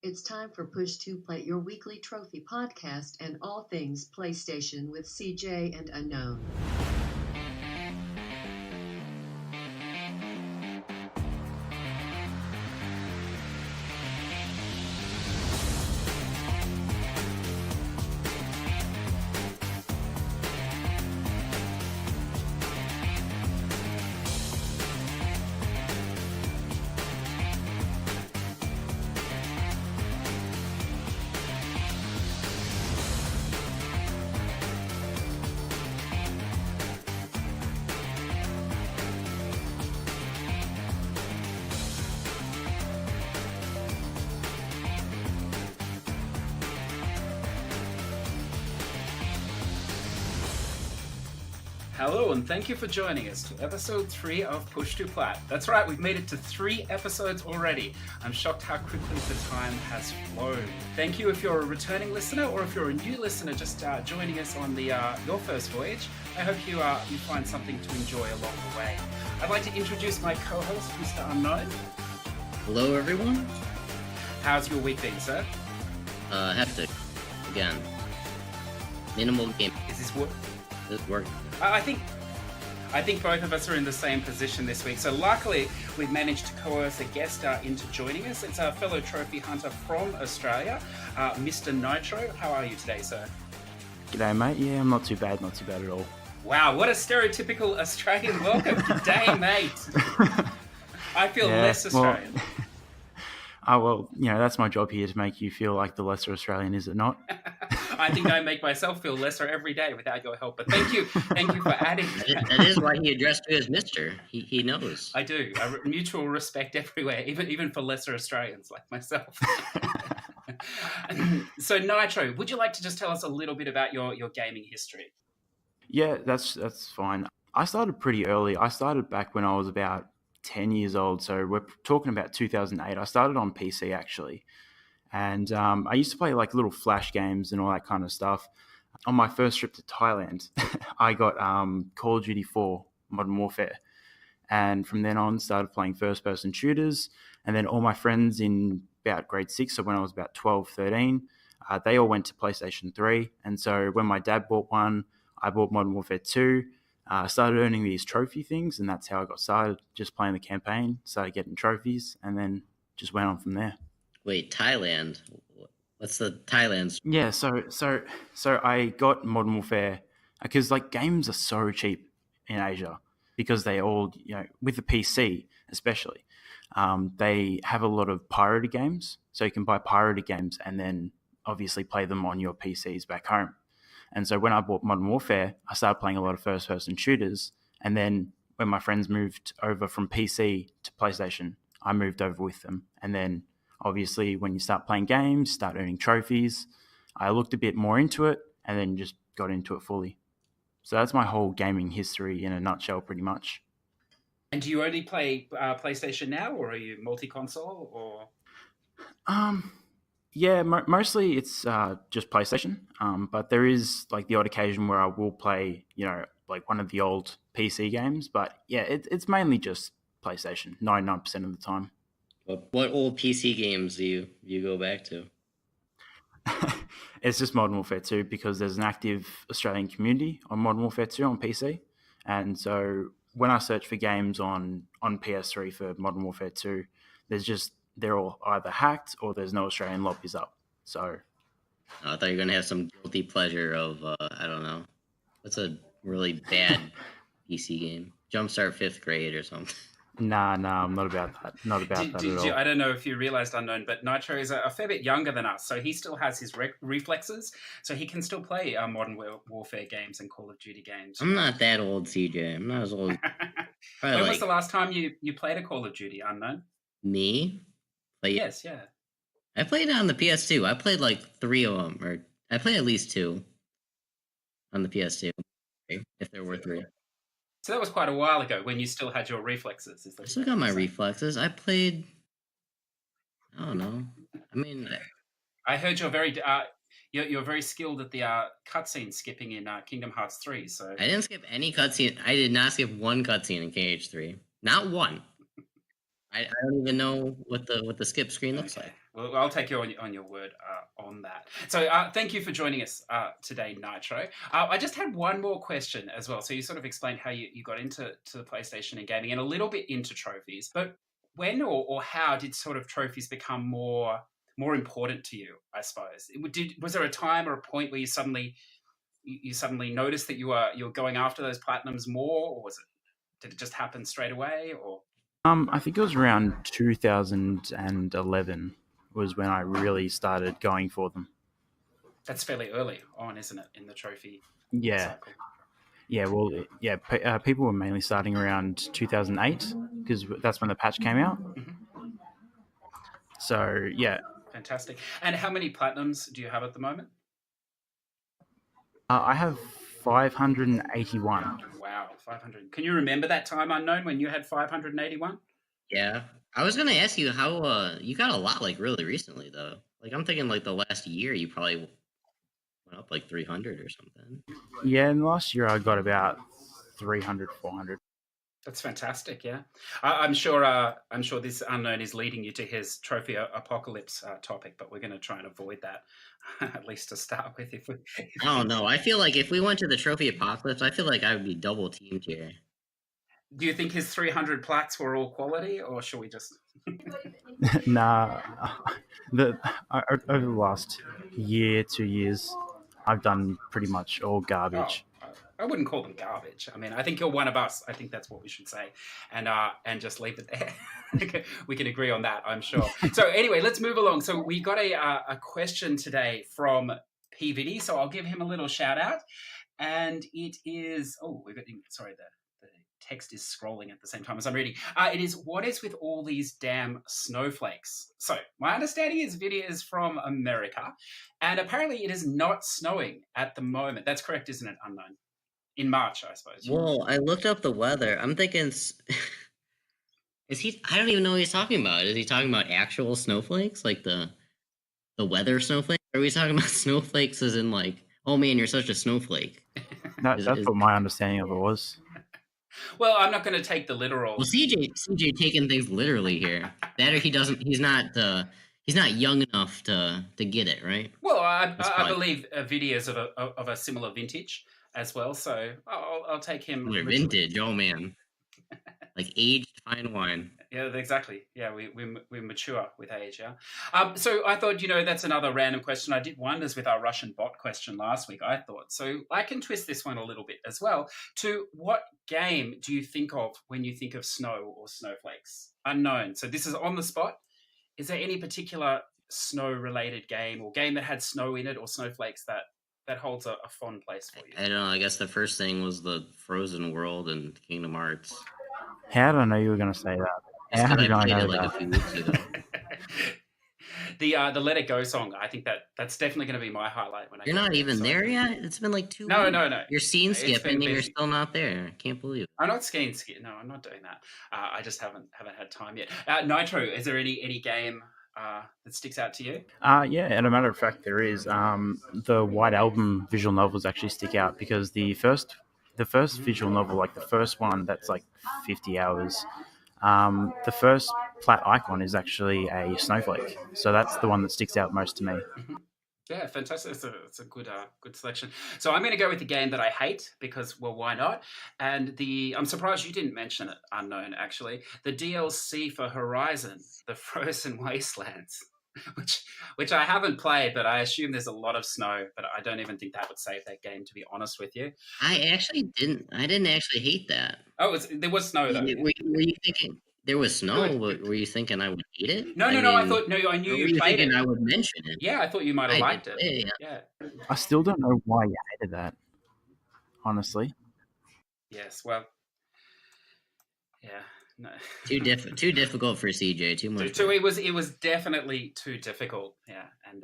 It's time for Push to Play, your weekly trophy podcast and all things PlayStation with CJ and Unknown. Hello, and thank you for joining us to episode 3 of Push to Plat. That's right, we've made it to 3 episodes already. I'm shocked how quickly the time has flown. Thank you if you're a returning listener, or if you're a new listener just joining us on the your first voyage. I hope you find something to enjoy along the way. I'd like to introduce my co-host, Mr. Unknown. Hello, everyone. How's your week been, sir? Hectic. Again. Minimal game. Is this what? This work. I think both of us are in the same position this week. So luckily, we've managed to coerce a guest into joining us. It's our fellow trophy hunter from Australia, Mr. NiTRO. How are you today, sir? G'day, mate. Yeah, I'm not too bad at all. Wow, what a stereotypical Australian welcome. G'day, mate. I feel less Australian. Well, that's my job here, to make you feel like the lesser Australian, is it not? I think I make myself feel lesser every day without your help. But thank you for adding that is why he addressed you as Mister. He knows. I do. Mutual respect everywhere, even for lesser Australians like myself. So, NiTRO, would you like to just tell us a little bit about your gaming history? Yeah, that's fine. I started pretty early. I started back when I was about 10 years old. So we're talking about 2008. I started on PC, actually. And I used to play like little flash games and all that kind of stuff. On my first trip to Thailand, I got Call of Duty 4 Modern Warfare. And from then on, started playing first-person shooters. And then all my friends in about grade 6, so when I was about 12, 13, they all went to PlayStation 3. And so when my dad bought one, I bought Modern Warfare 2. Started earning these trophy things, and that's how I got started, just playing the campaign, started getting trophies, and then just went on from there. Wait, Thailand? What's the Thailand? Yeah, so I got Modern Warfare because like games are so cheap in Asia, because they all, with the PC especially, they have a lot of pirated games. So you can buy pirated games and then obviously play them on your PCs back home. And so when I bought Modern Warfare, I started playing a lot of first-person shooters. And then when my friends moved over from PC to PlayStation, I moved over with them. And then obviously, when you start playing games, start earning trophies, I looked a bit more into it and then just got into it fully. So that's my whole gaming history in a nutshell, pretty much. And do you only play PlayStation now, or are you multi-console, or? Yeah, mostly it's just PlayStation. But there is like the odd occasion where I will play, like one of the old PC games. But yeah, it's mainly just PlayStation, 99% of the time. What old PC games do you go back to? It's just Modern Warfare 2, because there's an active Australian community on Modern Warfare 2 on PC. And so when I search for games on PS3 for Modern Warfare 2, they're all either hacked or there's no Australian lobbies up. So I thought you were going to have some guilty pleasure of, I don't know, what's a really bad PC game? Jumpstart 5th grade or something. Nah, I'm not about that. Not about that at all. I don't know if you realised, Unknown, but NiTRO is a fair bit younger than us, so he still has his reflexes, so he can still play Modern Warfare games and Call of Duty games. I'm not that old, CJ. I'm not as old. When was the last time you played a Call of Duty, Unknown? Me? Yes, yeah. I played it on the PS2. I played like 3 of them, or I played at least 2 on the PS2, if there were 3. So that was quite a while ago when you still had your reflexes. I still got my reflexes. I played, I don't know. I mean, I heard you're very skilled at the cutscene skipping in Kingdom Hearts 3. So I didn't skip any cutscene. I did not skip one cutscene in KH3. Not one. I don't even know what the skip screen looks like. Well, I'll take you on your word on that. So thank you for joining us today, NiTRO. I just had one more question as well. So you sort of explained how you got into the PlayStation and gaming and a little bit into trophies. But when or how did sort of trophies become more important to you, I suppose? Was there a time or a point where you suddenly noticed that you were going after those platinums more, or did it just happen straight away, or? I think it was around 2011 was when I really started going for them. That's fairly early on, isn't it, in the trophy Yeah. cycle? Yeah, well, yeah, people were mainly starting around 2008 because that's when the patch came out. Mm-hmm. So, yeah. Fantastic. And how many platinums do you have at the moment? I have 581. Wow, 500. Can you remember that time unknown when you had 581? Yeah. I was gonna ask you how you got a lot like really recently though. Like I'm thinking like the last year you probably went up like 300 or something. Yeah, and last year I got about 300, 400. That's fantastic. Yeah, I'm sure this unknown is leading you to his trophy apocalypse topic, but we're going to try and avoid that at least to start with. I don't know. I feel like if we went to the trophy apocalypse, I feel like I would be double teamed here. Do you think his 300 plats were all quality, or should we just? Nah, over the last year, 2 years, I've done pretty much all garbage. Oh, I wouldn't call them garbage. I mean, I think you're one of us. I think that's what we should say, and just leave it there. We can agree on that, I'm sure. So anyway, let's move along. So we got a question today from PVD, so I'll give him a little shout out, and it is the text is scrolling at the same time as I'm reading. It is, what is with all these damn snowflakes? So my understanding is Vita is from America, and apparently it is not snowing at the moment. That's correct, isn't it, Unknown? In March, I suppose. Well, I looked up the weather. I'm thinking, is he? I don't even know what he's talking about. Is he talking about actual snowflakes, like the weather snowflakes? Or are we talking about snowflakes as in like, oh man, you're such a snowflake? That's what my understanding of it was. Well, I'm not going to take the literal. Well, CJ taking things literally here. That or he doesn't. He's not young enough to get it, right? Well, I believe Vita is of a similar vintage as well, so I'll take him. Vintage, oh man, like aged fine wine. Yeah, exactly. Yeah, we mature with age. Yeah. So I thought, that's another random question. I did wonders with our Russian bot question last week, I thought. So I can twist this one a little bit as well. To what game do you think of when you think of snow or snowflakes? Unknown. So this is on the spot. Is there any particular snow-related game or game that had snow in it or snowflakes that holds a fond place for you? I don't know. I guess the first thing was the Frozen World and Kingdom Hearts. How did I know you were going to say that? How did I know like a few weeks ago. The Let It Go song, I think that's definitely going to be my highlight. You're not even there yet? It's been like 2 weeks. No. You're scene skipping and you're still not there. I can't believe it. I'm not skiing. No, I'm not doing that. I just haven't had time yet. NiTRO, is there any game that sticks out to you? Yeah, and a matter of fact, there is. The White Album visual novels actually stick out because the first visual novel, like the first one, that's like 50 hours. The first plat icon is actually a snowflake, so that's the one that sticks out most to me. Yeah, fantastic. It's a good selection. So I'm going to go with the game that I hate because, well, why not? And I'm surprised you didn't mention it, Unknown, actually. The DLC for Horizon, the Frozen Wastelands, which I haven't played, but I assume there's a lot of snow, but I don't even think that would save that game, to be honest with you. I didn't actually hate that. Oh, there was snow, though. Were you thinking there was snow? Were you thinking I would hate it? No, I knew you played it. I would mention it. Yeah, I thought you might have liked it. Yeah. I still don't know why you hated that, honestly. Yes, well, yeah. No. Too difficult for CJ. Too much. It was definitely too difficult. Yeah, and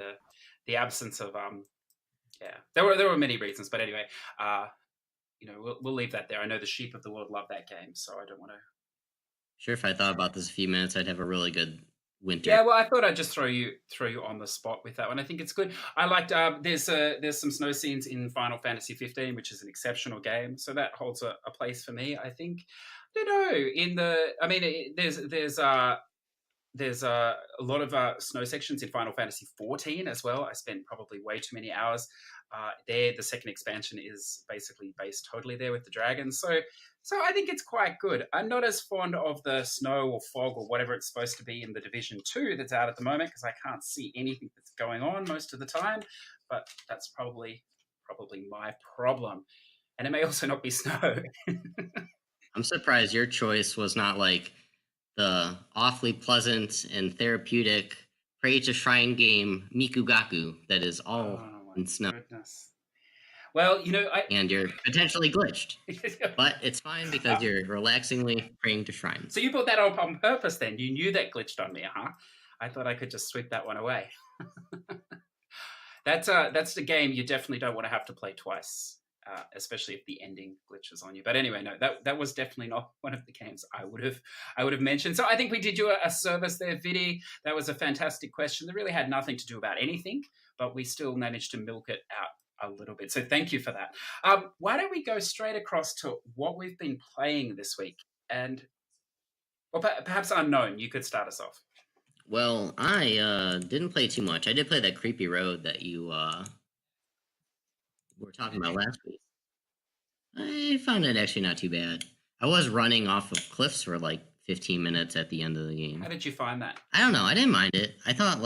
the absence of there were many reasons, but anyway, we'll leave that there. I know the sheep of the world love that game, so I don't want to. Sure, if I thought about this a few minutes, I'd have a really good winter. Yeah, well, I thought I'd just throw you on the spot with that one. I think it's good. I liked there's some snow scenes in Final Fantasy 15, which is an exceptional game, so that holds a place for me. I think. I don't know. There's There's a lot of snow sections in Final Fantasy XIV as well. I spent probably way too many hours there. The second expansion is basically based totally there with the dragons. So I think it's quite good. I'm not as fond of the snow or fog or whatever it's supposed to be in the Division 2 that's out at the moment because I can't see anything that's going on most of the time. But that's probably my problem. And it may also not be snow. I'm surprised your choice was not like the awfully pleasant and therapeutic Pray to Shrine game Mikugaku that is all in snow. Goodness. Well, and you're potentially glitched, but it's fine because you're relaxingly praying to shrines. So you put that up on purpose then? You knew that glitched on me, huh? I thought I could just sweep that one away. That's the game you definitely don't want to have to play twice, especially if the ending glitches on you. But anyway, no, that was definitely not one of the games I would have mentioned. So I think we did you a service there, Vidi. That was a fantastic question that really had nothing to do about anything, but we still managed to milk it out a little bit. So thank you for that. Why don't we go straight across to what we've been playing this week? And perhaps Unknown, you could start us off. Well, I didn't play too much. I did play that Creepy Road that you were talking about last week. I found it actually not too bad. I was running off of cliffs for like 15 minutes at the end of the game. How did you find that? I don't know. I didn't mind it. I thought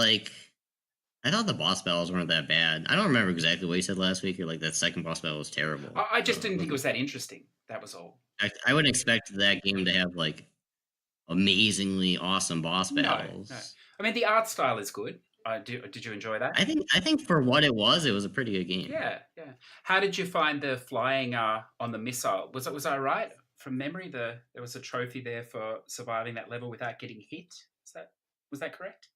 the boss battles weren't that bad. I don't remember exactly what you said last week. You're like, that second boss battle was terrible. I just didn't think it was that interesting. That was all. I wouldn't expect that game to have like amazingly awesome boss battles. No. I mean, the art style is good. Did you enjoy that? I think for what it was a pretty good game. Yeah. How did you find the flying on the missile? Was I right? From memory, there was a trophy there for surviving that level without getting hit. Was that correct?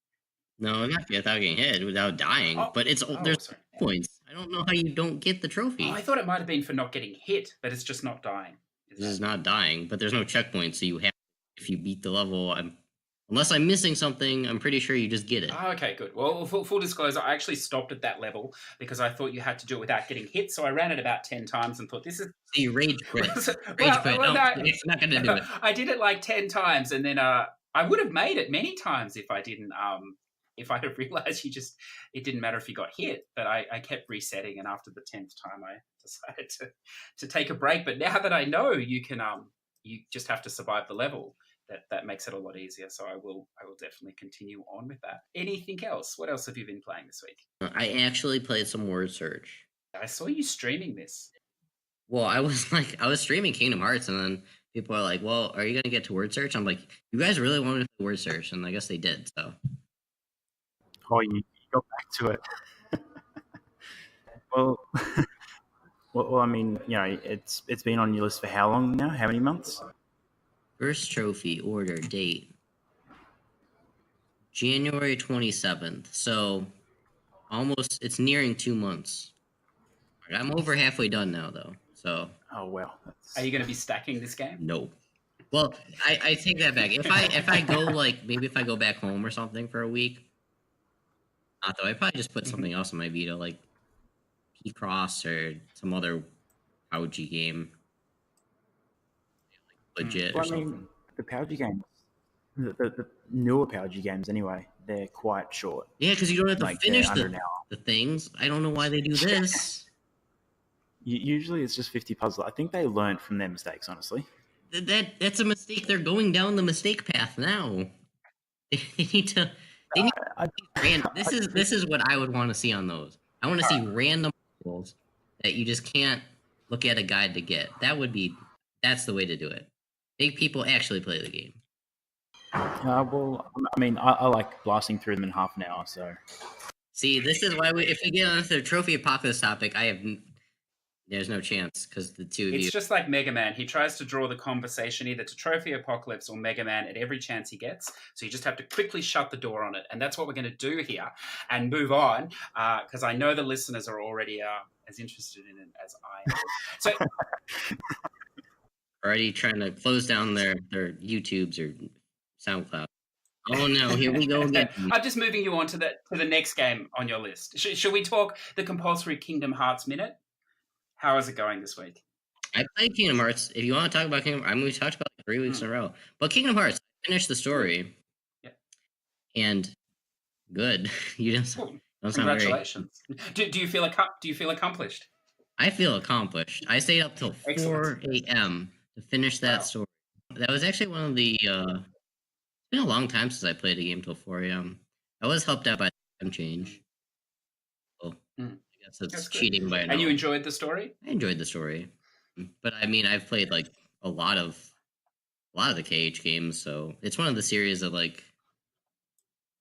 No, not without getting hit, without dying. But there's points. I don't know how you don't get the trophy. I thought it might have been for not getting hit, but it's just not dying. This is not dying, but there's no checkpoint, so you have, if you beat the level, unless I'm missing something, I'm pretty sure you just get it. Oh, okay, good. Well, full disclosure, I actually stopped at that level because I thought you had to do it without getting hit, so I ran it about 10 times and thought, this is... You rage quit. Rage quit. No, it's not going to do it. I did it like 10 times, and then I would have made it many times if I didn't... if I'd have realized it didn't matter if you got hit, but I kept resetting, and after the 10th time, I decided to take a break. But now that I know you can, you just have to survive the level, that makes it a lot easier. So I will definitely continue on with that. Anything else? What else have you been playing this week? I actually played some word search. I saw you streaming this. Well, I was streaming Kingdom Hearts, and then people are like, "Well, are you going to get to word search?" I'm like, "You guys really wanted to play word search," and I guess they did. So. Oh, you got back to it. well, I mean, it's been on your list for how long now? How many months? First trophy order date January 27th. So it's nearing 2 months. I'm over halfway done now, though. So. Oh well. Are you going to be stacking this game? No. Well, I take that back. If I go maybe if I go back home or something for a week. Though I'd probably just put something else on my Vita, like P-Cross or some other PUBG game, legit or something. I mean, the PUBG games, the newer PUBG games anyway, they're quite short. Yeah, because you don't have to finish the things. I don't know why they do this. Usually it's just 50 puzzles. I think they learned from their mistakes, honestly. That's a mistake. They're going down the mistake path now. They need to... This is what I would want to see on those. I want to see random puzzles that you just can't look at a guide to get. That's the way to do it. Make people actually play the game. Well, I mean, I like blasting through them in half an hour. So, see, this is why if we get onto the Trophy Apocalypse topic, there's no chance because the two of you... It's just like Mega Man. He tries to draw the conversation either to Trophy Apocalypse or Mega Man at every chance he gets. So you just have to quickly shut the door on it. And that's what we're going to do here and move on because I know the listeners are already as interested in it as I am. So... already trying to close down their YouTubes or SoundCloud. Oh no, here we go again. I'm just moving you on to the next game on your list. Should we talk the compulsory Kingdom Hearts Minute? How is it going this week? I played Kingdom Hearts. If you want to talk about Kingdom Hearts, we talked about it 3 weeks in a row. But Kingdom Hearts, I finished the story. Yeah. and good. You just Well, don't sound very. congratulations. Do you feel accomplished? I feel accomplished. I stayed up till Excellent. 4 a.m. to finish that Wow. story. That was actually one of the. It's been a long time since I played a game till 4 a.m. I was helped out by the time change. So I guess That's it's good. cheating by And you enjoyed the story? I enjoyed the story, but I mean, I've played like a lot of the KH games, so it's one of the series that like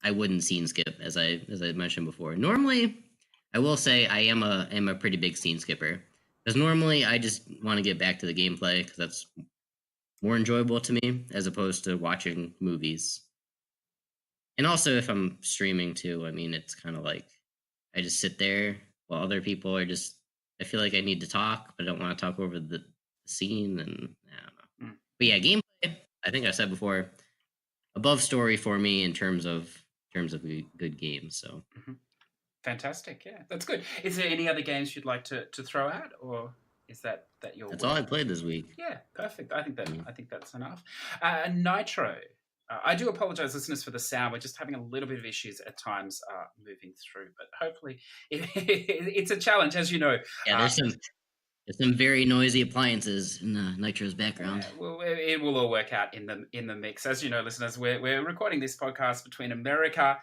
I wouldn't scene skip as I mentioned before. Normally, I will say I am a pretty big scene skipper because normally I just want to get back to the gameplay because that's more enjoyable to me as opposed to watching movies. And also, if I'm streaming too, I mean, it's kind of like I just sit there while other people are just. I feel like I need to talk, but I don't want to talk over the scene, and I don't know. But yeah, gameplay. I think I said before, above story for me in terms of good games. So fantastic, yeah, that's good. Is there any other games you'd like to throw out, or is that your? That's all I played this week. Yeah, perfect. I think that's enough. NiTRO. I do apologize, listeners, for the sound. We're just having a little bit of issues at times moving through, but hopefully it's a challenge, as you know. Yeah, there's some very noisy appliances in NiTRO's background. Well, it will all work out in the mix. As you know, listeners, we're recording this podcast between America,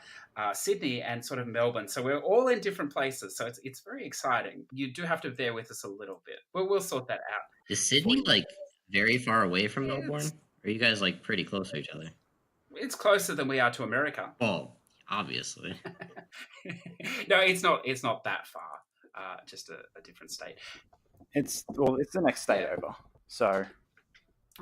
Sydney, and sort of Melbourne. So we're all in different places. So it's very exciting. You do have to bear with us a little bit. We'll sort that out. Is Sydney like very far away from Melbourne? Or are you guys like pretty close to each other? It's closer than we are to America. Well, obviously. No, it's not that far. Just a different state. It's the next state over. So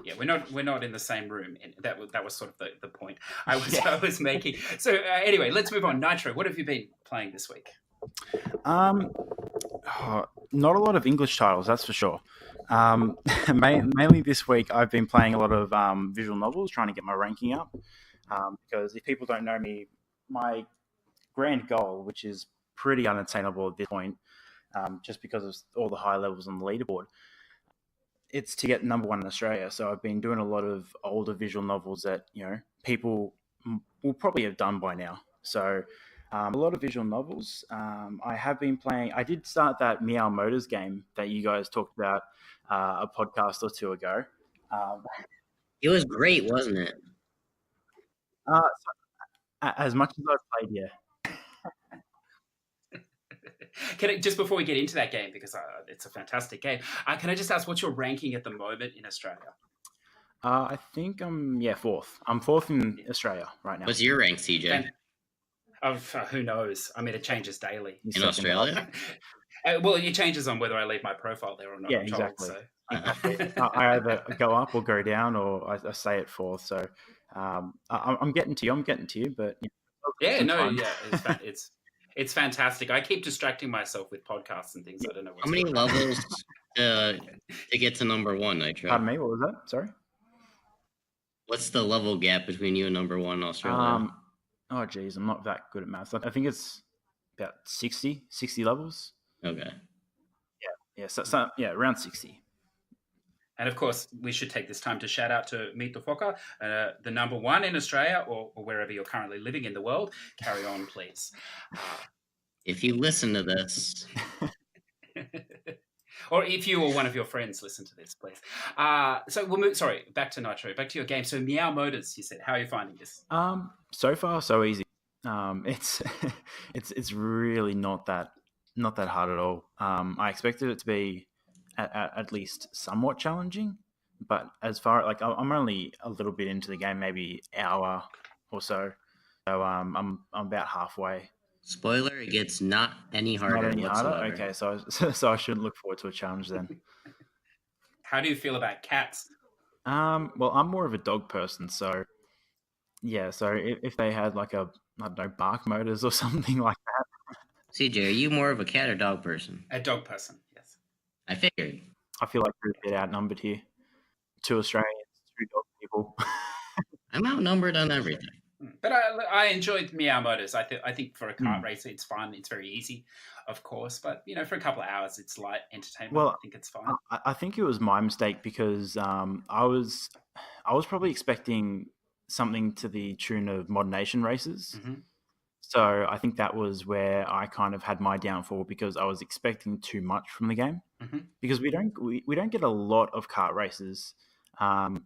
yeah, we're not in the same room. That was sort of the point I was making. So anyway, let's move on. NiTRO, what have you been playing this week? not a lot of English titles, that's for sure. Mainly this week, I've been playing a lot of visual novels, trying to get my ranking up. Because if people don't know me, my grand goal, which is pretty unattainable at this point, just because of all the high levels on the leaderboard, it's to get number one in Australia. So I've been doing a lot of older visual novels that people will probably have done by now. So a lot of visual novels. I have been playing. I did start that Meow Motors game that you guys talked about a podcast or two ago. It was great, wasn't it? As much as I've played, yeah. Just before we get into that game, because it's a fantastic game, can I just ask what's your ranking at the moment in Australia? I think I'm fourth. I'm fourth in Australia right now. What's your rank, CJ? Who knows? I mean, it changes daily. In Australia? Well, it changes on whether I leave my profile there or not. Yeah, exactly. I either go up or go down, or I stay at fourth. So I'm getting to you. But it's fantastic. I keep distracting myself with podcasts and things. I don't know how many levels to get to number one, NiTRO. Pardon me, what was that? Sorry. What's the level gap between you and number one Australia? Oh geez, I'm not that good at maths. I think it's about 60 levels. Okay. Yeah. So around 60. And of course, we should take this time to shout out to Meet the Fokker, the number one in Australia or wherever you're currently living in the world. Carry on, please. If you listen to this. Or if you or one of your friends listen to this, please. So we'll move. Sorry, back to NiTRO, back to your game. So Meow Motors, you said. How are you finding this? So far so easy. It's really not that hard at all. I expected it to be at least somewhat challenging, but as far I'm only a little bit into the game, maybe hour or so. So I'm about halfway. Spoiler: it gets not any harder. Not any whatsoever. harder. Okay, so I shouldn't look forward to a challenge then. How do you feel about cats? Well, I'm more of a dog person, so yeah. So if they had I don't know, bark motors or something like that. CJ, are you more of a cat or dog person? A dog person, yes. I figured. I feel like we're a bit outnumbered here. 2 Australians, 2 dog people. I'm outnumbered on everything. But I enjoyed Meow Motors. I think for a kart racer, it's fun. It's very easy, of course. But for a couple of hours, it's light entertainment. Well, I think it's fine. I think it was my mistake because I was probably expecting something to the tune of Mod Nation races. Mm-hmm. So I think that was where I kind of had my downfall because I was expecting too much from the game. Mm-hmm. Because we don't get a lot of kart races on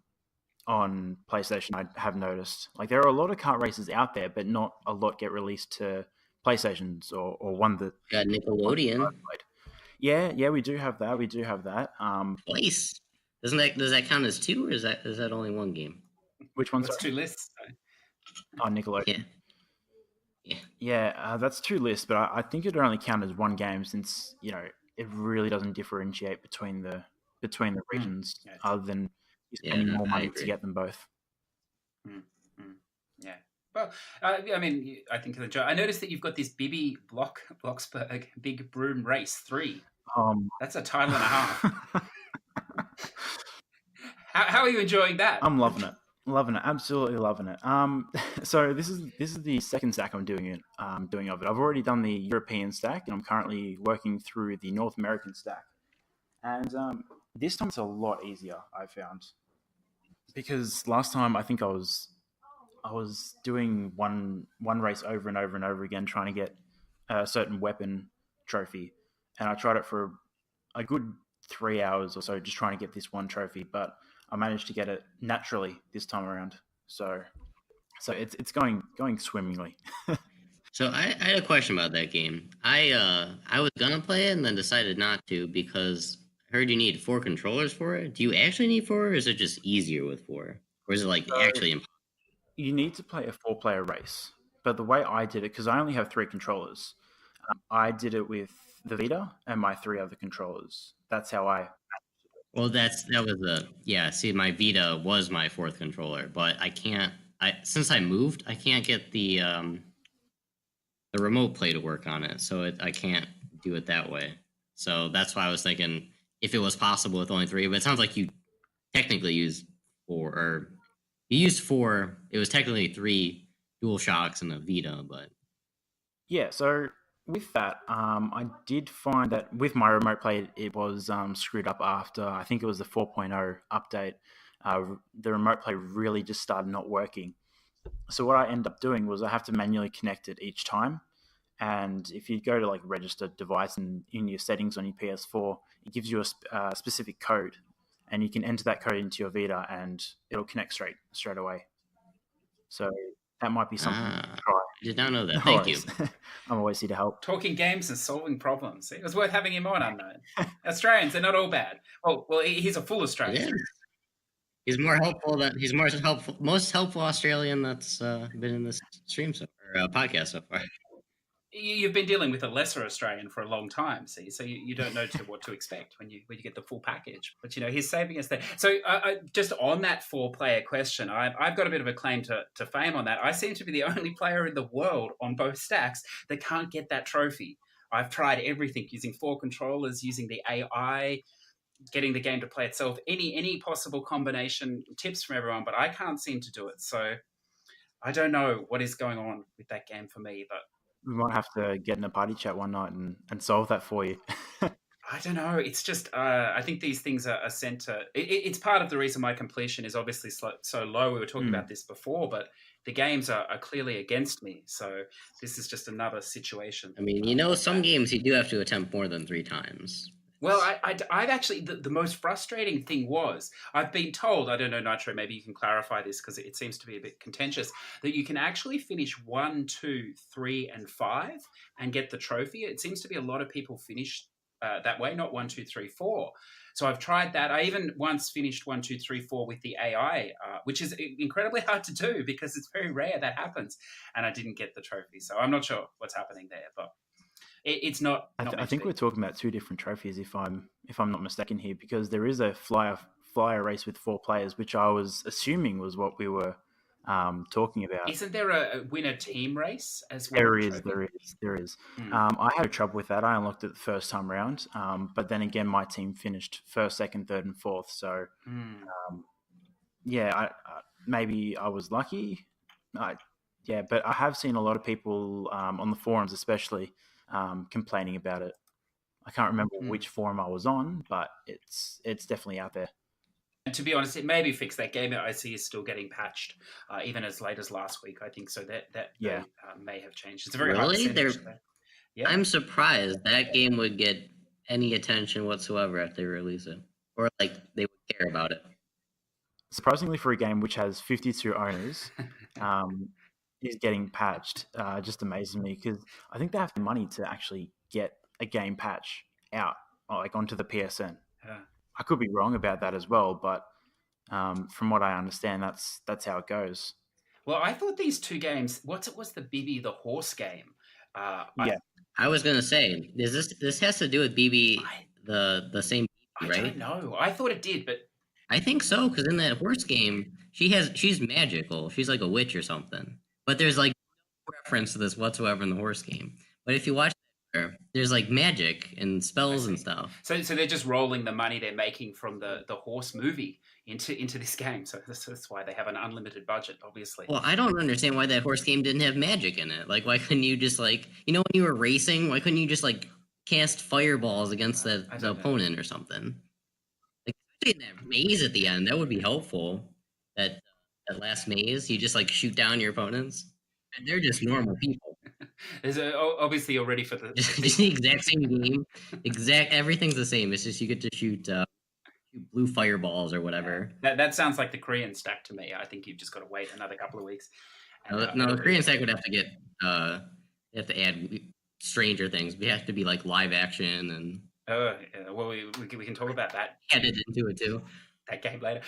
PlayStation. I have noticed like there are a lot of kart races out there, but not a lot get released to PlayStations or one that Got Nickelodeon played. Yeah, we do have that. We do have that. twice. Does that count as two, or is that only one game? Which one's What's 2 lists? on Nickelodeon? Yeah. Yeah. Yeah, that's 2 lists, but I think it'd only count as one game since it really doesn't differentiate between the regions Yes. other than you Yeah, spending no, more I money to agree. get them both. Yeah. Well, I mean, I think you'll enjoy. I noticed that you've got this Bibi Blocksberg Big Broom Race 3. That's a title and a half. How are you enjoying that? I'm loving it. Absolutely loving it. So this is the second stack I'm doing of it. I've already done the European stack, and I'm currently working through the North American stack. And this time it's a lot easier, I found, because last time I think I was doing one race over and over and over again, trying to get a certain weapon trophy, and I tried it for a good 3 hours or so, just trying to get this one trophy, but I managed to get it naturally this time around. So it's going swimmingly. So I had a question about that game. I was gonna play it and then decided not to because I heard you need 4 controllers for it. Do you actually need 4, or is it just easier with 4? Or is it like actually impossible? You need to play a 4-player race, but the way I did it, because I only have 3 controllers, I did it with the Vita and my 3 other controllers. That's how I. Well, that was see, my Vita was my 4th controller, but I can't. Since I moved, I can't get the remote play to work on it, so I can't do it that way. So that's why I was thinking if it was possible with only 3. But it sounds like you technically used 4, or you used 4. It was technically 3 Dual Shocks and a Vita, but Yeah, so with that, I did find that with my remote play, it was screwed up after, I think it was the 4.0 update. The remote play really just started not working. So what I ended up doing was I have to manually connect it each time. And if you go to like register device and in your settings on your PS4, it gives you a specific code, and you can enter that code into your Vita, and it'll connect straight away. So that might be something to try. I did not know that. Thank you. I'm always here to help. Talking games and solving problems. It was worth having him on, Unknown. Australians, they're not all bad. Well, he's a full Australian. Yeah. He's most helpful Australian that's been in this stream podcast so far. You've been dealing with a lesser Australian for a long time, see, so you don't know what to expect when you get the full package. But he's saving us there. So just on that 4-player question, I've got a bit of a claim to fame on that. I seem to be the only player in the world on both stacks that can't get that trophy. I've tried everything, using 4 controllers, using the AI, getting the game to play itself, any possible combination, tips from everyone, but I can't seem to do it. So I don't know what is going on with that game for me, but we might have to get in a party chat one night and solve that for you. I don't know. It's just, I think these things are sent to... It's part of the reason my completion is obviously so low. We were talking about this before, but the games are clearly against me. So this is just another situation. I mean, some games you do have to attempt more than 3 times. Well, I've actually, the most frustrating thing was, I've been told, I don't know, NiTRO, maybe you can clarify this because it seems to be a bit contentious, that you can actually finish 1, 2, 3, and 5 and get the trophy. It seems to be a lot of people finish that way, not 1, 2, 3, 4. So I've tried that. I even once finished 1, 2, 3, 4 with the AI, which is incredibly hard to do because it's very rare that happens. And I didn't get the trophy. So I'm not sure what's happening there, but... It's not. I think we're talking about 2 different trophies, if I'm not mistaken here, because there is a flyer race with 4 players, which I was assuming was what we were talking about. Isn't there a winner team race as well? There is. I had trouble with that. I unlocked it the first time round, but then again, my team finished 1st, 2nd, 3rd, and 4th. So, maybe I was lucky. But I have seen a lot of people on the forums, especially. Complaining about it. I can't remember which forum I was on, but it's definitely out there. And to be honest, it may be fixed. That game I see is still getting patched, even as late as last week. I think so. That Yeah. may have changed. It's a very high Really? percentage. Yeah. I'm surprised that game would get any attention whatsoever if they release it, or like they would care about it. Surprisingly, for a game which has 52 owners, is getting patched. Just amazes me because I think they have the money to actually get a game patch out, like onto the PSN. Yeah. I could be wrong about that as well, but from what I understand, that's how it goes. Well, I thought these two games. What was the Bibi the horse game? Yeah, I was gonna say, this has to do with BB the same I right? don't know. I thought it did, but I think so, because in that horse game, she's magical. She's like a witch or something. But there's like no reference to this whatsoever in the horse game. But if you watch there's like magic and spells and stuff. So they're just rolling the money they're making from the horse movie into this game. So that's why they have an unlimited budget, obviously. Well, I don't understand why that horse game didn't have magic in it. Like, why couldn't you just like, when you were racing, why couldn't you just like cast fireballs against the opponent or something? Like, in that maze at the end, that would be helpful. That last maze, you just like shoot down your opponents. And they're just normal people. Obviously you're ready for the just the exact same game. Everything's the same. It's just you get to shoot blue fireballs or whatever. That sounds like the Korean stack to me. I think you've just got to wait another couple of weeks. No, the Korean stack would have to get they have to add Stranger Things. We have to be like live action and. Well, we can talk about that. Added into it too. That game later.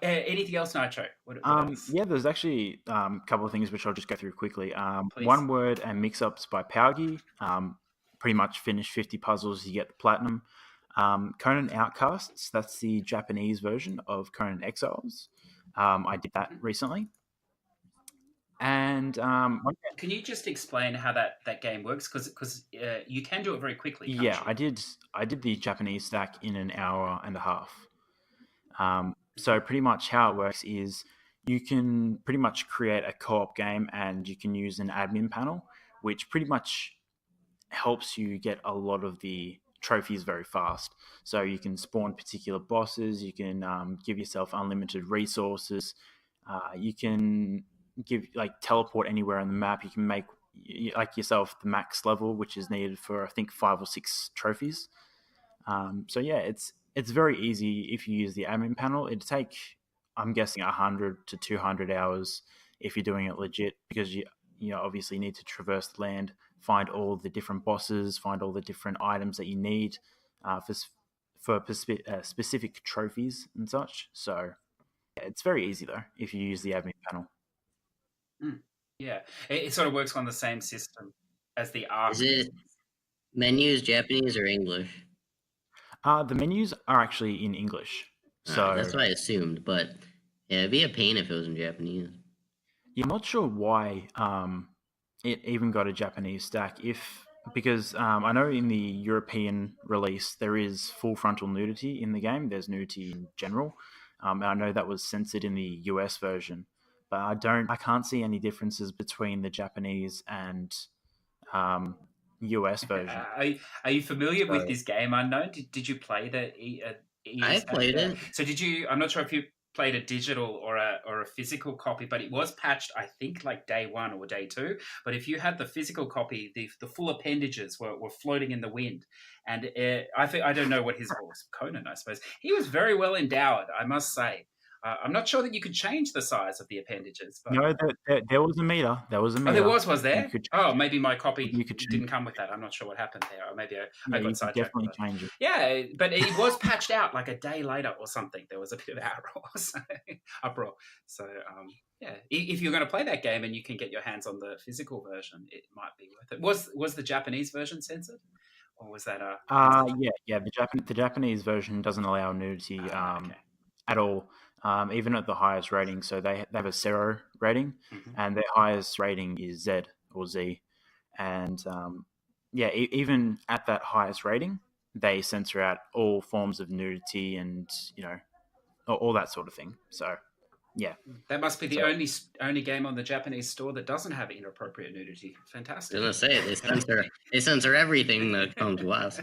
Anything else, NiTRO? What else? Yeah, there's actually a couple of things which I'll just go through quickly. One Word and Mix-Ups by Powgy. Pretty much finished 50 puzzles, you get the platinum. Conan Outcasts, that's the Japanese version of Conan Exiles. I did that recently. And can you just explain how that game works? Because you can do it very quickly. Yeah, I did the Japanese stack in an hour and a half. So pretty much how it works is you can pretty much create a co-op game and you can use an admin panel, which pretty much helps you get a lot of the trophies very fast. So you can spawn particular bosses, you can give yourself unlimited resources, you can teleport anywhere on the map, you can make yourself the max level, which is needed for I think 5 or 6 trophies. So yeah, it's very easy if you use the admin panel. It'd take, I'm guessing, 100 to 200 hours if you're doing it legit, because you obviously need to traverse the land, find all the different bosses, find all the different items that you need for specific trophies and such. So yeah, it's very easy though if you use the admin panel. Yeah, it sort of works on the same system as the ARC. Is it menus Japanese or English? The menus are actually in English. So that's what I assumed, but yeah, it'd be a pain if it was in Japanese. Yeah, I'm not sure why it even got a Japanese stack. Because I know in the European release there is full frontal nudity in the game. There's nudity in general. And I know that was censored in the US version, but I can't see any differences between the Japanese and US version. Are you familiar with this game, Unknown? Did you play the I played it. So did you? I'm not sure if you played a digital or a physical copy, but it was patched, I think, like day 1 or day 2. But if you had the physical copy, the full appendages were floating in the wind. And I don't know what his was, Conan, I suppose. He was very well endowed, I must say. I'm not sure that you could change the size of the appendages. But... No, there was a meter. There was a meter. Oh, was there? Maybe my copy didn't come with that. I'm not sure what happened there. Or maybe I got sidetracked. Definitely change it. Yeah, but it was patched out like a day later or something. There was a bit of uproar. So, yeah, if you're going to play that game and you can get your hands on the physical version, it might be worth it. Was the Japanese version censored? Or was that a... Yeah. The Japanese version doesn't allow nudity at all. Even at the highest rating, so they have a 0 rating, and their highest rating is Z or Z, and even at that highest rating, they censor out all forms of nudity and all that sort of thing. So, yeah, that must be the only game on the Japanese store that doesn't have inappropriate nudity. Fantastic. I was gonna say they censor everything that comes to us.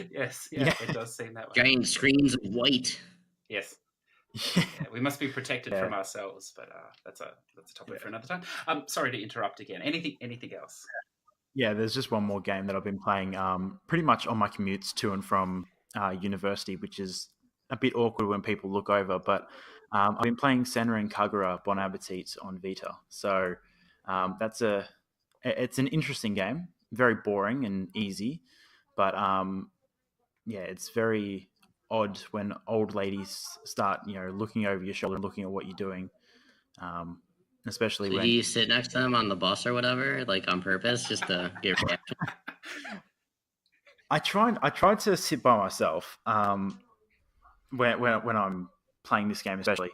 Yes, it does seem that way. Giant screens of white. Yes. Yeah, we must be protected Yeah. from ourselves, but that's a topic for another time. Sorry to interrupt again. Anything else? Yeah, there's just one more game that I've been playing pretty much on my commutes to and from university, which is a bit awkward when people look over. But I've been playing Senra and Kagura Bon Appetit on Vita. So it's an interesting game, very boring and easy. But yeah, it's very odd when old ladies start, looking over your shoulder and looking at what you're doing. Um, especially So do when you sit next to them on the bus or whatever, like on purpose, just to get reaction? I tried to sit by myself when I'm playing this game, especially,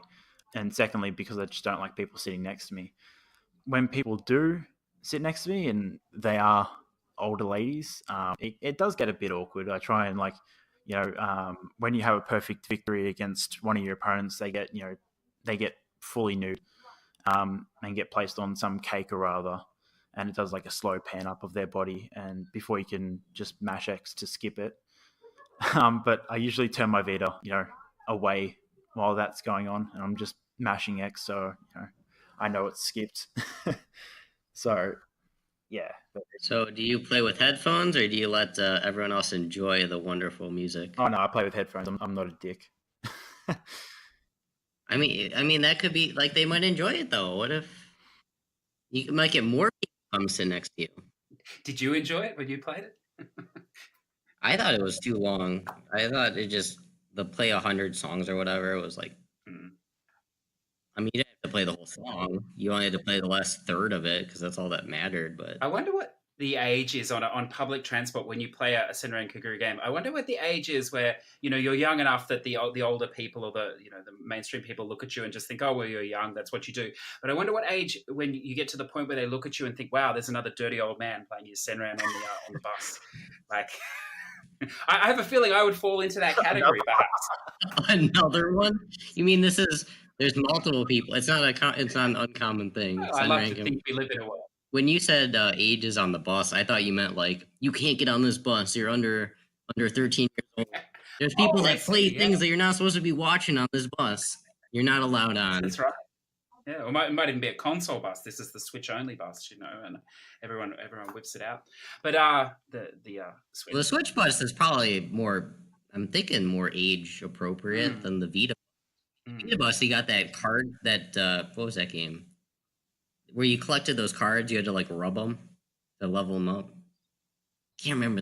and secondly because I just don't like people sitting next to me. When people do sit next to me and they are older ladies, it does get a bit awkward. I try and when you have a perfect victory against one of your opponents, they get fully nude and get placed on some cake or other, and it does like a slow pan up of their body, and before you can just mash X to skip it. But I usually turn my Vita, away while that's going on, and I'm just mashing X, so I know it's skipped. So yeah. So do you play with headphones, or do you let everyone else enjoy the wonderful music? Oh no, I play with headphones. I'm not a dick. I mean that could be like they might enjoy it though. What if you might get more people come sit next to you? Did you enjoy it when you played it? I thought it was too long. I thought the play 100 songs or whatever. It was like, I mean, you didn't have to play the whole song. You only had to play the last third of it because that's all that mattered. But I wonder what the age is on public transport when you play a Senra and Kagura game. I wonder what the age is where you're young enough that the older people or the mainstream people look at you and just think, oh well, you're young, that's what you do. But I wonder what age when you get to the point where they look at you and think, wow, there's another dirty old man playing his Senra on the bus. Like, I have a feeling I would fall into that category, perhaps. Another one? You mean there's multiple people? It's not an uncommon thing. Well, I love to think we live in a world. When you said ages on the bus, I thought you meant like you can't get on this bus. You're under 13 years old. There's people that play things that you're not supposed to be watching on this bus. You're not allowed on. That's right. Yeah, it might even be a console bus. This is the Switch only bus, and everyone whips it out. But Switch. The Switch bus is probably more. I'm thinking more age appropriate than the Vita. Vita bus, you got that card. What was that game? Where you collected those cards, you had to like rub them to level them up. Can't remember.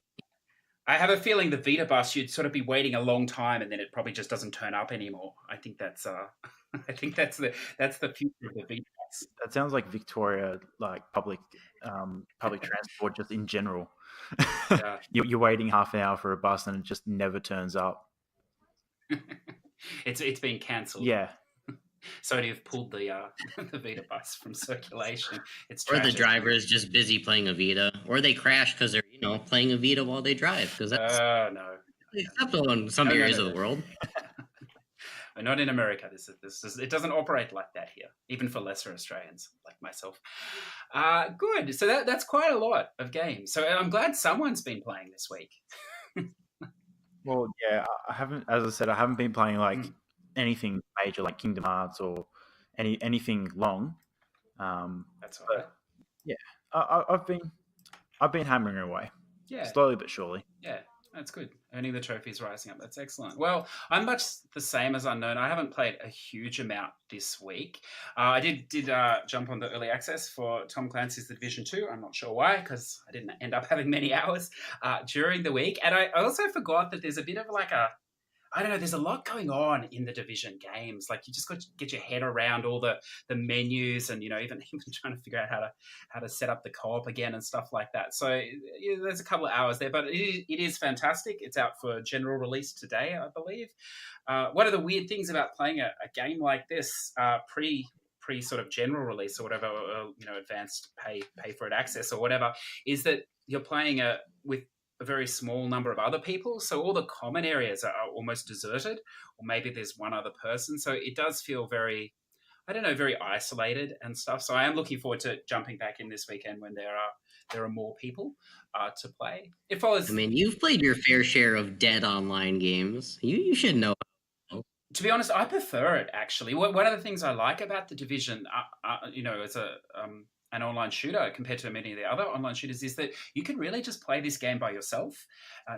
I have a feeling the Vita bus, you'd sort of be waiting a long time, and then it probably just doesn't turn up anymore. I think that's the future of the Vita bus. That sounds like Victoria, like public transport, just in general. Yeah. You're waiting half an hour for a bus, and it just never turns up. It's been cancelled. Yeah. So you've pulled the Vita bus from circulation. It's or tragic. The driver is just busy playing a Vita, or they crash because they're playing a Vita while they drive. Because that's no, acceptable in some areas of the world. But not in America. It doesn't operate like that here, even for lesser Australians like myself. Good. So that's quite a lot of games. So I'm glad someone's been playing this week. Well, yeah, I haven't. As I said, I haven't been playing like anything major like Kingdom Hearts or anything long. That's all right. Yeah, I've been hammering away. Yeah, slowly but surely. Yeah, that's good. Earning the trophies, rising up. That's excellent. Well, I'm much the same as Unknown. I haven't played a huge amount this week. I did jump on the early access for Tom Clancy's The Division 2. I'm not sure why, because I didn't end up having many hours during the week. And I also forgot that there's a bit of like there's a lot going on in the Division games. Like you just got to get your head around all the menus and, even trying to figure out how to set up the co-op again and stuff like that. So there's a couple of hours there, but it is fantastic. It's out for general release today, I believe. One of the weird things about playing a game like this pre sort of general release or whatever, advanced pay for it access or whatever, is that you're playing with a very small number of other people, so all the common areas are almost deserted, or maybe there's one other person, so it does feel very isolated and stuff. So I am looking forward to jumping back in this weekend when there are more people to play. It follows. I mean, you've played your fair share of dead online games. You should know. To be honest, I prefer it actually. One of the things I like about the Division, as an online shooter compared to many of the other online shooters, is that you can really just play this game by yourself.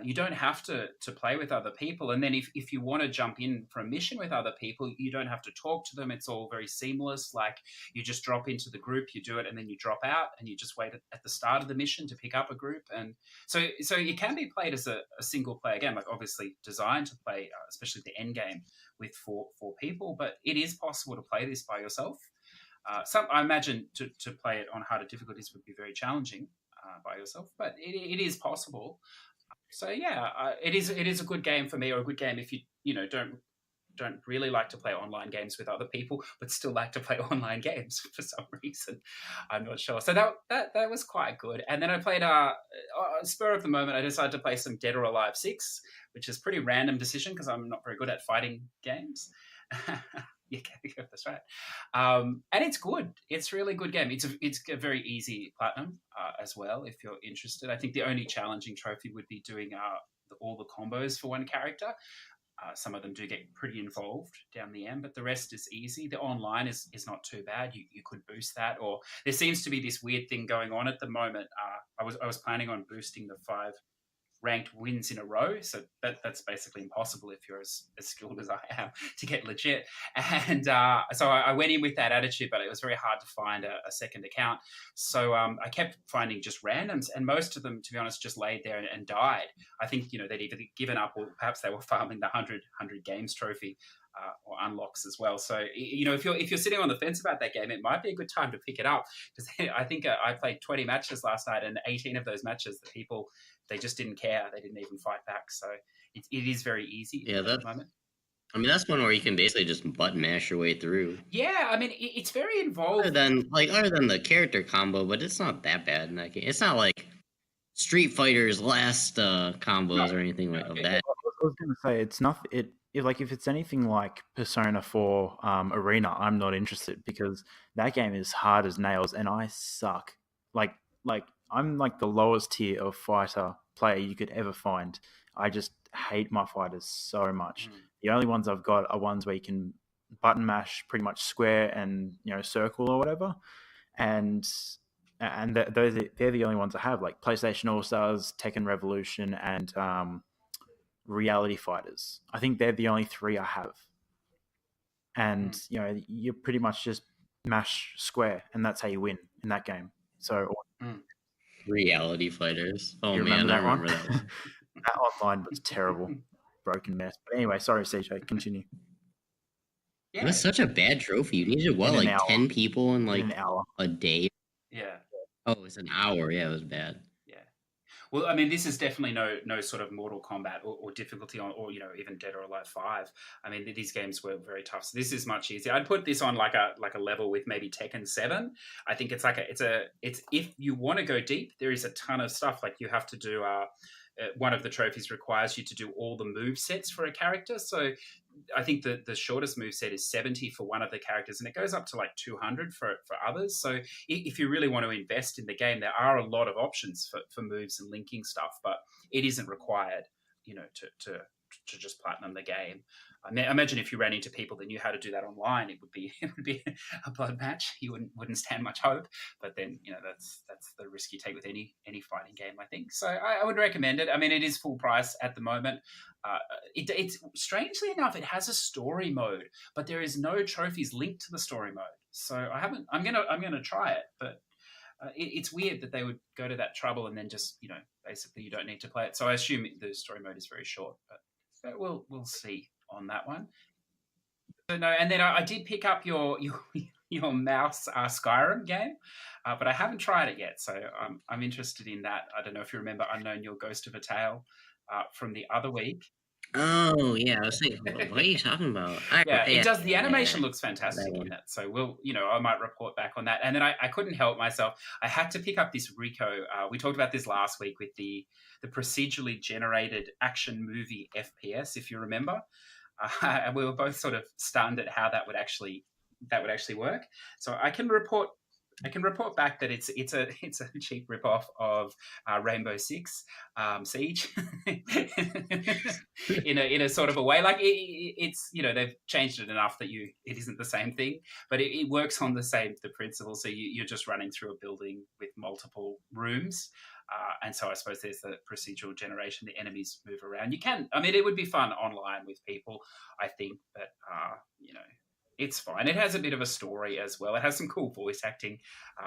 You don't have to play with other people. And then if you want to jump in for a mission with other people, you don't have to talk to them. It's all very seamless. Like you just drop into the group, you do it, and then you drop out, and you just wait at the start of the mission to pick up a group. And so it can be played as a single player game, like obviously designed to play, especially the end game with four people, but it is possible to play this by yourself. I imagine to play it on harder difficulties would be very challenging by yourself, but it is possible. So yeah, it is a good game for me, or a good game if you don't really like to play online games with other people, but still like to play online games for some reason. I'm not sure. So that was quite good. And then I played spur of the moment, I decided to play some Dead or Alive 6, which is a pretty random decision because I'm not very good at fighting games. Yeah, that's right. And it's good. It's a really good game. It's a very easy platinum as well, if you're interested. I think the only challenging trophy would be doing all the combos for one character. Some of them do get pretty involved down the end, but the rest is easy. The online is not too bad. You could boost that, or there seems to be this weird thing going on at the moment. I was planning on boosting the 5 ranked wins in a row, so that's basically impossible if you're as skilled as I am to get legit. And so I went in with that attitude, but it was very hard to find a second account. So I kept finding just randoms, and most of them, to be honest, just laid there and died. I think they'd either given up, or perhaps they were farming the 100 games trophy. Or unlocks as well. So if you're sitting on the fence about that game, it might be a good time to pick it up, because I think I played 20 matches last night, and 18 of those matches, the people, they just didn't care. They didn't even fight back. So it is very easy at the moment. I mean, that's one where you can basically just button mash your way through. Yeah, I mean, it's very involved. Other than the character combo, but it's not that bad in that game. It's not like Street Fighter's last combos or anything like that. I was going to say, it's not it. If it's anything like Persona 4 Arena, I'm not interested, because that game is hard as nails, and I suck. Like I'm like the lowest tier of fighter player you could ever find. I just hate my fighters so much. The only ones I've got are ones where you can button mash pretty much square and circle or whatever, and they're the only ones I have, like PlayStation All Stars, Tekken Revolution, and Reality Fighters. I think they're the only 3 I have. And you pretty much just mash square, and that's how you win in that game. So Reality Fighters. Oh man, I remember that one. That online was terrible. Broken mess. But anyway, sorry, CJ, continue. Yeah. It was such a bad trophy. You needed 10 people in an hour. A day? Yeah. Oh, it was an hour. Yeah, it was bad. Well, I mean, this is definitely no sort of Mortal Kombat or difficulty on, or even Dead or Alive 5. I mean, these games were very tough. So this is much easier. I'd put this on like a level with maybe Tekken 7. I think it's if you want to go deep, there is a ton of stuff. Like you have to do one of the trophies requires you to do all the move sets for a character. So I think the shortest move set is 70 for one of the characters, and it goes up to like 200 for others. So if you really want to invest in the game, there are a lot of options for moves and linking stuff, but it isn't required, to just platinum the game. I imagine if you ran into people that knew how to do that online, it would be a blood match. You wouldn't stand much hope. But then that's the risk you take with any fighting game, I think. So I would recommend it. I mean, it is full price at the moment. It's strangely enough, it has a story mode, but there is no trophies linked to the story mode. So I'm gonna try it, but it's weird that they would go to that trouble and then just basically you don't need to play it. So I assume the story mode is very short, but we'll see on that one. So no, and then I did pick up your mouse Skyrim game, but I haven't tried it yet. So I'm interested in that. I don't know if you remember Unknown Your Ghost of a Tale from the other week. Oh yeah, I was thinking, what are you talking about? It does. The animation looks fantastic in it. So I might report back on that. And then I couldn't help myself. I had to pick up this Rico. We talked about this last week with the procedurally generated action movie FPS, if you remember. And we were both sort of stunned at how that would actually work. So I can report I can report back that it's a cheap ripoff of Rainbow Six Siege in a sort of a way. Like it's they've changed it enough that it isn't the same thing, but it works on the principle. So you're just running through a building with multiple rooms. And so I suppose there's the procedural generation. The enemies move around. It would be fun online with people, I think, but it's fine. It has a bit of a story as well. It has some cool voice acting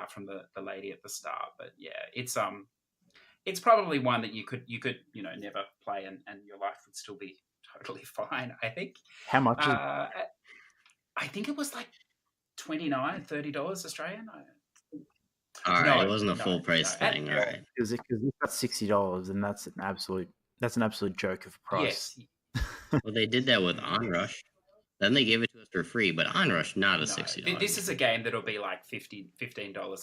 from the lady at the start. But yeah, it's probably one that you could never play and your life would still be totally fine, I think. How much? I think it was like $29-$30 Australian. All right, it wasn't a full price thing. All right, because if that's $60, then that's an absolute joke of a price. Yes. Well, they did that with Onrush. Then they gave it to us for free, but Onrush not a $60. This is a game that'll be like $15,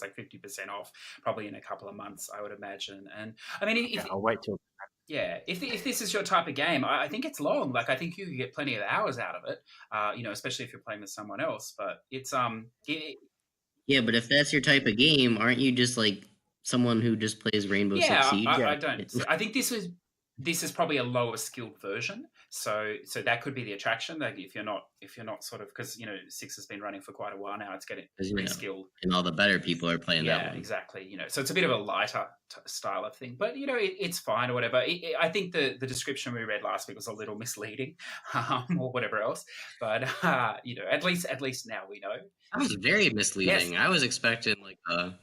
like 50% off, probably in a couple of months, I would imagine. And I mean, I'll wait till. Yeah, if this is your type of game, I think it's long. Like I think you could get plenty of hours out of it. Especially if you're playing with someone else. But it's Yeah, but if that's your type of game, aren't you just like someone who just plays Rainbow Six Siege? I don't. I think this is probably a lower skilled version. So that could be the attraction. Like if you're not sort of, because Six has been running for quite a while now. It's getting pretty skilled, and all the better people are playing that one. Yeah, exactly. So it's a bit of a lighter style of thing, but it's fine or whatever. I think the description we read last week was a little misleading, or whatever else. But at least now we know. That was very misleading. Yes. I was expecting like a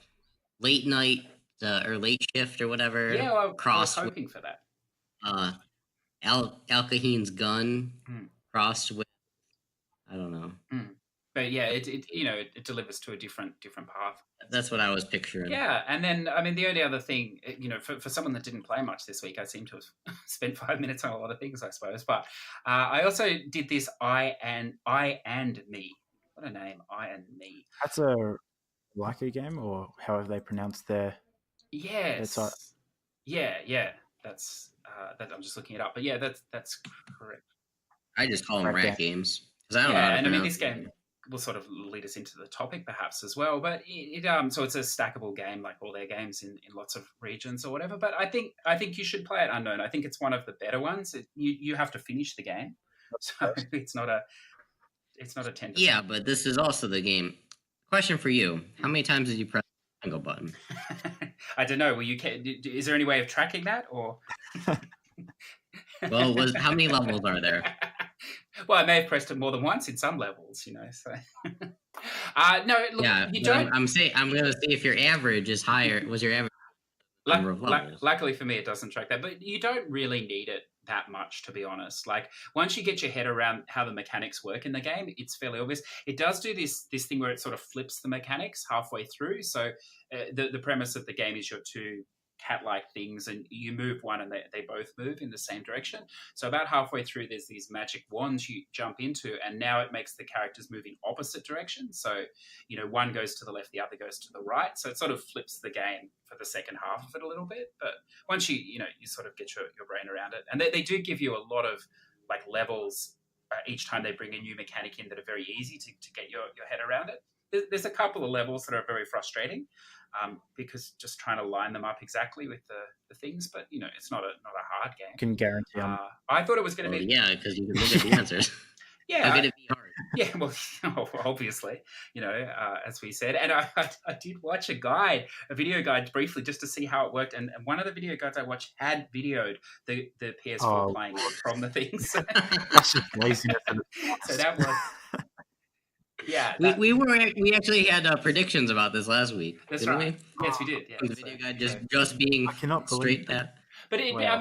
late night or late shift or whatever. Yeah, I was hoping for that. Al-Kaheen's gun crossed with, I don't know. But yeah, it delivers to a different path. That's what I was picturing. Yeah, and then the only other thing, for someone that didn't play much this week, I seem to have spent 5 minutes on a lot of things, I suppose. But I also did this I and Me. What a name, I and Me. That's a Leica game, or however they pronounce their. Yes. Yeah. That's that. I'm just looking it up, but yeah, that's correct. I just call them rat games because I don't know. And this game will sort of lead us into the topic perhaps as well. But so it's a stackable game like all their games in lots of regions or whatever. But I think you should play it unknown. I think it's one of the better ones. You have to finish the game, so it's not a 10%. Yeah, but this is also the game. Question for you: how many times did you press the triangle button? I don't know. Is there any way of tracking that, or? Well, how many levels are there? Well, I may have pressed it more than once in some levels, So, no, look, yeah, you don't. I'm going to see if your average is higher. Was your average? Luckily for me, it doesn't track that, but you don't really need it that much, to be honest. Like once you get your head around how the mechanics work in the game, it's fairly obvious. It does do this thing where it sort of flips the mechanics halfway through. So the premise of the game is you're two cat-like things and you move one and they both move in the same direction. So about halfway through, there's these magic wands you jump into, and now it makes the characters move in opposite directions. So one goes to the left, the other goes to the right. So it sort of flips the game for the second half of it a little bit. But once you sort of get your brain around it, and they do give you a lot of like levels each time they bring a new mechanic in that are very easy to get your head around it. There's a couple of levels that are very frustrating. Because just trying to line them up exactly with the things, but it's not a hard game. I can guarantee. I thought it was going to be. Yeah, because you can look at the answers. Yeah, how could it be hard? Yeah, well, obviously, as we said, and I did watch a video guide briefly just to see how it worked, and one of the video guides I watched had videoed the PS4 playing from the things. That's just laziness. So that was. Yeah, we actually had predictions about this last week. That's didn't right. We? Yes, we did. Yeah, the video guide just being straight that. But wow.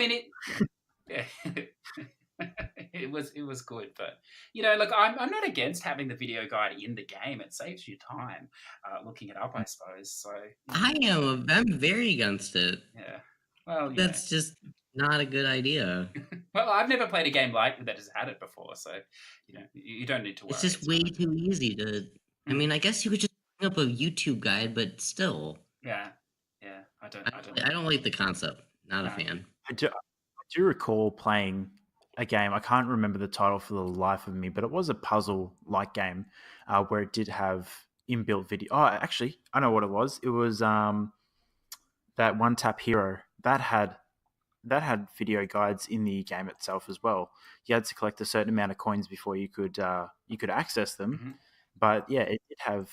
It was good. But look, I'm not against having the video guide in the game. It saves you time looking it up, I suppose. So I'm very against it. Yeah. Well, that's just not a good idea. Well, I've never played a game like that has had it before, so you don't need to worry. It's just way too easy to. I mean, I guess you could just bring up a YouTube guide, but still. Yeah. I don't like the concept. Not a fan. I do recall playing a game. I can't remember the title for the life of me, but it was a puzzle-like game where it did have inbuilt video. Oh, actually, I know what it was. It was that One Tap Hero that had video guides in the game itself as well. You had to collect a certain amount of coins before you could access them. Mhm. But yeah, it did have,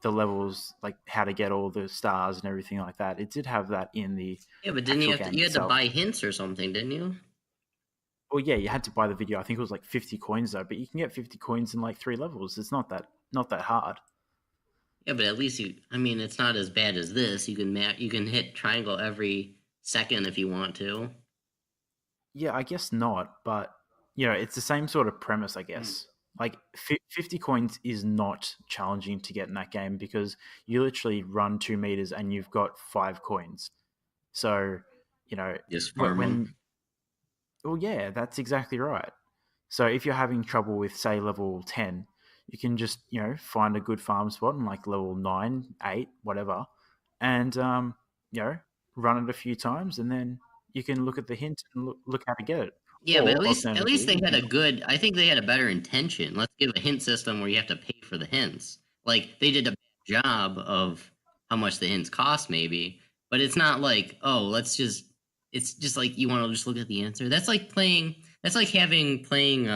the levels, like how to get all the stars and everything like that. It did have that in the Yeah, but didn't actual game you had to itself. buy hints or something, didn't you? Well, yeah, you had to buy the video. I think it was like 50 coins though, but you can get 50 coins in like 3 levels. It's not that hard. Yeah, but at least it's not as bad as this. You can hit triangle every second if you want to. Yeah, I guess not, but it's the same sort of premise, I guess. Like 50 coins is not challenging to get in that game because you literally run 2 meters and you've got 5 coins. So, Just farm them. Well, yeah, that's exactly right. So if you're having trouble with, say, level 10, you can just, find a good farm spot in like level 9, 8, whatever, and, run it a few times, and then you can look at the hint and look how to get it. Yeah, but Or at least they alternatively, had a good. I think they had a better intention. Let's give a hint system where you have to pay for the hints. Like they did a bad job of how much the hints cost, maybe, but it's not like let's just. It's just like you want to just look at the answer. That's like playing. That's like playing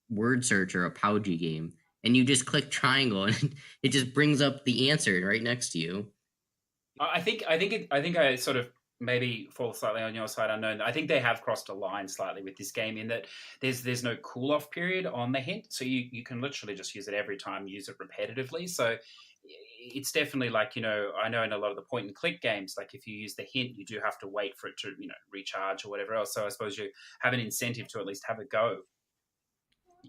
word search or a Pougy game, and you just click triangle and it just brings up the answer right next to you. I think I sort of maybe fall slightly on your side, Unknown. I think they have crossed a line slightly with this game in that there's no cool off period on the hint, so you can literally just use it every time, use it repetitively. So it's definitely like, I know in a lot of the point and click games, like if you use the hint, you do have to wait for it to, recharge or whatever else. So I suppose you have an incentive to at least have a go.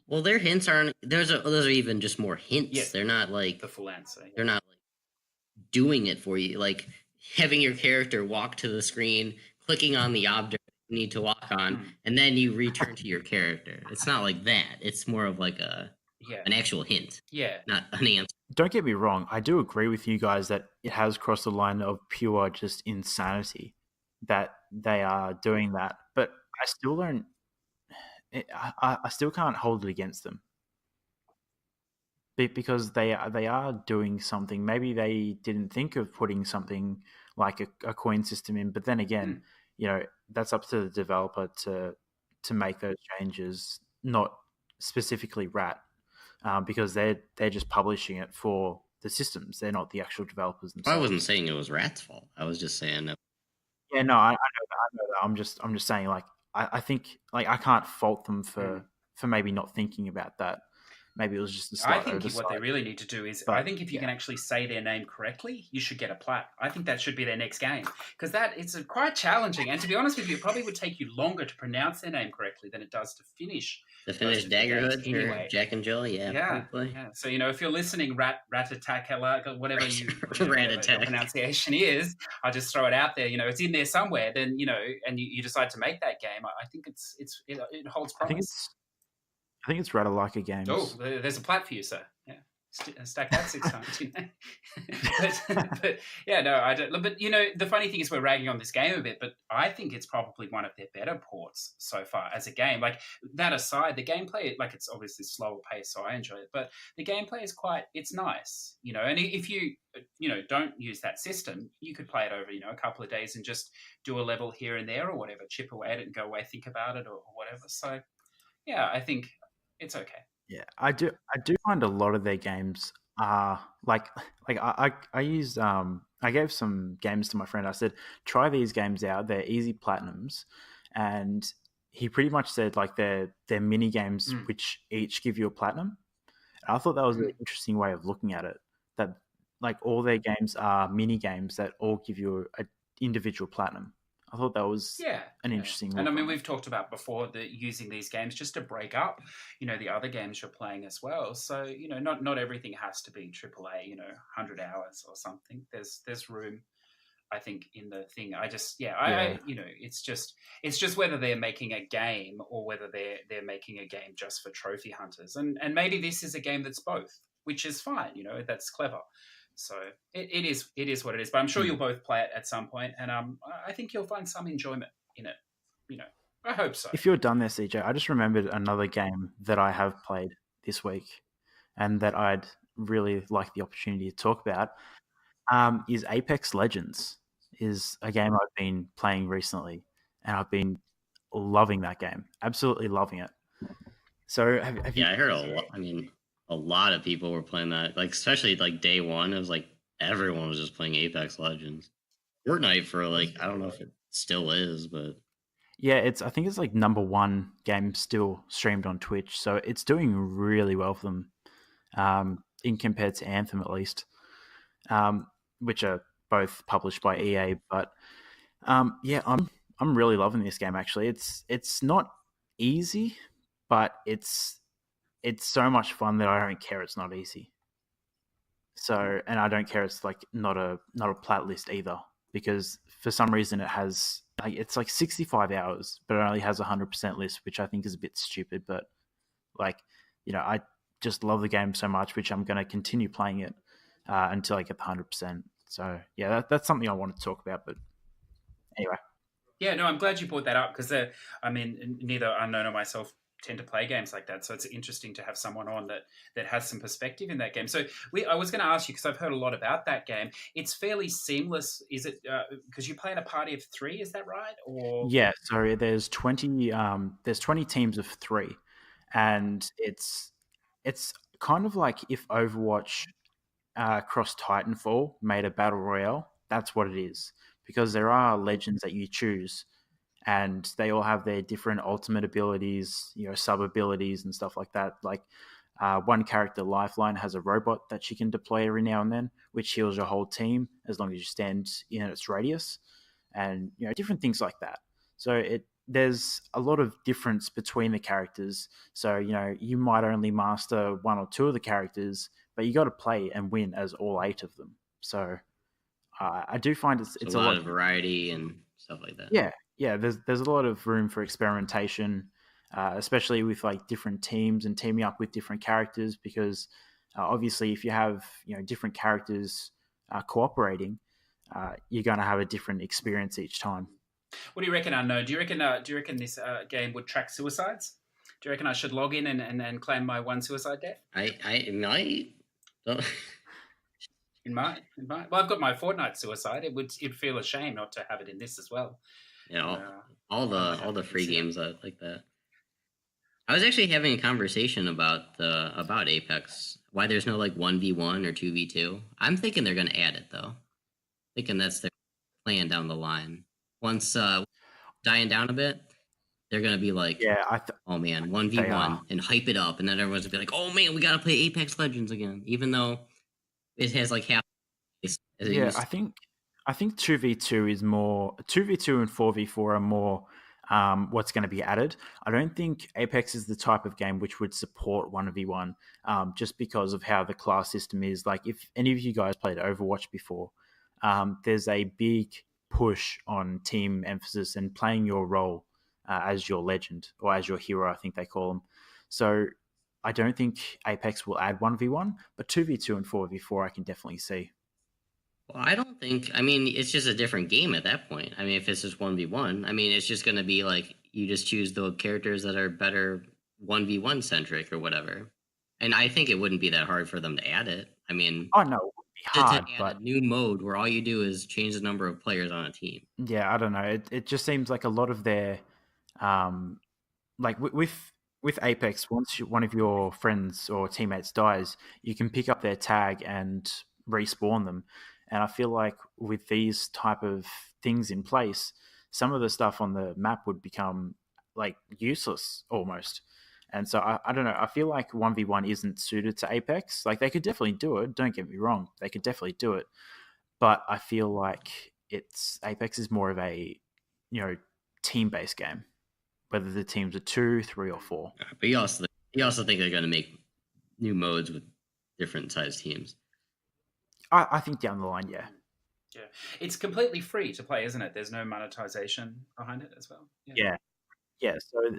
Well, their hints aren't. Those are even just more hints. Yes, they're not like the full answer. Yeah. They're not like doing it for you. Like having your character walk to the screen, clicking on the object you need to walk on, and then you return to your character. It's not like that. It's more of like an actual hint. Yeah. Not an answer. Don't get me wrong. I do agree with you guys that it has crossed the line of pure just insanity that they are doing that. But I still don't. I still can't hold it against them because they are doing something. Maybe they didn't think of putting something like a coin system in, but then again, that's up to the developer to make those changes, not specifically Rat. Because they're just publishing it for the systems. They're not the actual developers themselves. I wasn't saying it was Rat's fault. I was just saying that. Yeah, no, I know that. I'm just saying, like, I think, like, I can't fault them for maybe not thinking about that. Maybe it was just a slight oversight. What they really need to do is, I think if you can actually say their name correctly, you should get a plat. I think that should be their next game because it's quite challenging. And to be honest with you, it probably would take you longer to pronounce their name correctly than it does to finish. Daggerhood or Jack and Jill, yeah. So if you're listening, Rat Attack, whatever Rat Attack pronunciation is, I'll just throw it out there. It's in there somewhere. Then and you decide to make that game. I think it holds promise. I think it's Ratalaika Games. Oh, there's a plat for you, sir. Yeah. Stack that 6 times, but yeah, no, I don't. But the funny thing is, we're ragging on this game a bit, but I think it's probably one of their better ports so far as a game. Like that aside, the gameplay, like it's obviously slower pace, so I enjoy it. But the gameplay is it's nice, And if you don't use that system, you could play it over a couple of days and just do a level here and there or whatever, chip away at it and go away, think about it or whatever. So yeah, I think it's okay. Yeah, I do find a lot of their games are like I used I gave some games to my friend. I said, try these games out. They're easy platinums, and he pretty much said like they're mini games which each give you a platinum. And I thought that was an interesting way of looking at it. That like all their games are mini games that all give you an individual platinum. I thought that was an interesting one. And we've talked about before that using these games just to break up, the other games you're playing as well. So, not everything has to be AAA, 100 hours or something. There's room, I think, in the thing. It's just whether they're making a game or whether they're making a game just for trophy hunters. And maybe this is a game that's both, which is fine, that's clever. So it is what it is. But I'm sure you'll both play it at some point, and I think you'll find some enjoyment in it. I hope so. If you're done there, CJ, I just remembered another game that I have played this week, and that I'd really like the opportunity to talk about is Apex Legends. Is a game I've been playing recently, and I've been loving that game. Absolutely loving it. So have you? Yeah, I heard a lot. I mean, a lot of people were playing that. Like, especially like day one, it was like everyone was just playing Apex Legends. Fortnite for like I don't know if it still is, but Yeah, I think it's like number one game still streamed on Twitch, so it's doing really well for them, in compared to Anthem at least, which are both published by EA. But yeah, I'm really loving this game. Actually, it's not easy, but it's so much fun that I don't care it's not easy. So, and I don't care it's like not a plat list either, because for some reason it has like it's like 65 hours, but it only has a 100% list, which I think is a bit stupid. But like, I just love the game so much, which I'm going to continue playing it until I get the 100%. So yeah, that's something I wanted to talk about. But anyway, Yeah, no, I'm glad you brought that up because I mean, neither Unknown or myself tend to play games like that, so it's interesting to have someone on that has some perspective in that game. So I was going to ask you because I've heard a lot about that game. It's fairly seamless, is it? Because you play in a party of 3, is that right? Or yeah, so there's 20 teams of 3, and it's kind of like if Overwatch cross Titanfall made a battle royale. That's what it is, because there are legends that you choose, and they all have their different ultimate abilities, sub abilities and stuff like that. Like one character, Lifeline, has a robot that she can deploy every now and then, which heals your whole team as long as you stand in its radius, and different things like that. So there's a lot of difference between the characters. So you might only master one or two of the characters, but you got to play and win as all 8 of them. So I do find it's a a lot lot. of variety and stuff like that. Yeah. There's a lot of room for experimentation, especially with like different teams and teaming up with different characters. Because obviously, if you have different characters cooperating, you're going to have a different experience each time. what do you reckon, Unknown? Do you reckon this game would track suicides? Do you reckon I should log in and claim my 1 suicide death? I might. Don't- Well, I've got my Fortnite suicide. It'd feel a shame not to have it in this as well. all the free games like that. I was actually having a conversation about Apex. Why there's no like 1v1 or 2v2. I'm thinking they're gonna add it though. Thinking that's their plan down the line. Once dying down a bit, they're gonna be like, Yeah, oh man, They 1v1 are. and hype it up, and then everyone's gonna be like, oh man, we gotta play Apex Legends again, even though it has like half as it Yeah, used I think 2v2 is more 2v2 and 4v4 are more what's going to be added. I don't think Apex is the type of game which would support 1v1, just because of how the class system is. Like, if any of you guys played Overwatch before, there's a big push on team emphasis and playing your role as your legend or as your hero, I think they call them. So I don't think Apex will add 1v1, but 2v2 and 4v4 I can definitely see. Well, I don't think. I mean, it's just a different game at that point. I mean, if it's just 1v1, I mean, it's just going to be like you just choose the characters that are better 1v1 centric or whatever. And I think it wouldn't be that hard for them to add it. I mean, Oh no, it would be to hard, add but a new mode where all you do is change the number of players on a team. yeah, I don't know. It just seems like a lot of their um, like with Apex, once one of your friends or teammates dies, you can pick up their tag and respawn them. And I feel like with these type of things in place, some of the stuff on the map would become like useless almost. And so I don't know. I feel like 1v1 isn't suited to Apex. Like, they could definitely do it. Don't get me wrong. They could definitely do it. But I feel like Apex is more of a, team based game, whether the teams are 2, 3, or 4. But you also think they're going to make new modes with different sized teams. I think down the line, yeah. Yeah, it's completely free to play, isn't it? There's no monetization behind it as well. Yeah.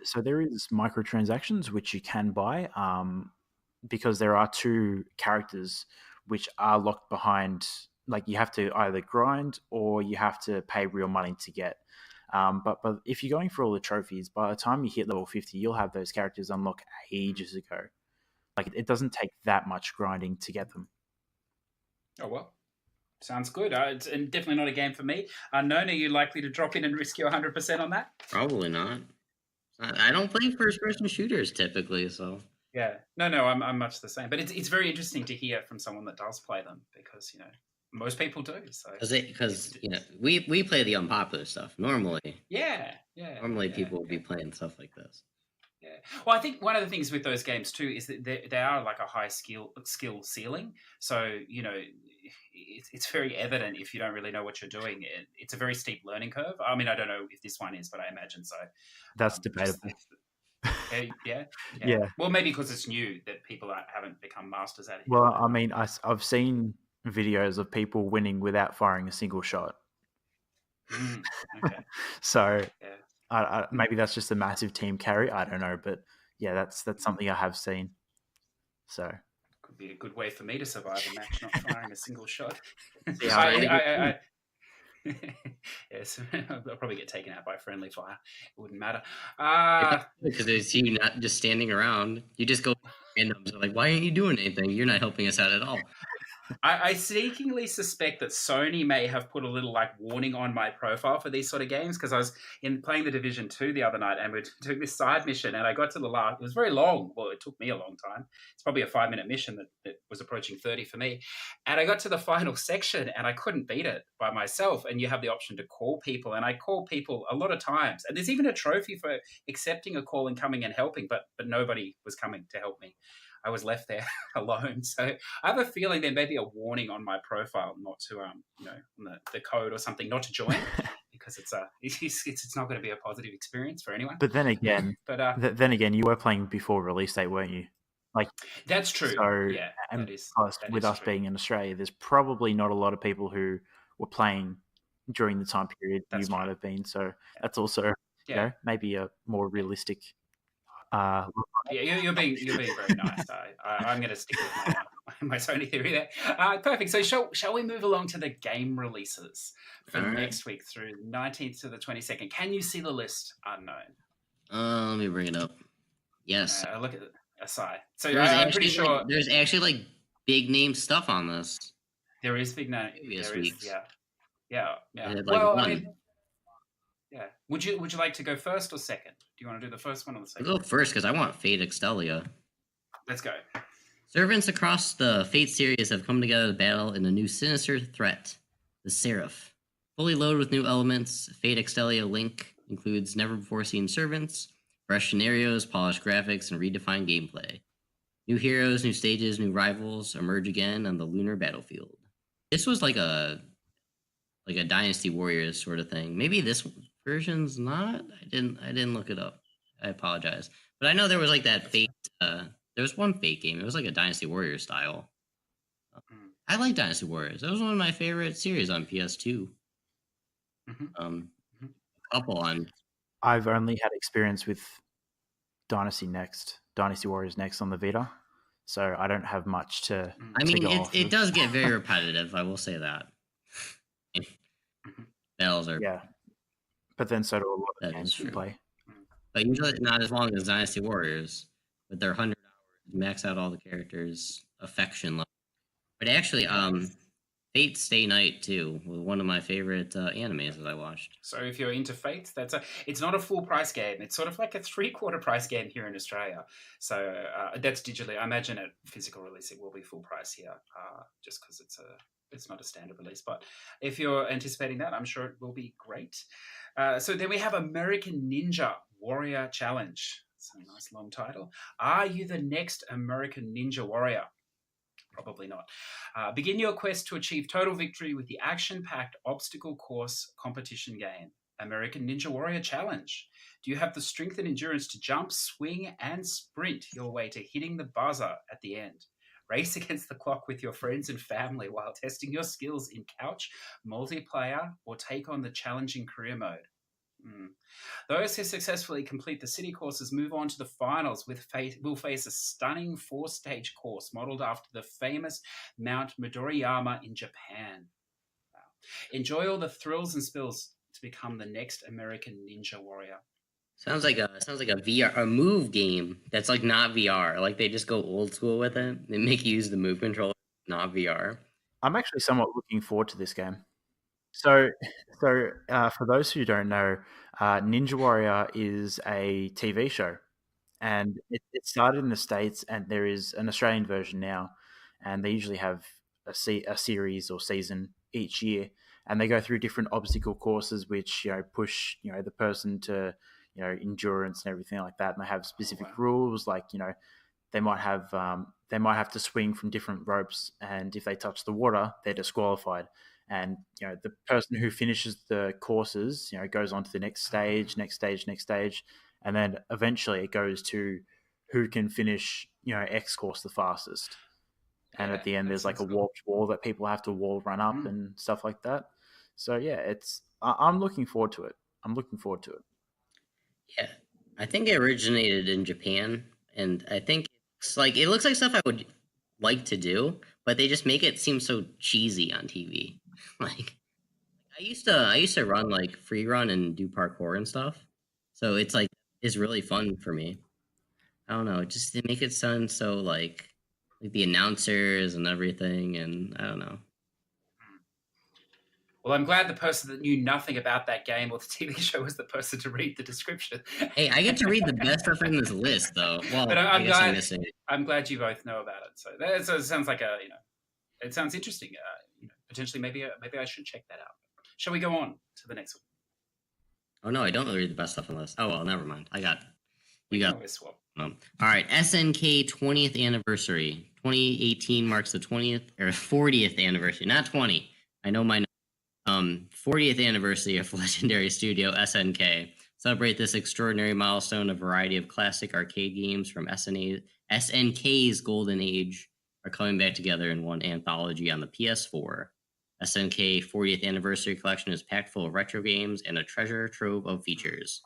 So there is microtransactions which you can buy, because there are 2 characters which are locked behind. Like, you have to either grind or you have to pay real money to get. But if you're going for all the trophies, by the time you hit level 50, you'll have those characters unlocked ages ago. Like it doesn't take that much grinding to get them. Oh, well. Sounds good. It's definitely not a game for me. Unknown, are you likely to drop in and risk your 100% on that? Probably not. I don't play first-person shooters typically, so Yeah. No, I'm much the same. But it's very interesting to hear from someone that does play them because, most people do. So because we play the unpopular stuff normally. Yeah. People will be playing stuff like this. Yeah. Well, I think one of the things with those games too is that they are like a high skill ceiling. So it's very evident if you don't really know what you're doing. It's a very steep learning curve. I mean, I don't know if this one is, but I imagine so. That's debatable. Yeah. Well, maybe because it's new that people haven't become masters at it. Well, I mean, I've seen videos of people winning without firing a single shot. Okay. So maybe that's just a massive team carry. I don't know, but yeah, that's something I have seen. So could be a good way for me to survive a match not firing a single shot. Yes, I'll probably get taken out by friendly fire. It wouldn't matter. Because it's you not just standing around. You just go random. So like, why aren't you doing anything? You're not helping us out at all. I sneakingly suspect that Sony may have put a little warning on my profile for these sort of games because I was playing the Division 2 the other night and we took this side mission and I got to the last. It was very long. Well, it took me a long time. It's probably a 5-minute mission that was approaching 30 for me. And I got to the final section and I couldn't beat it by myself. And you have the option to call people. And I call people a lot of times. And there's even a trophy for accepting a call and coming and helping, but nobody was coming to help me. I was left there alone. So I have a feeling there may be a warning on my profile not to, on the code or something, not to join because it's not going to be a positive experience for anyone. But then again, you were playing before release date, weren't you? Like that's true. So, yeah, and with us being in Australia, there's probably not a lot of people who were playing during the time period you might have been. So that's also, maybe a more realistic. You're being very nice. I'm going to stick with my Sony theory there. Perfect. So shall we move along to the game releases for next week through 19th to the 22nd? Can you see the list? Unknown. Let me bring it up. Yes. Look at it. Aside. So I'm pretty sure there's actually big name stuff on this. There is big name. Yeah. Well, I mean. Yeah. Would you like to go first or second? Do you want to do the first one or the second? I'll go first because I want Fate Extelia. Let's go. Servants across the Fate series have come together to battle in a new sinister threat, the Seraph. Fully loaded with new elements, Fate Extelia Link includes never-before-seen servants, fresh scenarios, polished graphics, and redefined gameplay. New heroes, new stages, new rivals emerge again on the lunar battlefield. This was like a Dynasty Warriors sort of thing. Maybe this version's not. I didn't look it up. I apologize. But I know there was like that Fate. There was one Fate game. It was like a Dynasty Warriors style. I like Dynasty Warriors. That was one of my favorite series on PS2. Couple on. I've only had experience with Dynasty Warriors Next on the Vita, so I don't have much to. I mean, it does get very repetitive. I will say that. Battles are but then so do a lot of games you play. But usually not as long as Dynasty Warriors, with their 100 hours, max out all the characters, affection level. But actually, Fate Stay Night too was one of my favorite animes that I watched. So if you're into Fate, it's not a full price game. It's sort of like a 3/4 price game here in Australia. So that's digitally. I imagine at physical release it will be full price here, just because it's not a standard release. But if you're anticipating that, I'm sure it will be great. So then we have American Ninja Warrior Challenge. It's a nice long title. Are you the next American Ninja Warrior? Probably not. Begin your quest to achieve total victory with the action-packed obstacle course competition game, American Ninja Warrior Challenge. Do you have the strength and endurance to jump, swing, and sprint your way to hitting the buzzer at the end? Race against the clock with your friends and family while testing your skills in couch, multiplayer, or take on the challenging career mode. Those who successfully complete the city courses move on to the finals will face a stunning 4-stage course modeled after the famous Mount Midoriyama in Japan. Wow. Enjoy all the thrills and spills to become the next American Ninja Warrior. Sounds like a VR, a move game that's like not VR. Like they just go old school with it. They make you use the move controller, not VR. I'm actually somewhat looking forward to this game. So, for those who don't know, Ninja Warrior is a TV show, and it started in the States, and there is an Australian version now, and they usually have a series or season each year, and they go through different obstacle courses, which push the person to endurance and everything like that, and they have specific rules, like they might have to swing from different ropes, and if they touch the water, they're disqualified. And the person who finishes the courses, goes on to the next stage, and then eventually it goes to who can finish X course the fastest. And at the end, there's like a warped wall that people have to wall run up and stuff like that. So yeah, I'm looking forward to it. Yeah, I think it originated in Japan, and I think it looks like stuff I would like to do, but they just make it seem so cheesy on TV. Like I used to run like free run and do parkour and stuff, so it's really fun for me. I don't know, just to make it sound so like the announcers and everything, and I don't know. Well, I'm glad the person that knew nothing about that game or the TV show was the person to read the description. Hey, I get to read the best stuff in this list, though. Well, but I'm glad you both know about it. So it sounds like it sounds interesting. Potentially, maybe I should check that out. Shall we go on to the next one? Oh no, I don't read the best stuff on the list. Oh well, never mind. You got. Swap. All right, SNK 20th anniversary. 2018 marks the 20th or 40th anniversary, not 20. I know my 40th anniversary of legendary studio SNK. Celebrate this extraordinary milestone. A variety of classic arcade games from SNK's golden age are coming back together in one anthology on the PS4. SNK 40th anniversary collection is packed full of retro games and a treasure trove of features.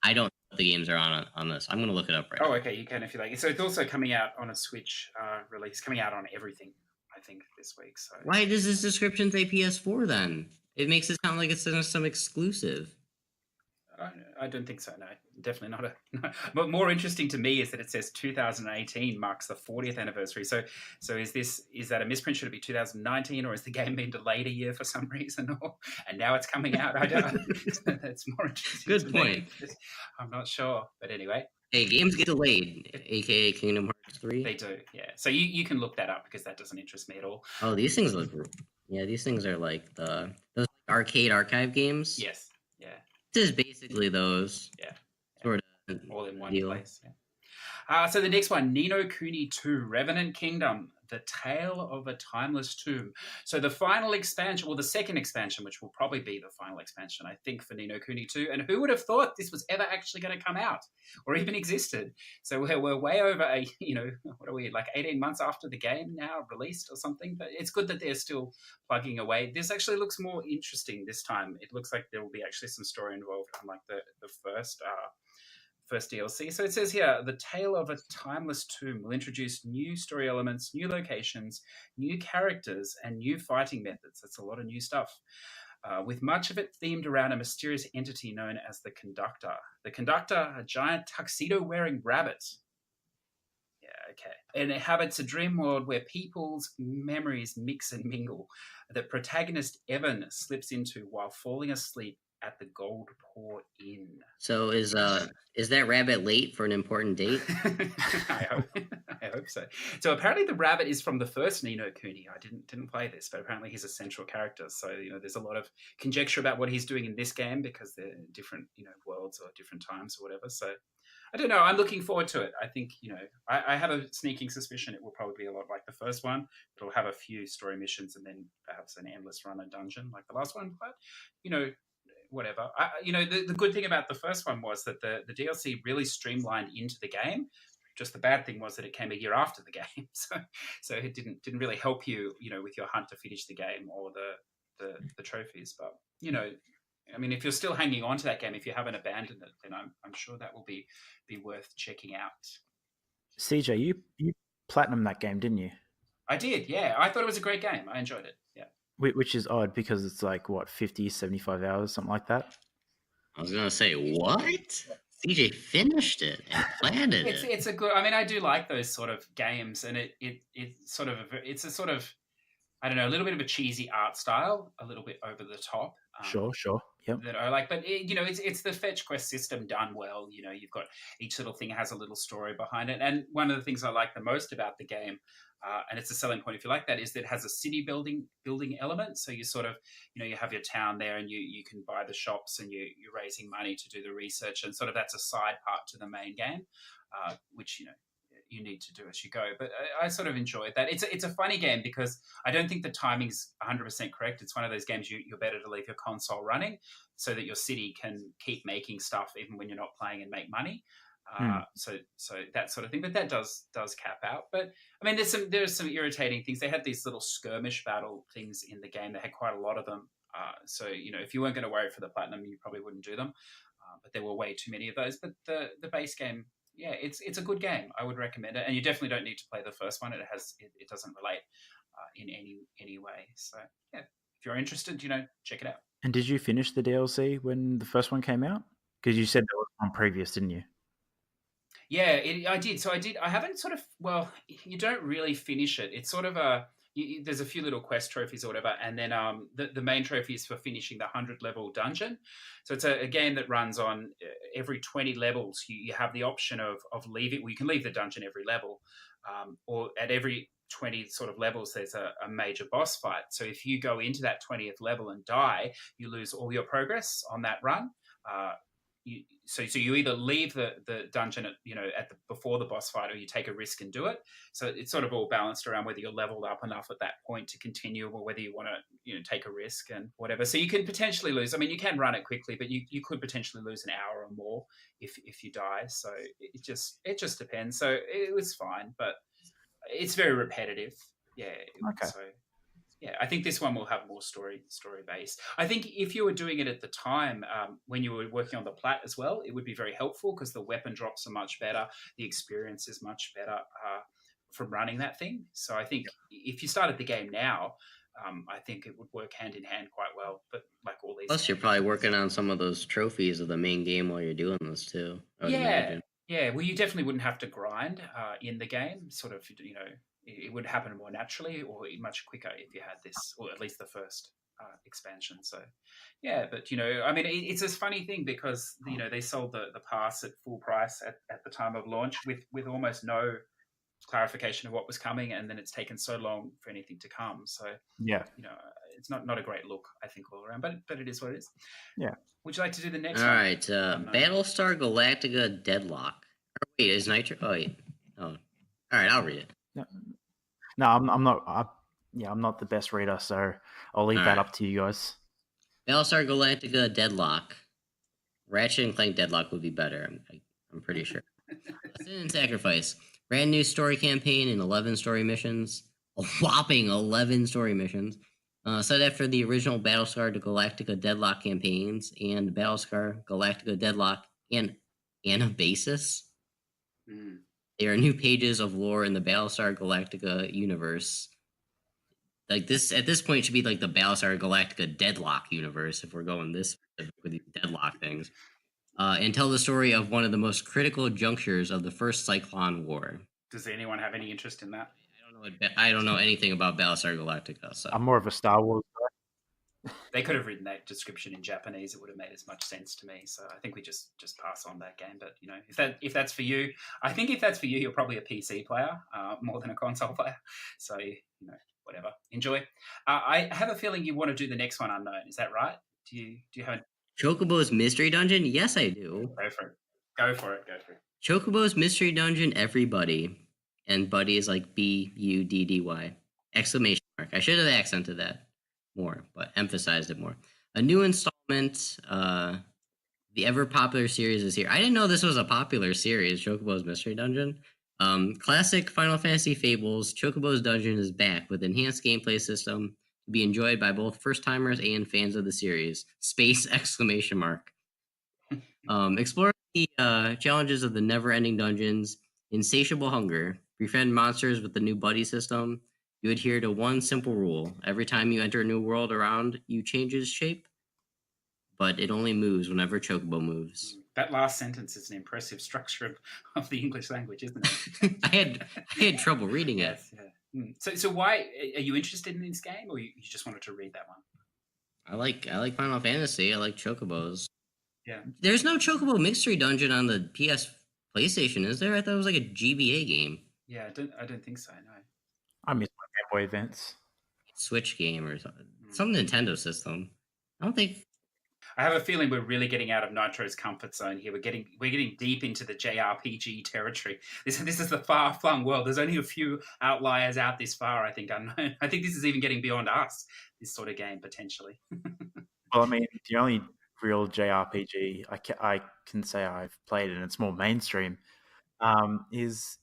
I don't know if the games are on this. I'm going to look it up right now. Oh, okay, you can if you like. So it's also coming out on a Switch release, coming out on everything, I think, this week. So why does this description say PS4 then? It makes it sound like it's some exclusive. I don't think so, no. Definitely not. But more interesting to me is that it says 2018 marks the 40th anniversary. So is that a misprint? Should it be 2019, or is the game been delayed a year for some reason? And now it's coming out? I don't know. That's more interesting. Good point. I'm not sure. But anyway. Hey, games get delayed, aka Kingdom Hearts 3. They do, yeah. So you can look that up because that doesn't interest me at all. Oh, these things look... Yeah, these things are like those arcade archive games. Yes, yeah. This is basically those. Yeah. Sort of all in one deal. place. Yeah. So the next one, Ni no Kuni 2, Revenant Kingdom, The Tale of a Timeless Tomb. So the final expansion, well, the second expansion, which will probably be the final expansion, I think, for Ni no Kuni 2. And who would have thought this was ever actually going to come out or even existed? So we're way over what are we, like 18 months after the game now released or something? But it's good that they're still plugging away. This actually looks more interesting this time. It looks like there will be actually some story involved, unlike the first DLC. So it says here, The Tale of a Timeless Tomb will introduce new story elements, new locations, new characters, and new fighting methods. That's a lot of new stuff. With much of it themed around a mysterious entity known as the Conductor. The Conductor, a giant tuxedo-wearing rabbit. Yeah, okay. And it inhabits a dream world where people's memories mix and mingle. The protagonist Evan slips into while falling asleep at the Gold Paw Inn. So is that rabbit late for an important date? I hope so. So apparently the rabbit is from the first Ni no Kuni. I didn't play this, but apparently he's a central character. So there's a lot of conjecture about what he's doing in this game because they're different worlds or different times or whatever. So I don't know. I'm looking forward to it. I think I have a sneaking suspicion it will probably be a lot like the first one. It'll have a few story missions and then perhaps an endless run of dungeon like the last one. But whatever. The good thing about the first one was that the DLC really streamlined into the game. Just the bad thing was that it came a year after the game, so it didn't really help you, with your hunt to finish the game or the trophies. But if you're still hanging on to that game, if you haven't abandoned it, then I'm sure that will be worth checking out. CJ, you platinumed that game, didn't you? I did, yeah. I thought it was a great game. I enjoyed it, yeah. Which is odd because it's like, what, 50, 75 hours, something like that? I was going to say, what? CJ finished it and planted it. It's a good. I mean, I do like those sort of games, and it's sort of it's a sort of, I don't know, a little bit of a cheesy art style, a little bit over the top. Sure. Yep. That I like, but it's the fetch quest system done well. You've got each little thing has a little story behind it, and one of the things I like the most about the game, and it's a selling point if you like that, is that it has a city building element. So you sort of, you have your town there, and you can buy the shops, and you're raising money to do the research, and sort of that's a side part to the main game, which you need to do as you go. But I sort of enjoyed that. It's a funny game because I don't think the timing's 100% correct. It's one of those games you're better to leave your console running so that your city can keep making stuff even when you're not playing and make money. So that sort of thing. But that does cap out. But I mean, there's some irritating things. They had these little skirmish battle things in the game. They had quite a lot of them. So if you weren't going to worry for the platinum, you probably wouldn't do them. But there were way too many of those. But the base game, yeah, it's a good game. I would recommend it, and you definitely don't need to play the first one. It doesn't relate in any way. So yeah, if you're interested, check it out. And did you finish the DLC when the first one came out? Because you said there was one previous, didn't you? Yeah, I did. So I haven't sort of. Well, you don't really finish it. It's sort of there's a few little quest trophies or whatever, and then the main trophy is for finishing the 100 level dungeon. So it's a game that runs on every 20 levels. You have the option of leaving. Well, you can leave the dungeon every level, or at every 20 sort of levels, there's a major boss fight. So if you go into that 20th level and die, you lose all your progress on that run. So you either leave the dungeon before the boss fight, or you take a risk and do it. So it's sort of all balanced around whether you're leveled up enough at that point to continue, or whether you want to take a risk and whatever. So you can potentially lose. I mean, you can run it quickly, but you could potentially lose an hour or more if you die. So it just depends. So it was fine, but it's very repetitive. Yeah. Okay. So yeah, I think this one will have more story based. I think if you were doing it at the time when you were working on the plat as well, it would be very helpful because the weapon drops are much better, the experience is much better from running that thing. So I think if you started the game now, I think it would work hand in hand quite well. But like all these, plus you're probably working on some of those trophies of the main game while you're doing this too. I would imagine. Yeah. Well, you definitely wouldn't have to grind in the game. Sort of, it would happen more naturally or much quicker if you had this, or at least the first expansion. So, yeah, but I mean, it's a funny thing because they sold the pass at full price at the time of launch with almost no clarification of what was coming, and then it's taken so long for anything to come. So, yeah, it's not a great look, I think, all around. But it is what it is. Yeah. Would you like to do the next one? All right, Battlestar Galactica Deadlock. Wait, is NiTRO? Oh, wait. Oh, all right, I'll read it. No, I'm not. I'm not the best reader, so I'll leave that up to you guys. Battlestar Galactica Deadlock. Ratchet and Clank Deadlock would be better. I'm pretty sure. Sin and Sacrifice. Brand new story campaign and 11 story missions. A whopping 11 story missions. Set after the original Battlestar Galactica Deadlock campaigns and Battlestar Galactica Deadlock and Anabasis. There are new pages of lore in the Battlestar Galactica universe. Like this, at this point, should be like the Battlestar Galactica Deadlock universe if we're going this with these Deadlock things. And tell the story of one of the most critical junctures of the First Cyclone War. Does anyone have any interest in that? I don't know anything about Battlestar Galactica. So I'm more of a Star Wars guy. They could have written that description in Japanese. It would have made as much sense to me. So I think we just pass on that game. But if that's for you, I think if that's for you, you're probably a PC player more than a console player. So whatever, enjoy. I have a feeling you want to do the next one, Unknown. Is that right? Do you have Chocobo's Mystery Dungeon? Yes, I do. Go for it. Chocobo's Mystery Dungeon, everybody, and buddy is like BUDDY exclamation mark. I should have accented that more, but emphasized it more. A new installment. The ever popular series is here. I didn't know this was a popular series, Chocobo's Mystery Dungeon. Classic Final Fantasy Fables, Chocobo's Dungeon is back with enhanced gameplay system to be enjoyed by both first-timers and fans of the series. Space exclamation mark. Explore the challenges of the never-ending dungeons, insatiable hunger, befriend monsters with the new buddy system. You adhere to one simple rule. Every time you enter a new world around you changes shape, but it only moves whenever Chocobo moves. That last sentence is an impressive structure of the English language, isn't it? I had trouble reading it. Yes, yeah. So why are you interested in this game, or you just wanted to read that one? I like Final Fantasy. I like chocobos. Yeah. There's no chocobo mystery dungeon on the PlayStation, is there? I thought it was like a GBA game. Yeah, I don't think so. No. I miss my Game Boy Advance. Switch game or something. Some Nintendo system. I don't think. I have a feeling we're really getting out of Nitro's comfort zone here. We're getting deep into the JRPG territory. This is the far-flung world. There's only a few outliers out this far, I think, unknown. I think this is even getting beyond us, this sort of game, potentially. Well, I mean, the only real JRPG I can say I've played, and it's more mainstream, is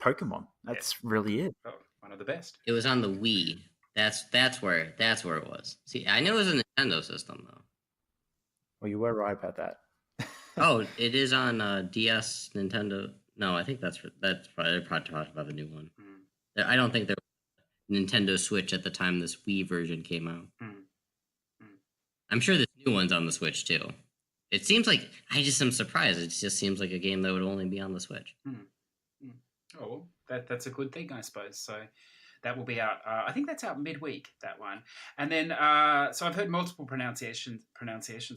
Pokemon. That's really it. Oh, one of the best. It was on the Wii. That's where it was. See, I know it was a Nintendo system though. Well, you were right about that. Oh, it is on DS, Nintendo. No, I think that's probably they're probably talking about the new one. I don't think there was a Nintendo Switch at the time this Wii version came out. I'm sure this new one's on the Switch too. It seems like I just am surprised. It just seems like a game that would only be on the Switch. Oh, that's a good thing, I suppose. So that will be out. I think that's out midweek, that one. And then, so I've heard multiple pronunciations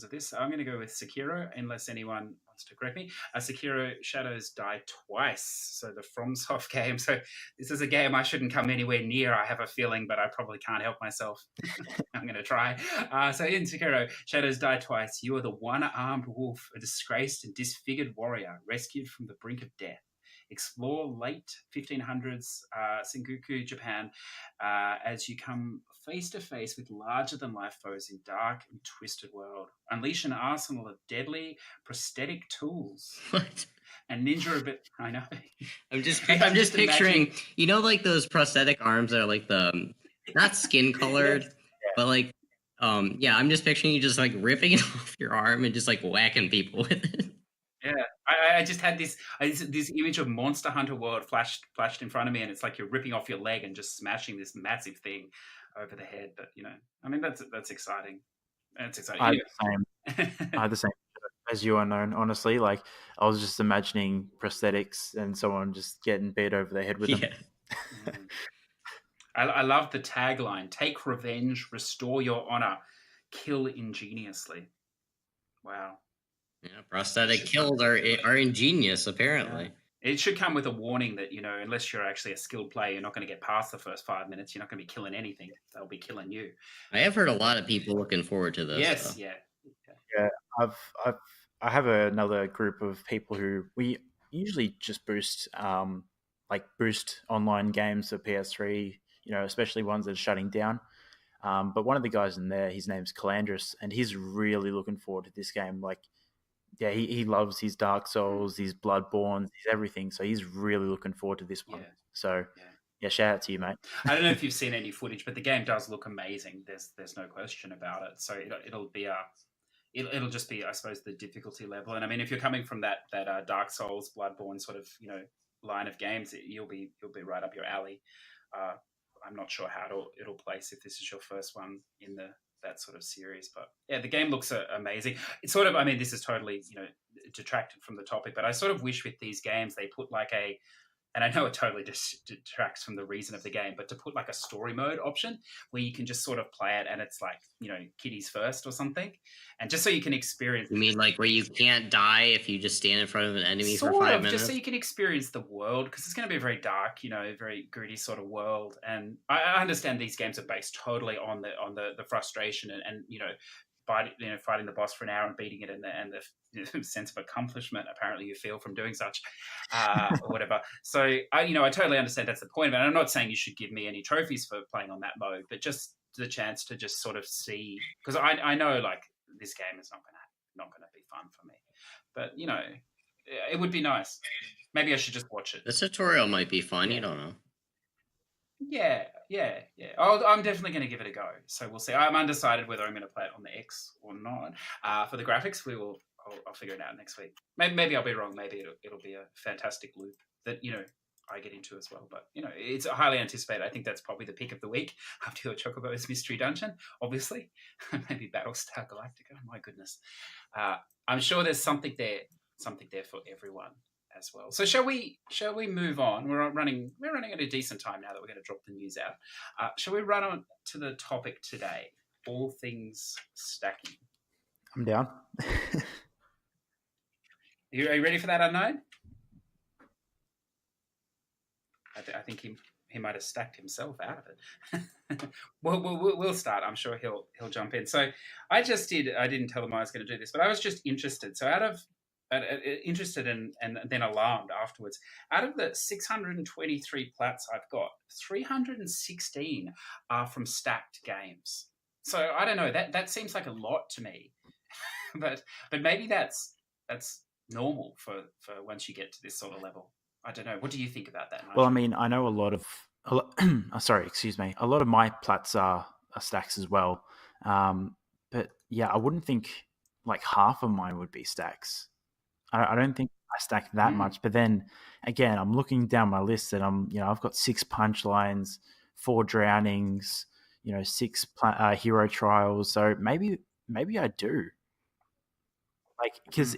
of this. I'm going to go with Sekiro, unless anyone wants to correct me. Sekiro Shadows Die Twice. So the FromSoft game. So this is a game I shouldn't come anywhere near, I have a feeling, but I probably can't help myself. I'm going to try. So in Sekiro Shadows Die Twice, you are the one-armed wolf, a disgraced and disfigured warrior rescued from the brink of death. Explore late 1500s Sengoku, Japan, as you come face to face with larger-than-life foes in dark and twisted world. Unleash an arsenal of deadly prosthetic tools. What? And ninja a bit. I know. I'm just picturing, you know, like those prosthetic arms that are like the not skin colored, but like, yeah. I'm just picturing you just like ripping it off your arm and just like whacking people with it. Yeah, I just had this image of Monster Hunter World flashed in front of me, and it's like you're ripping off your leg and just smashing this massive thing over the head. But you know, I mean, that's exciting. That's exciting. I had the same as you, Unknown. Honestly, like I was just imagining prosthetics and someone just getting beat over the head with them. I love the tagline: "Take revenge, restore your honor, kill ingeniously." Wow. Yeah, prosthetic kills are ingenious, apparently. Yeah. It should come with a warning that, you know, unless you're actually a skilled player, you're not going to get past the first 5 minutes. You're not going to be killing anything. They'll be killing you. I have heard a lot of people looking forward to this. Yes, though. yeah. I have another group of people who we usually just boost online games for PS3, you know, especially ones that are shutting down. But one of the guys in there, his name's Calandris, and he's really looking forward to this game. Like, yeah, he loves his Dark Souls, his Bloodborne, his everything. So he's really looking forward to this one. Yeah. So, yeah, shout out to you, mate. I don't know if you've seen any footage, but the game does look amazing. There's no question about it. So it'll just be, I suppose, the difficulty level. And I mean, if you're coming from that Dark Souls, Bloodborne sort of, you know, line of games, you'll be right up your alley. I'm not sure how it'll place if this is your first one in that sort of series, but yeah, the game looks amazing. It's sort of, I mean, this is totally, you know, detracted from the topic, but I sort of wish with these games they put like and I know it totally detracts from the reason of the game, but to put like a story mode option where you can just sort of play it and it's like, you know, kiddies first or something, and just so you can experience. You mean like where you can't die if you just stand in front of an enemy for 5 minutes? Just so you can experience the world, because it's going to be a very dark, you know, very gritty sort of world. And I understand these games are based totally on the frustration and you know, fighting the boss for an hour and beating it, and the sense of accomplishment apparently you feel from doing such, or whatever. So I totally understand that's the point of it. And I'm not saying you should give me any trophies for playing on that mode, but just the chance to just sort of see, because I know like this game is not gonna be fun for me, but you know, it would be nice. Maybe I should just watch it. The tutorial might be fun. You don't know. Yeah. I'm definitely going to give it a go. So we'll see. I'm undecided whether I'm going to play it on the X or not. For the graphics, I'll figure it out next week. Maybe I'll be wrong. Maybe it'll be a fantastic loop that, you know, I get into as well. But it's highly anticipated. I think that's probably the pick of the week after your Chocobo's Mystery Dungeon, obviously. Maybe Battlestar Galactica. My goodness, I'm sure there's something there for everyone as well. So shall we move on? We're running at a decent time now that we're going to drop the news out. Shall we run on to the topic today? All things stacking. I'm down. Are you ready for that, Unknown? I think he might have stacked himself out of it. We'll start. I'm sure he'll jump in. So I didn't tell him I was going to do this, but I was just interested. So interested and then alarmed afterwards. Out of the 623 plats I've got, 316 are from stacked games. So I don't know. That seems like a lot to me, but maybe that's normal for once you get to this sort of level. I don't know. What do you think about that, Nigel? Well, I mean, I know a lot of my plats are stacks as well. But yeah, I wouldn't think like half of mine would be stacks. I don't think I stack that much. But then again, I'm looking down my list and I've got 6 punchlines, 4 drownings, 6 hero trials. So maybe I do. Like, because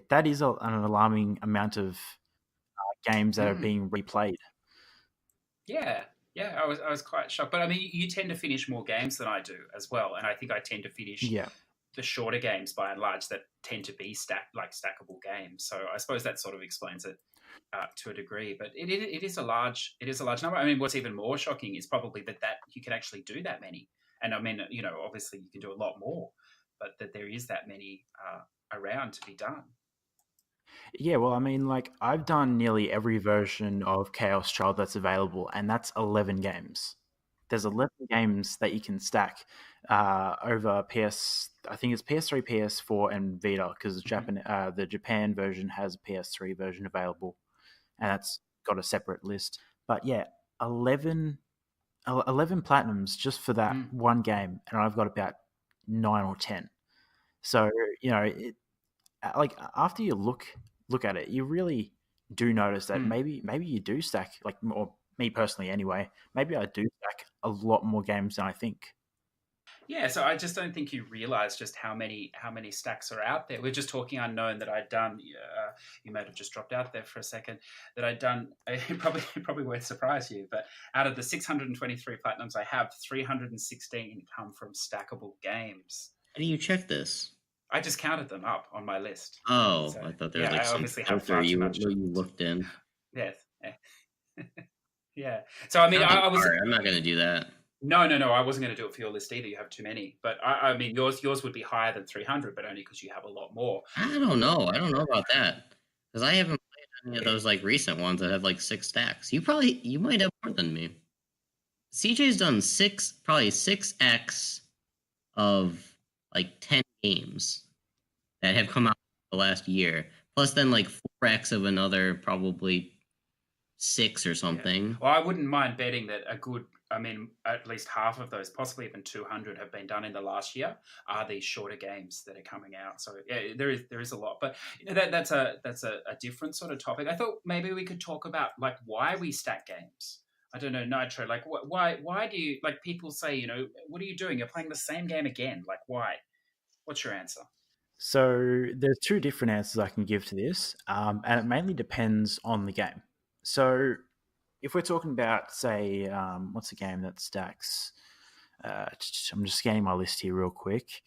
that is an alarming amount of games that are being replayed. Yeah, I was quite shocked. But I mean, you tend to finish more games than I do as well, and I think I tend to finish the shorter games by and large that tend to be stackable games. So I suppose that sort of explains it to a degree. But it is a large number. I mean, what's even more shocking is probably that you can actually do that many. And I mean, obviously you can do a lot more, but that there is that many around to be done. Yeah, well, I mean, like, I've done nearly every version of Chaos Child that's available, and that's 11 games. There's 11 games that you can stack over I think it's PS3, PS4, and Vita, because the Japan version has a PS3 version available, and that's got a separate list. But yeah, 11 platinums just for that one game, and I've got about 9 or 10. So, like, after you look at it, you really do notice that maybe you do stack, like, or me personally anyway, maybe I do stack a lot more games than I think. Yeah, so I just don't think you realize just how many stacks are out there. We're just talking Unknown that I'd done. You might have just dropped out there for a second. That I'd done. It probably won't surprise you, but out of the 623 platinums I have, 316 come from stackable games. How do you check this? I just counted them up on my list. Oh, so, I thought there was like some filter you looked in. Yes. Yeah. So I mean, I'm not going to do that. No. I wasn't going to do it for your list either. You have too many. But I mean, yours would be higher than 300, but only because you have a lot more. I don't know about that, because I haven't played any of those like recent ones that have like 6 stacks. You might have more than me. CJ's done 6x of like 10 games that have come out the last year, plus then like 4x of another probably 6 or something. Yeah. Well, I wouldn't mind betting that at least half of those, possibly even 200, have been done in the last year. Are these shorter games that are coming out? So yeah, there is a lot, but that's a different sort of topic. I thought maybe we could talk about like why we stack games. I don't know, NiTRO. Like, why do you, like, people say, what are you doing? You're playing the same game again. Like, why? What's your answer? So there's 2 different answers I can give to this, and it mainly depends on the game. So if we're talking about, say, what's a game that stacks? I'm just scanning my list here real quick.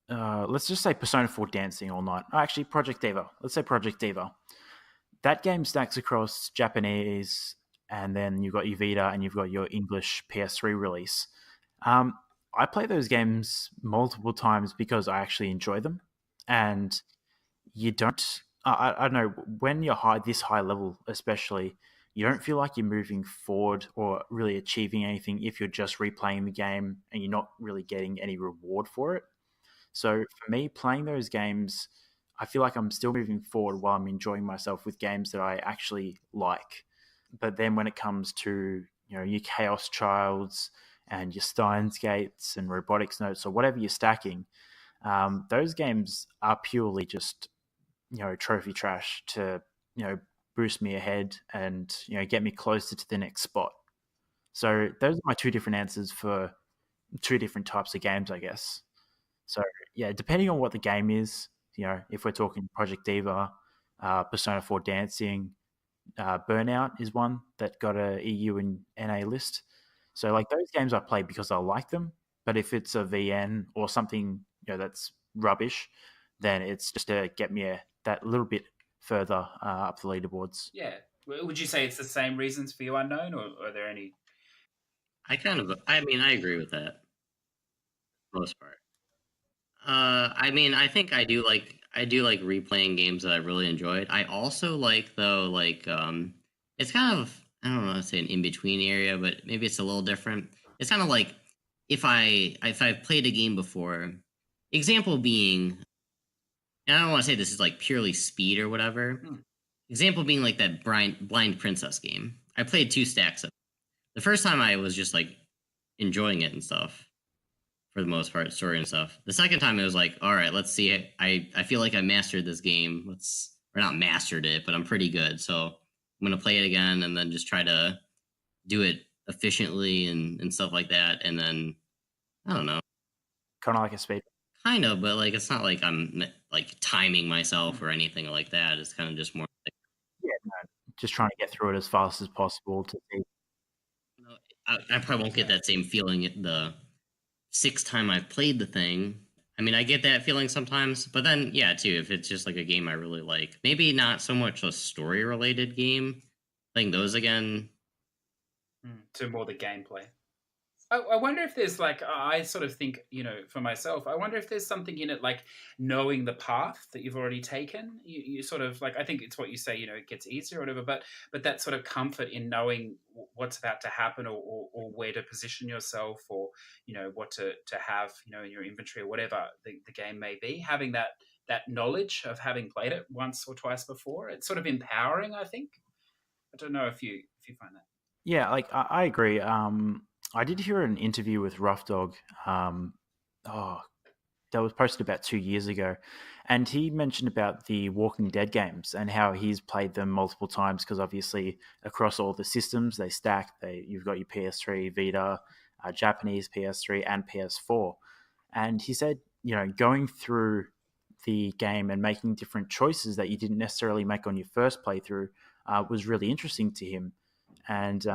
Let's just say Persona 4 Dancing All Night. Oh, actually, Project Diva. Let's say Project Diva. That game stacks across Japanese, and then you've got your Vita, and you've got your English PS3 release. I play those games multiple times because I actually enjoy them. And you don't, I don't know, when you're this high level especially, you don't feel like you're moving forward or really achieving anything if you're just replaying the game and you're not really getting any reward for it. So for me, playing those games, I feel like I'm still moving forward while I'm enjoying myself with games that I actually like. But then when it comes to, your Chaos Childs and your Steins Gates and Robotics Notes or whatever you're stacking, those games are purely just, trophy trash to, boost me ahead and get me closer to the next spot. So those are my two different answers for two different types of games, I guess. So yeah, depending on what the game is, if we're talking Project Diva, Persona 4 Dancing, Burnout is one that got a EU and NA list. So like those games I play because I like them. But if it's a VN or something that's rubbish, then it's just to get me that little bit further up the leaderboards. Yeah. Would you say it's the same reasons for you, Unknown, or are there any? I agree with that for the most part. I mean, I think I do like replaying games that I really enjoyed. I also like though it's kind of, I don't know how to say an in between area, but maybe it's a little different. It's kind of like if I've played a game before, example being, and I don't want to say this is like purely speed or whatever. Example being like that Blind Princess game. I played 2 stacks of it. The first time I was just like enjoying it and stuff, for the most part, story and stuff. The second time it was like, all right, let's see it. I feel like I mastered this game. Or not mastered it, but I'm pretty good. So I'm gonna play it again and then just try to do it efficiently and stuff like that. And then I don't know. Kind of like a speed. Kind of, but like it's not like I'm like timing myself or anything like that. It's kind of just more like, just trying to get through it as fast as possible to see. I probably won't get that same feeling the 6th time I've played the thing. I mean, I get that feeling sometimes, but then yeah, too, if it's just like a game I really like, maybe not so much a story related game, playing those again. To more the gameplay. I wonder if there's like, I sort of think, for myself, I wonder if there's something in it like knowing the path that you've already taken. You sort of like, I think it's what you say, it gets easier or whatever, but that sort of comfort in knowing what's about to happen or where to position yourself or, what to have, in your inventory or whatever the game may be, having that knowledge of having played it once or twice before. It's sort of empowering, I think. I don't know if you find that. Yeah, like I agree. I did hear an interview with Rough Dog. That was posted about 2 years ago, and he mentioned about the Walking Dead games and how he's played them multiple times because obviously across all the systems they stack. You've got your PS3, Vita, Japanese PS3, and PS4, and he said going through the game and making different choices that you didn't necessarily make on your first playthrough was really interesting to him, and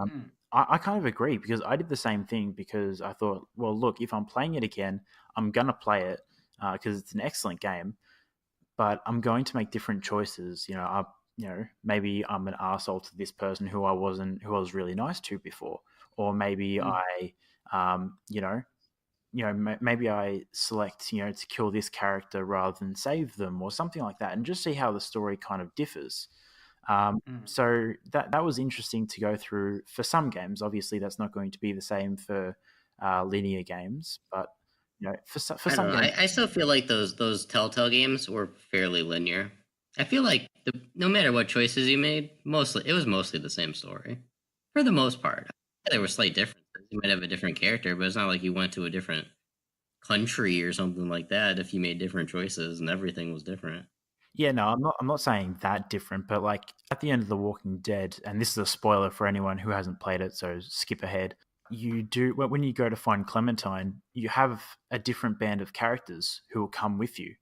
I kind of agree because I did the same thing because I thought, well, look, if I'm playing it again, I'm going to play it because it's an excellent game, but I'm going to make different choices. Maybe I'm an arsehole to this person who I was really nice to before, or maybe maybe I select, to kill this character rather than save them or something like that, and just see how the story kind of differs. So that was interesting to go through for some games. Obviously, that's not going to be the same for linear games, but for some games, I still feel like those Telltale games were fairly linear. I feel like no matter what choices you made, it was mostly the same story for the most part. There were slight differences. You might have a different character, but it's not like you went to a different country or something like that if you made different choices and everything was different. Yeah, no, I'm not saying that different, but like at the end of The Walking Dead, and this is a spoiler for anyone who hasn't played it, so skip ahead. You do when you go to find Clementine, you have a different band of characters who will come with you,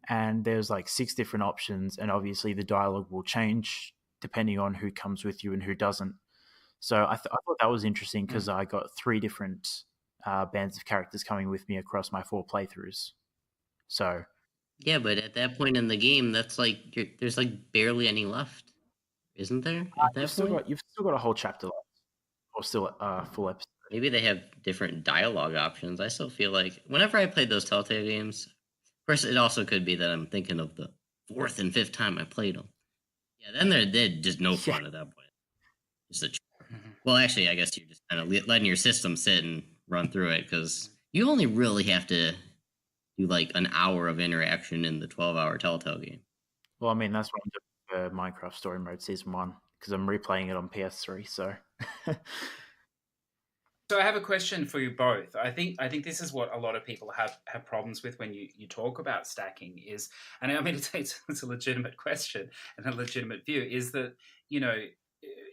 and there's like 6 different options, and obviously the dialogue will change depending on who comes with you and who doesn't. So I thought that was interesting because I got 3 different bands of characters coming with me across my 4 playthroughs. So. Yeah, but at that point in the game, that's like there's like barely any left, isn't there? At that point, you've still got a whole chapter left, or still a full episode. Maybe they have different dialogue options. I still feel like whenever I played those Telltale games, of course, it also could be that I'm thinking of the 4th and 5th time I played them. Yeah, then they're just no fun at that point. Just well, actually, I guess you're just kind of letting your system sit and run through it because you only really have to do like an hour of interaction in the 12-hour Telltale game. Well, I mean, that's what I'm doing for Minecraft Story Mode Season 1 because I'm replaying it on PS3, so. So I have a question for you both. I think this is what a lot of people have problems with when you talk about stacking is, and I mean it's a legitimate question and a legitimate view, is that, you know,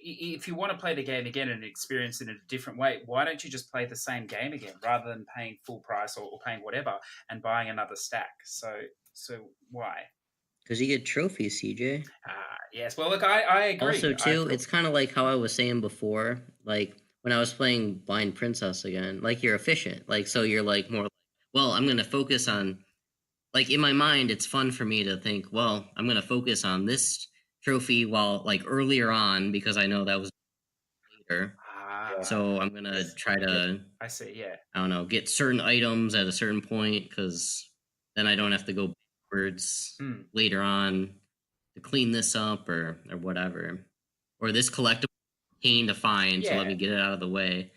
if you want to play the game again and experience it in a different way, why don't you just play the same game again rather than paying full price or paying whatever and buying another stack? So why? Because you get trophies, CJ. Yes. Well, look, I agree. Also, too, it's kind of like how I was saying before, like when I was playing Blind Princess again, like you're efficient. Like, so you're like more, well, I'm going to focus on, like in my mind, it's fun for me to think, well, I'm going to focus on this trophy while like earlier on, because I know that was later. So I'm going to try to, I see, yeah. I don't know, get certain items at a certain point, because then I don't have to go backwards later on to clean this up or whatever. Or this collectible pain to find, so let me get it out of the way.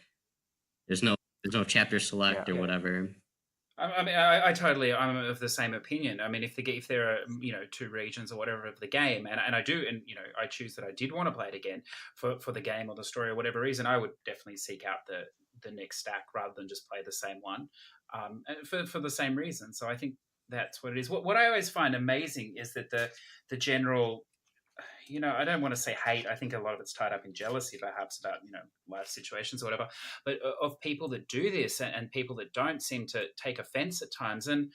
There's no chapter select or whatever. I mean, I'm of the same opinion. I mean, if there are, you know, 2 regions or whatever of the game, and I do, and you know, I choose that I did want to play it again for the game or the story or whatever reason, I would definitely seek out the next stack rather than just play the same one, for the same reason. So I think that's what it is. What I always find amazing is that the general, you know, I don't want to say hate. I think a lot of it's tied up in jealousy, perhaps, about, you know, life situations or whatever, but of people that do this and people that don't seem to take offense at times. And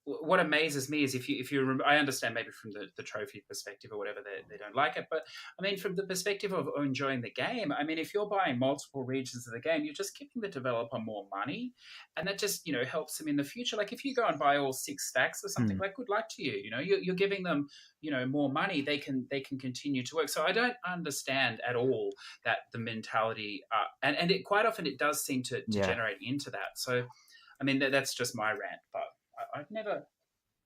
what amazes me is if you I understand maybe from the trophy perspective or whatever, they don't like it, but I mean from the perspective of enjoying the game, I mean if you're buying multiple regions of the game, you're just giving the developer more money, and that just, you know, helps them in the future. Like if you go and buy all 6 stacks or something, like good luck to you. You know, you're giving them, you know, more money. They can continue to work. So I don't understand at all that the mentality, and it quite often it does seem to generate into that. So I mean that's just my rant, but I've never.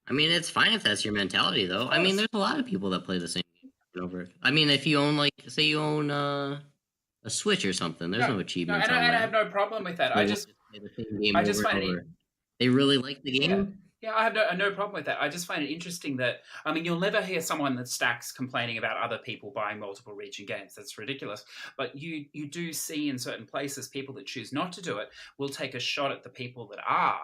I mean, it's fine if that's your mentality, though. I mean, there's a lot of people that play the same game over. I mean, if you own, like, say you own a Switch or something, there's no achievements. And I have no problem with that. I just play the same game find over. They really like the game. Yeah, I have no problem with that. I just find it interesting that, I mean, you'll never hear someone that stacks complaining about other people buying multiple region games. That's ridiculous. But you do see in certain places people that choose not to do it will take a shot at the people that are.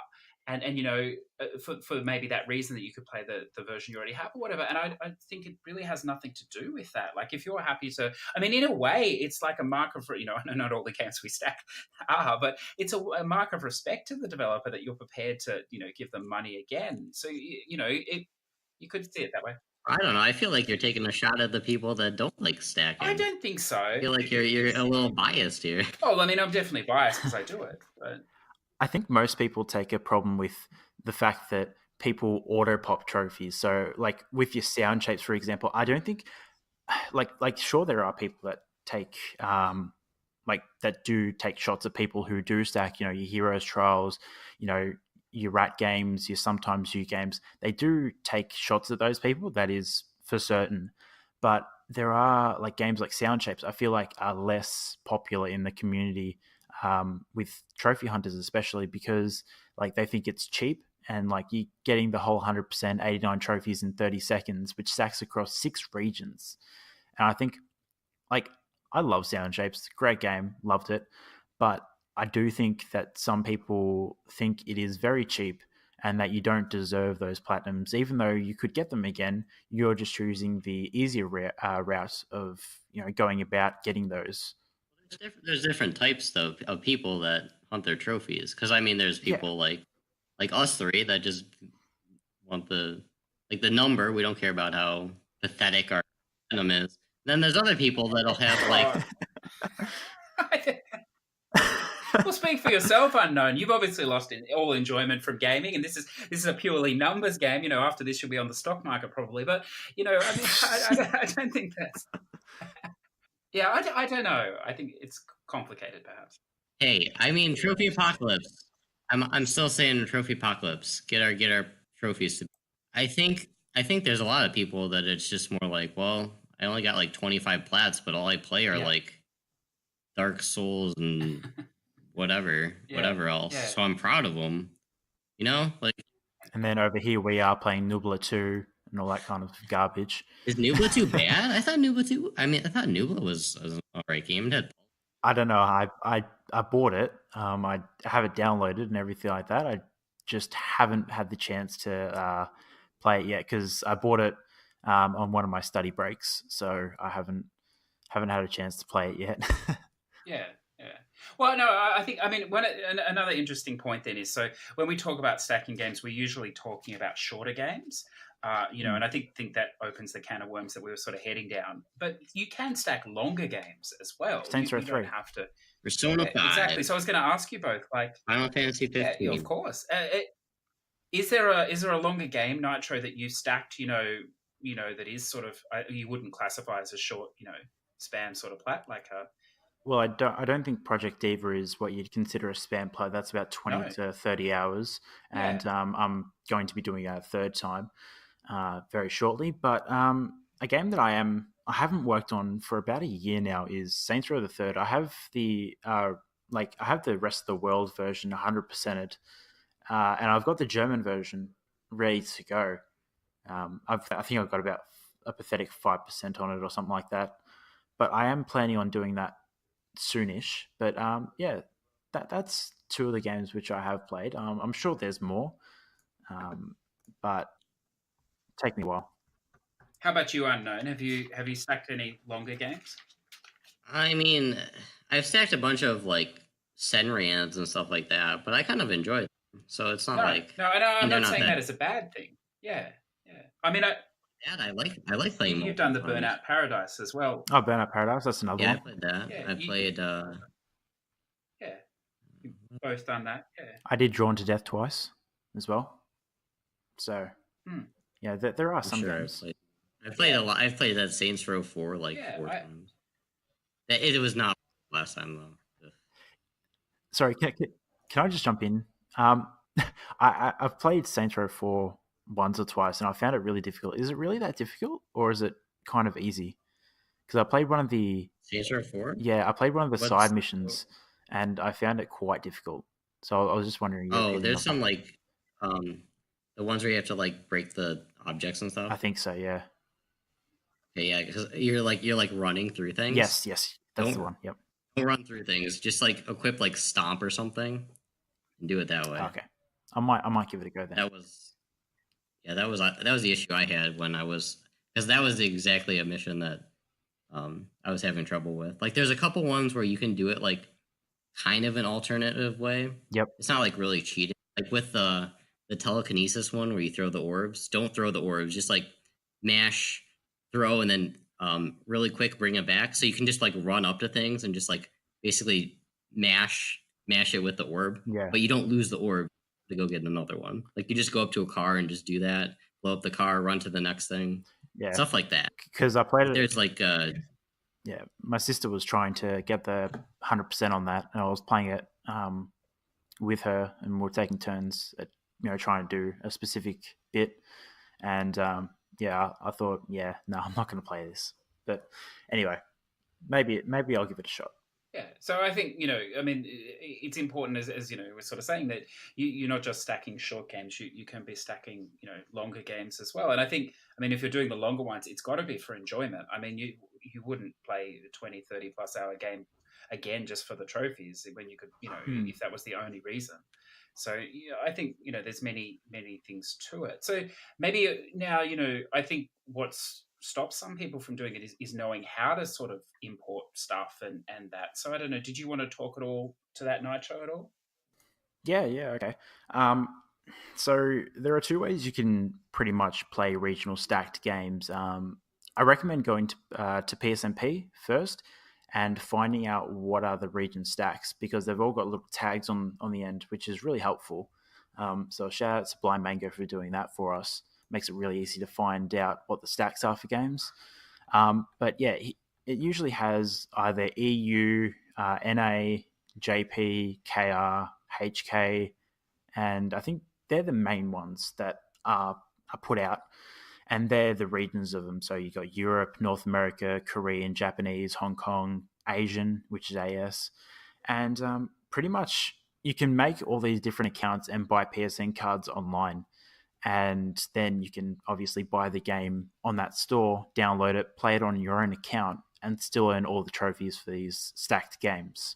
And you know, for maybe that reason that you could play the version you already have or whatever. And I think it really has nothing to do with that. Like if you're happy to, I mean, in a way, it's like a mark of, you know, I know not all the games we stack are, but it's a mark of respect to the developer that you're prepared to, you know, give them money again. So, you know, you could see it that way. I don't know. I feel like you're taking a shot at the people that don't like stacking. I don't think so. I feel like you're a little biased here. Oh, I mean, I'm definitely biased because I do it, but I think most people take a problem with the fact that people auto pop trophies. So, like with your sound shapes, for example, I don't think, like sure there are people that take, like that do take shots at people who do stack. You know, your Heroes Trials, you know, your Rat games, your sometimes you games. They do take shots at those people. That is for certain. But there are like games like Sound Shapes, I feel like are less popular in the community. With trophy hunters, especially because like they think it's cheap and like you getting the whole 100% 89 trophies in 30 seconds, which stacks across 6 regions. And I think like I love Sound Shapes, great game, loved it, but I do think that some people think it is very cheap and that you don't deserve those platinums, even though you could get them again. You're just choosing the easier route of, you know, going about getting those. There's different types though of people that hunt their trophies, because I mean there's people like us 3 that just want the number. We don't care about how pathetic our venom is. Then there's other people that'll have like well, speak for yourself, Unknown. You've obviously lost all enjoyment from gaming, and this is a purely numbers game. You know, after this you'll be on the stock market probably, but you know, I mean, I don't think that's. Yeah, I don't know. I think it's complicated, perhaps. Hey, I mean, Trophy Apocalypse. I'm still saying Trophy Apocalypse. Get our trophies. I think there's a lot of people that it's just more like, well, I only got like 25 plats, but all I play are like Dark Souls and whatever else. Yeah. So I'm proud of them. You know, like. And then over here we are playing Nubla 2. And all that kind of garbage. Is Nubla 2 bad? I thought Nubla was an alright game. I don't know. I bought it. I have it downloaded and everything like that. I just haven't had the chance to play it yet because I bought it on one of my study breaks, so I haven't had a chance to play it yet. Yeah, yeah. Well, no, I think another interesting point then is so when we talk about stacking games, we're usually talking about shorter games. And I think that opens the can of worms that we were sort of heading down. But you can stack longer games as well. Saints Row you 3. don't have to. Persona 5. Exactly. So I was going to ask you both, like, Final Fantasy yeah, 15. of course. Is there a longer game, NiTRO, that you stacked? That is sort of you wouldn't classify as a short, spam sort of plat like a. Well, I don't think Project Diva is what you'd consider a spam play. That's about 20 No. to 30 hours, and Yeah. I'm going to be doing a third time very shortly. But a game that I haven't worked on for about a year now is Saints Row the Third. I have the I have the rest of the world version 100%ed, and I've got the German version ready to go. I think I've got about a pathetic 5% on it or something like that. But I am planning on doing that soonish. But yeah, that's two of the games which I have played. I'm sure there's more, but take me a while. How about you, Unknown? Have you stacked any longer games? I mean, I've stacked a bunch of like Senrians and stuff like that, but I kind of enjoy them. So it's not like no, I'm they're not saying that that as a bad thing. Yeah, yeah. I mean, bad. I like playing. you've done the multiple times. Burnout Paradise as well. Oh, Burnout Paradise, that's another Yeah, I one. played that. Yeah, I played. Yeah, you've both done that. Yeah. I did Drawn to Death twice as well. So yeah, there are some sure games. I've played a lot. I've played that Saints Row 4 like 4 times. It was not last time though. Sorry, can I just jump in? I've played Saints Row 4 once or twice, and I found it really difficult. Is it really that difficult, or is it kind of easy? Because I played one of the Saints Row 4. Yeah, I played one of the side missions, and I found it quite difficult. So I was just wondering. Oh, there's some like the ones where you have to like break the objects and stuff. I think so. Yeah. Okay, yeah, because you're like running through things. Yes, that's the one. Yep. Don't run through things. Just like equip like stomp or something, and do it that way. Okay, I might give it a go then. That was the issue I had when I was, because that was exactly a mission that I was having trouble with. Like, there's a couple ones where you can do it like kind of an alternative way. Yep. It's not like really cheating. Like with the telekinesis one where you throw the orbs. Don't throw the orbs. Just like mash, throw, and then really quick bring it back. So you can just like run up to things and just like basically mash it with the orb. Yeah. But you don't lose the orb to go get another one. Like you just go up to a car and just do that. Blow up the car, run to the next thing. Yeah. Stuff like that. Because I played it. There's like yeah, my sister was trying to get the 100% on that, and I was playing it with her, and we're taking turns at trying to do a specific bit. And yeah, I thought, yeah, no, I'm not going to play this. But anyway, maybe I'll give it a shot. Yeah, so I think it's important as we're sort of saying that you're not just stacking short games. You can be stacking longer games as well. And I think if you're doing the longer ones, it's got to be for enjoyment. I mean, you wouldn't play a 20, 30 plus hour game again just for the trophies when you could if that was the only reason. So I think there's many things to it. So maybe now I think what's stops some people from doing it is knowing how to sort of import stuff and that. So I don't know, did you want to talk at all to that, NiTRO, at all? Yeah, okay. So there are two ways you can pretty much play regional stacked games. I recommend going to PSNP first and finding out what are the region stacks, because they've all got little tags on the end, which is really helpful. So shout out to Blind Mango for doing that for us. Makes it really easy to find out what the stacks are for games. But yeah, it usually has either EU, NA, JP, KR, HK, and I think they're the main ones that are put out, and they're the regions of them. So you got Europe, North America, Korean, Japanese, Hong Kong, Asian, which is AS, and pretty much you can make all these different accounts and buy PSN cards online. And then you can obviously buy the game on that store, download it, play it on your own account, and still earn all the trophies for these stacked games.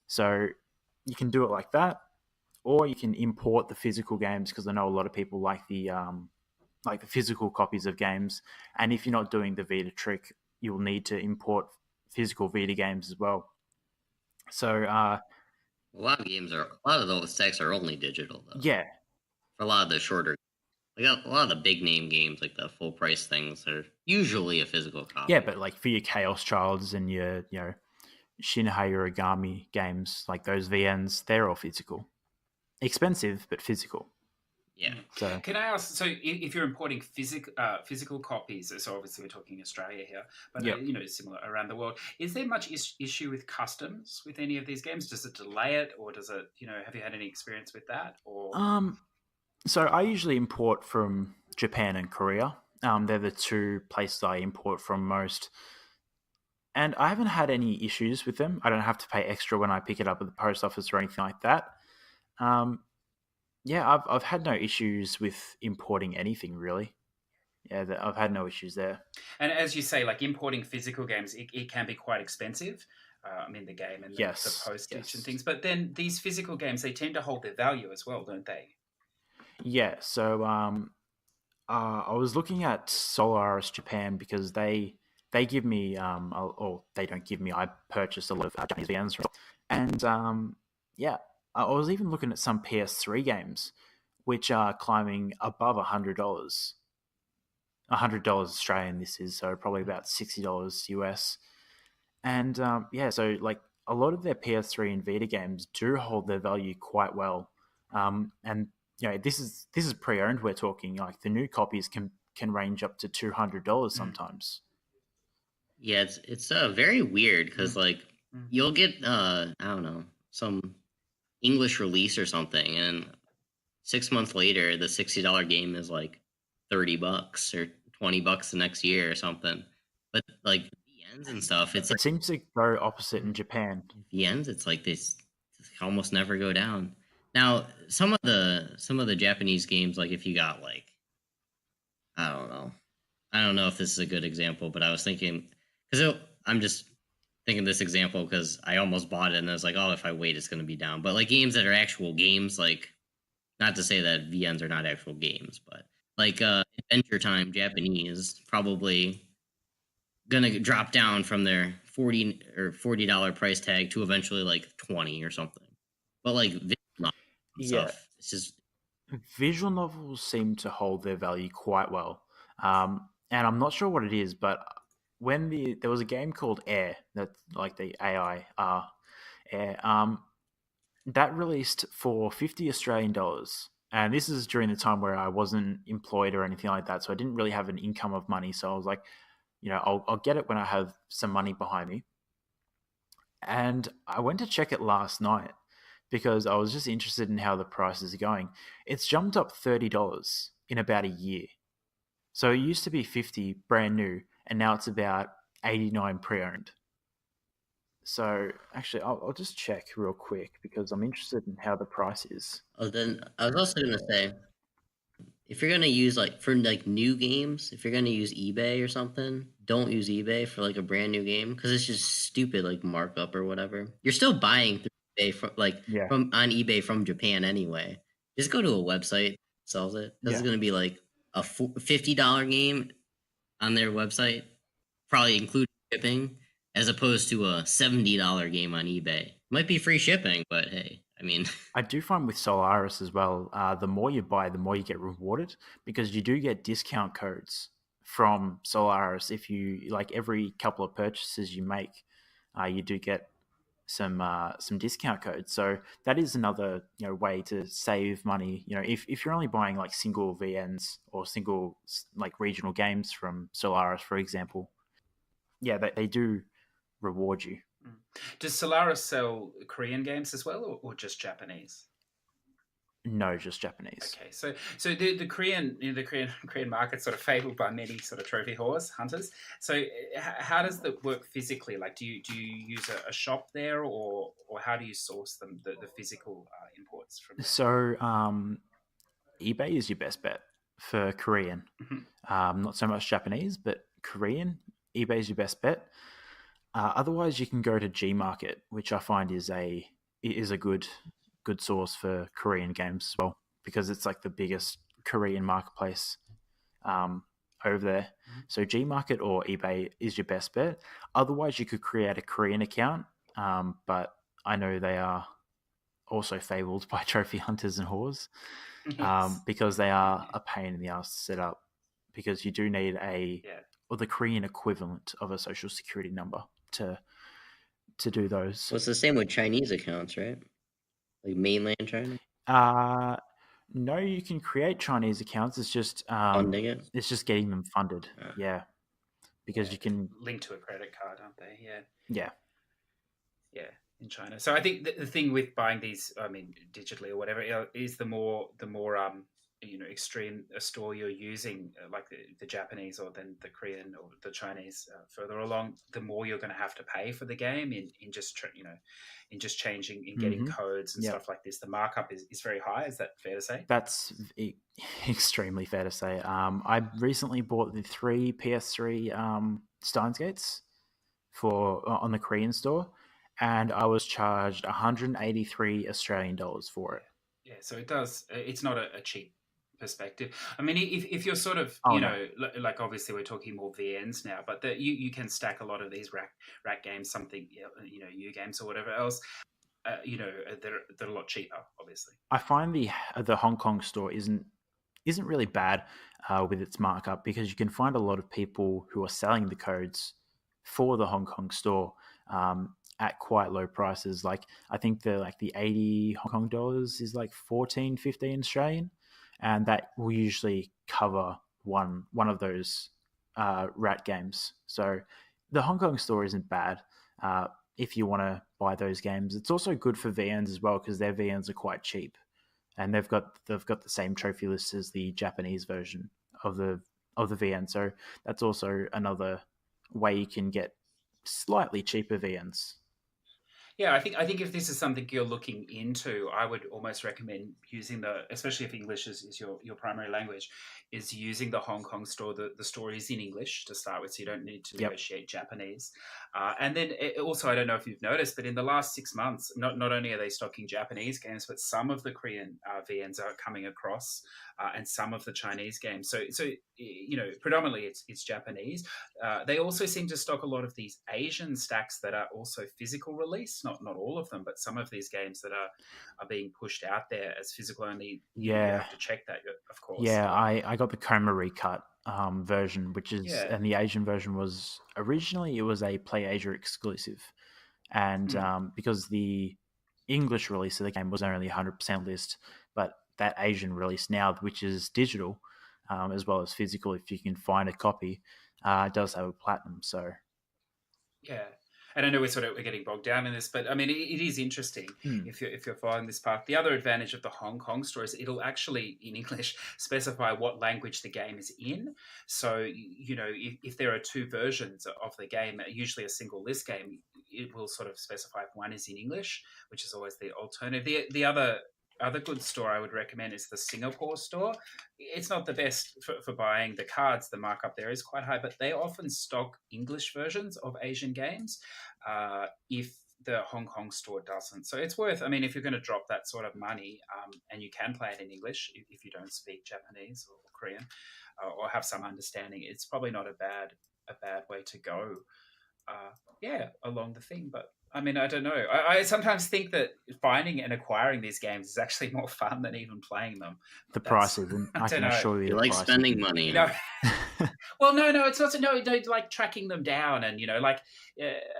So you can do it like that, or you can import the physical games, because I know a lot of people like the physical copies of games. And if you're not doing the Vita trick, you'll need to import physical Vita games as well. So A lot of those decks are only digital though. yeah, For a lot of the shorter, like a lot of the big name games, like the full price things, are usually a physical copy. yeah, but like for your Chaos Childs and your Shinhei Origami games, like those VNs, they're all physical. Expensive, but physical. Yeah. So can I ask? So if you're importing physical copies, so obviously we're talking Australia here, but Yep. Similar around the world. Is there much issue with customs with any of these games? Does it delay it, or does it? Have you had any experience with that? Or So I usually import from Japan and Korea. They're the two places I import from most. And I haven't had any issues with them. I don't have to pay extra when I pick it up at the post office or anything like that. Yeah, I've had no issues with importing anything really. Yeah, I've had no issues there. And as you say, like importing physical games, it can be quite expensive. The game and the postage and things. But then these physical games, they tend to hold their value as well, don't they? Yeah. So I was looking at Solaris Japan, because they give me or they don't give me. I purchased a lot of Japanese VNs from, and yeah, I was even looking at some PS3 games, which are climbing above $100. $100 Australian this is, so probably about $60 US. And yeah, so like a lot of their PS3 and Vita games do hold their value quite well. And this is pre-owned. We're talking like the new copies can range up to $200 sometimes. Yeah, it's very weird, because like you'll get I don't know, some English release or something, and 6 months later the $60 game is like $30 or $20 the next year or something. But like VNs and stuff, it seems to go opposite in Japan. VNs, it's like they almost never go down. Now, some of the Japanese games, like if you got like, I don't know if this is a good example, but I was thinking, because I'm just thinking this example because I almost bought it and I was like, oh, if I wait, it's going to be down. But like games that are actual games, like, not to say that VNs are not actual games, but like Adventure Time Japanese, probably gonna drop down from their $40 price tag to eventually like 20 or something. But like stuff, it's just visual novels seem to hold their value quite well. And I'm not sure what it is, but when there was a game called Air, that like the AI Air, that released for $50 Australian. And this is during the time where I wasn't employed or anything like that, so I didn't really have an income of money. So I was like, I'll get it when I have some money behind me. And I went to check it last night because I was just interested in how the prices are going. It's jumped up $30 in about a year. So it used to be $50 brand new, and now it's about $89 pre-owned. So actually, I'll just check real quick because I'm interested in how the price is. Oh, then I was also gonna say, if you're gonna use like for like new games, if you're gonna use eBay or something, don't use eBay for like a brand new game, because it's just stupid like markup or whatever. You're still buying through eBay from on eBay from Japan anyway. Just go to a website that sells it. This is gonna be like a $50 game on their website, probably including shipping, as opposed to a $70 game on eBay. Might be free shipping, but hey, I mean, I do find with Solaris as well, the more you buy, the more you get rewarded, because you do get discount codes from Solaris. If you like every couple of purchases you make, you do get some discount codes. So that is another way to save money. If you're only buying like single VNs or single like regional games from Solaris, for example, yeah, they do reward you. Does Solaris sell Korean games as well, or just Japanese? No, just Japanese. Okay, so the Korean Korean market sort of fabled by many sort of trophy horse hunters. So how does that work physically? Like, do you use a shop there, or how do you source them, the physical imports from there? So eBay is your best bet for Korean. Not so much Japanese, but Korean. eBay is your best bet. Otherwise, you can go to Gmarket, which I find is a good source for Korean games as well, because it's like the biggest Korean marketplace over there. So Gmarket or eBay is your best bet. Otherwise, you could create a Korean account, but I know they are also fabled by trophy hunters and whores, Yes. because they are a pain in the ass to set up, because you do need or the Korean equivalent of a social security number to do those. Well, it's the same with Chinese accounts, right? Like mainland China, No, you can create Chinese accounts. It's just funding it. it's just getting them funded. Yeah, because you can link to a credit card, aren't they? Yeah. In China. So I think the thing with buying these, I mean, digitally or whatever, is the more extreme a store you're using, like the Japanese or then the Korean or the Chinese further along, the more you're going to have to pay for the game in just changing, in getting codes and stuff like this. The markup is very high. Is that fair to say? That's extremely fair to say. I recently bought the 3 PS3 Steins Gates on the Korean store, and I was charged 183 Australian dollars for it. Yeah, so it does. It's not a cheap perspective. I mean, if you're sort of, like obviously we're talking more VNs now, but you can stack a lot of these rack games, something, U games or whatever else, they're a lot cheaper, obviously. I find the Hong Kong store isn't really bad with its markup, because you can find a lot of people who are selling the codes for the Hong Kong store at quite low prices. Like I think the 80 Hong Kong dollars is like 14, 15 Australian, and that will usually cover one of those rat games. So the Hong Kong store isn't bad if you want to buy those games. It's also good for VNs as well, because their VNs are quite cheap, and they've got the same trophy list as the Japanese version of the VN. So that's also another way you can get slightly cheaper VNs. Yeah, I think if this is something you're looking into, I would almost recommend using especially if English is your primary language, is using the Hong Kong store. The store is in English to start with, so you don't need to negotiate Japanese. And then also, I don't know if you've noticed, but in the last 6 months, not only are they stocking Japanese games, but some of the Korean VNs are coming across, and some of the Chinese games. So predominantly it's Japanese. They also seem to stock a lot of these Asian stacks that are also physical release. Not all of them, but some of these games that are being pushed out there as physical only. You have to check that, of course. Yeah, I got the Chroma recut version, which is, and the Asian version was originally, it was a Play Asia exclusive, and because the English release of the game was only 100% list, but that Asian release now, which is digital as well as physical, if you can find a copy, does have a platinum. So yeah. And I know we're getting bogged down in this, but I mean, it is interesting if you're following this path. The other advantage of the Hong Kong store is it'll actually, in English, specify what language the game is in. So, if there are 2 versions of the game, usually a single list game, it will sort of specify if one is in English, which is always the alternative. The other good store I would recommend is the Singapore store. It's not the best for buying the cards. The markup there is quite high, but they often stock English versions of Asian games if the Hong Kong store doesn't. So it's worth, I mean, if you're going to drop that sort of money and you can play it in English if you don't speak Japanese or Korean or have some understanding, it's probably not a bad way to go along the thing. But I mean, I don't know. I sometimes think that finding and acquiring these games is actually more fun than even playing them. The prices, I can assure you, you like spending money. Well, no, it's not. No, like tracking them down, and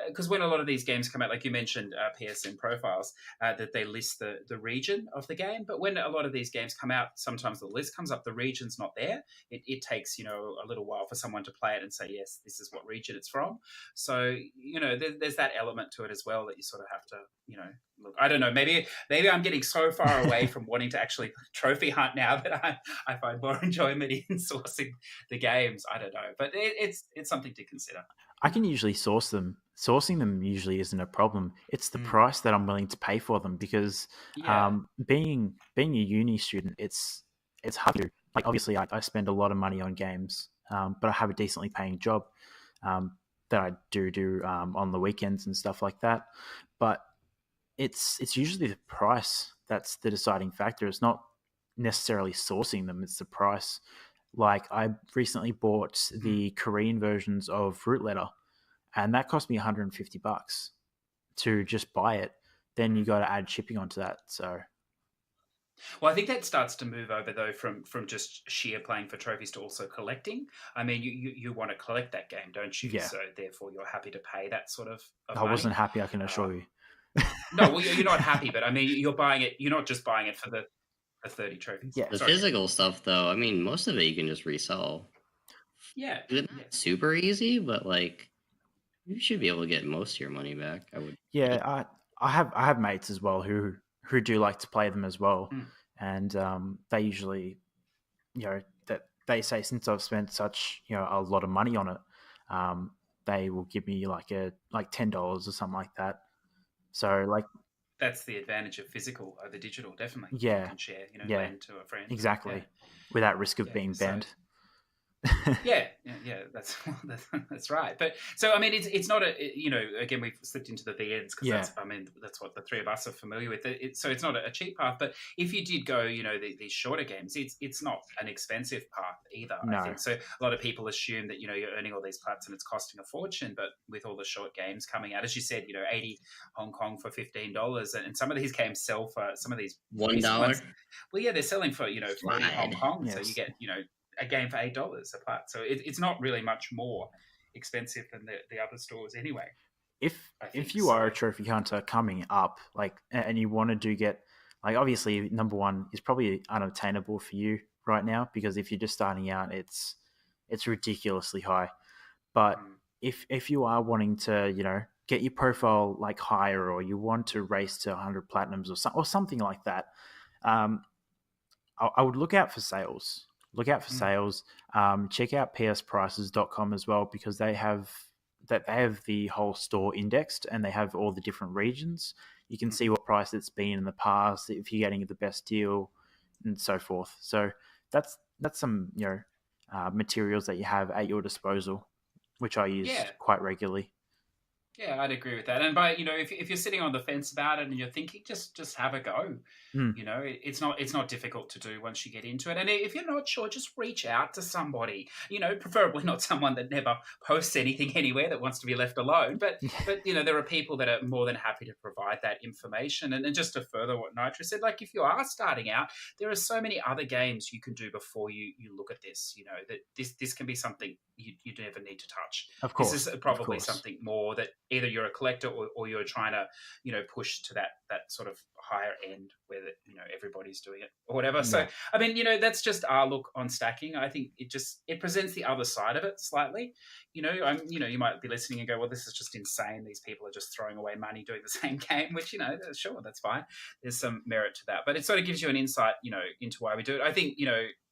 because when a lot of these games come out, like you mentioned, PSN profiles, that they list the region of the game. But when a lot of these games come out, sometimes the list comes up, the region's not there. It takes a little while for someone to play it and say, yes, this is what region it's from. So there's that element to it as well that you sort of have to look. I don't know. Maybe I'm getting so far away from wanting to actually trophy hunt now that I find more enjoyment in sourcing the games. I don't know, but it's something to consider. I can usually source them. Sourcing them usually isn't a problem. It's the price that I'm willing to pay for them, because being a uni student, it's hard to, like, obviously I spend a lot of money on games, but I have a decently paying job. that I do on the weekends and stuff like that. But it's usually the price that's the deciding factor. It's not necessarily sourcing them; it's the price. Like I recently bought the Korean versions of Root Letter, and that cost me $150 to just buy it. Then you got to add shipping onto that. So Well, I think that starts to move over though from just sheer playing for trophies to also collecting. I mean, you want to collect that game, don't you? yeah, So therefore, you're happy to pay that sort of I money. wasn't happy. I can assure you. No, well, you're not happy, but I mean, you're buying it. You're not just buying it for the 30 trophies. Yeah. The Sorry. physical stuff, though, I mean, most of it you can just resell. Yeah. It's not super easy, but like you should be able to get most of your money back. I would. Yeah, I have mates as well who do like to play them as well, and they usually, that they say since I've spent such a lot of money on it, they will give me like $10 or something like that. So like that's the advantage of physical over digital, definitely. Yeah, you can share, lend to a friend exactly, without risk of being banned. Yeah, that's right. But so I mean, it's not again we've slipped into the VNs because that's what the three of us are familiar with. So it's not a cheap path. But if you did go, these shorter games, it's not an expensive path either. No. I think so. A lot of people assume that you're earning all these plats and it's costing a fortune. But with all the short games coming out, as you said, 80 Hong Kong for $15, and some of these games sell for some of these $1. Well, yeah, they're selling for 40 Hong Kong, yes. so you get a game for $8 a plat. So it's not really much more expensive than the other stores anyway. If you are a trophy hunter coming up, like, and you want to get, like, obviously number one is probably unattainable for you right now, because if you're just starting out, it's ridiculously high. But if you are wanting to, get your profile like higher, or you want to race to 100 platinums or something like that, I would look out for sales. Check out psprices.com as well, because they have the whole store indexed, and they have all the different regions. You can see what price it's been in the past, if you're getting the best deal, and so forth. So that's some materials that you have at your disposal, which I use quite regularly. Yeah, I'd agree with that. And by if you're sitting on the fence about it and you're thinking, just have a go. It's not difficult to do once you get into it. And if you're not sure, just reach out to somebody. Preferably not someone that never posts anything anywhere, that wants to be left alone. But there are people that are more than happy to provide that information. And just to further what NiTRO said, like if you are starting out, there are so many other games you can do before you look at this. That this can be something you never need to touch. Of course, this is probably something more that either you're a collector or you're trying to push to that sort of higher end where everybody's doing it or whatever. So I mean that's just our look on stacking. I think it presents the other side of it slightly. You might be listening and go, well, this is just insane, these people are just throwing away money doing the same game, which sure, that's fine, there's some merit to that, but it sort of gives you an insight into why we do it. I think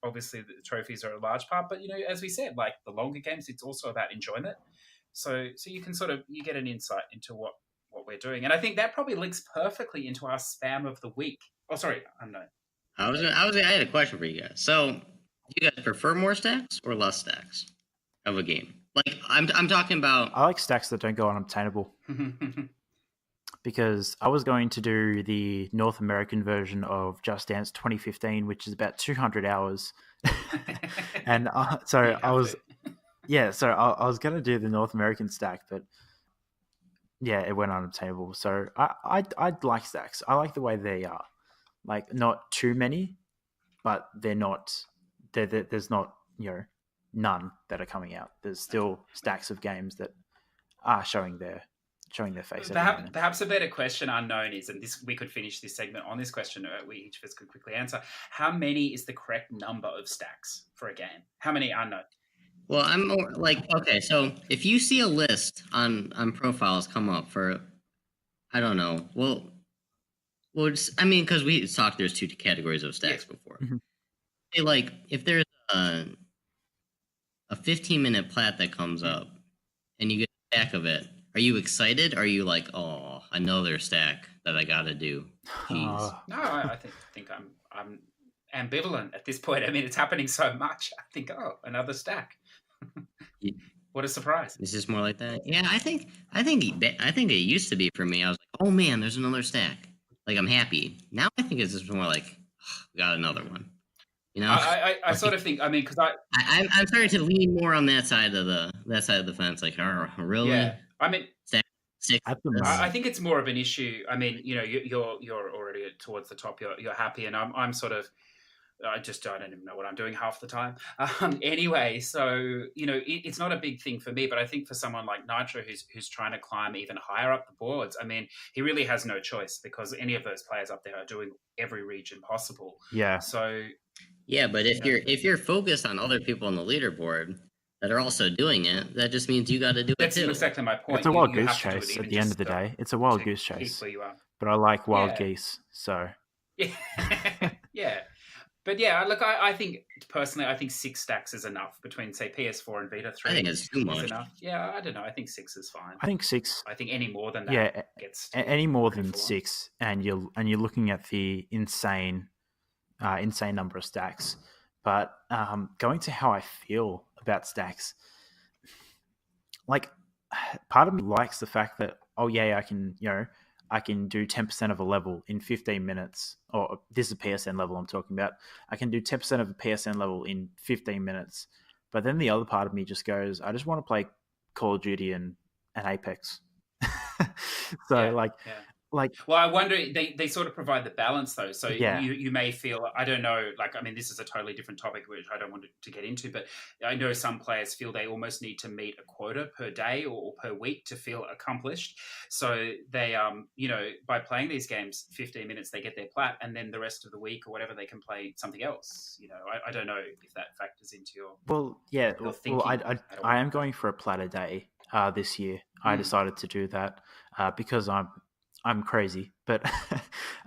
obviously the trophies are a large part, but as we said, like the longer games, it's also about enjoyment. So you can you get an insight into what we're doing. And I think that probably links perfectly into our spam of the week. Oh, sorry, unknown. I had a question for you guys. So, do you guys prefer more stacks or less stacks of a game? Like, I'm talking about. I like stacks that don't go unobtainable. Because I was going to do the North American version of Just Dance 2015, which is about 200 hours, and so I was. Yeah, so I was going to do the North American stack, but it went unobtainable. So I'd like stacks. I like the way they are. Like, not too many, but they're not. There's not none that are coming out. There's still stacks of games that are showing their face. Perhaps a better question, unknown, is, and this we could finish this segment on this question. We each of us could quickly answer. How many is the correct number of stacks for a game? How many unknown? Well, I'm more like, okay, so if you see a list on profiles come up for, I don't know, well, because we talked, there's two categories of stacks before. Mm-hmm. Like, if there's a 15-minute plat that comes up and you get a stack of it, are you excited? Or are you like, oh, another stack that I got to do? Jeez. No, I think I'm ambivalent at this point. I mean, it's happening so much. I think, oh, another stack. What a surprise! It's just more like that. Yeah, I think it used to be for me. I was like, oh man, there's another stack. Like I'm happy. Now I think it's just more like, oh, we got another one. You know, I sort like, of think. I mean, because I'm starting to lean more on that side of the fence. Like, oh, really? yeah. I mean, Stack six At the of this? I think it's more of an issue. I mean, you're already towards the top. You're happy, and I'm sort of. I don't even know what I'm doing half the time. Anyway, so it's not a big thing for me, but I think for someone like NiTRO who's trying to climb even higher up the boards, I mean, he really has no choice because any of those players up there are doing every region possible. Yeah. So Yeah, but if you're focused on other people on the leaderboard that are also doing it, that just means you got to do it that's too. exactly my point. It's a wild You goose have to do it chase even at the end just of the day. It's a wild to goose keep chase. where you are. But I like wild Yeah. geese, so Yeah, yeah. But yeah, look, I think personally, I think 6 stacks is enough between say PS4 and Vita 3. I think it's too is much. enough. Yeah, I don't know. I think 6 is fine. I think 6. I think any more than that Yeah, gets any more pretty than full on. 6, and you're looking at the insane number of stacks. But going to how I feel about stacks, like part of me likes the fact that I can do 10% of a level in 15 minutes. Or this is a PSN level I'm talking about. I can do 10% of a PSN level in 15 minutes. But then the other part of me just goes, I just want to play Call of Duty and Apex. So Yeah, like well, I wonder they sort of provide the balance though. So Yeah. you may feel, I don't know, like, I mean, this is a totally different topic which I don't want to get into, but I know some players feel they almost need to meet a quota per day or per week to feel accomplished. So they by playing these games 15 minutes they get their plat, and then the rest of the week or whatever they can play something else. I don't know if that factors into your thinking. I am going for a plat a day this year. I decided to do that because I'm crazy, but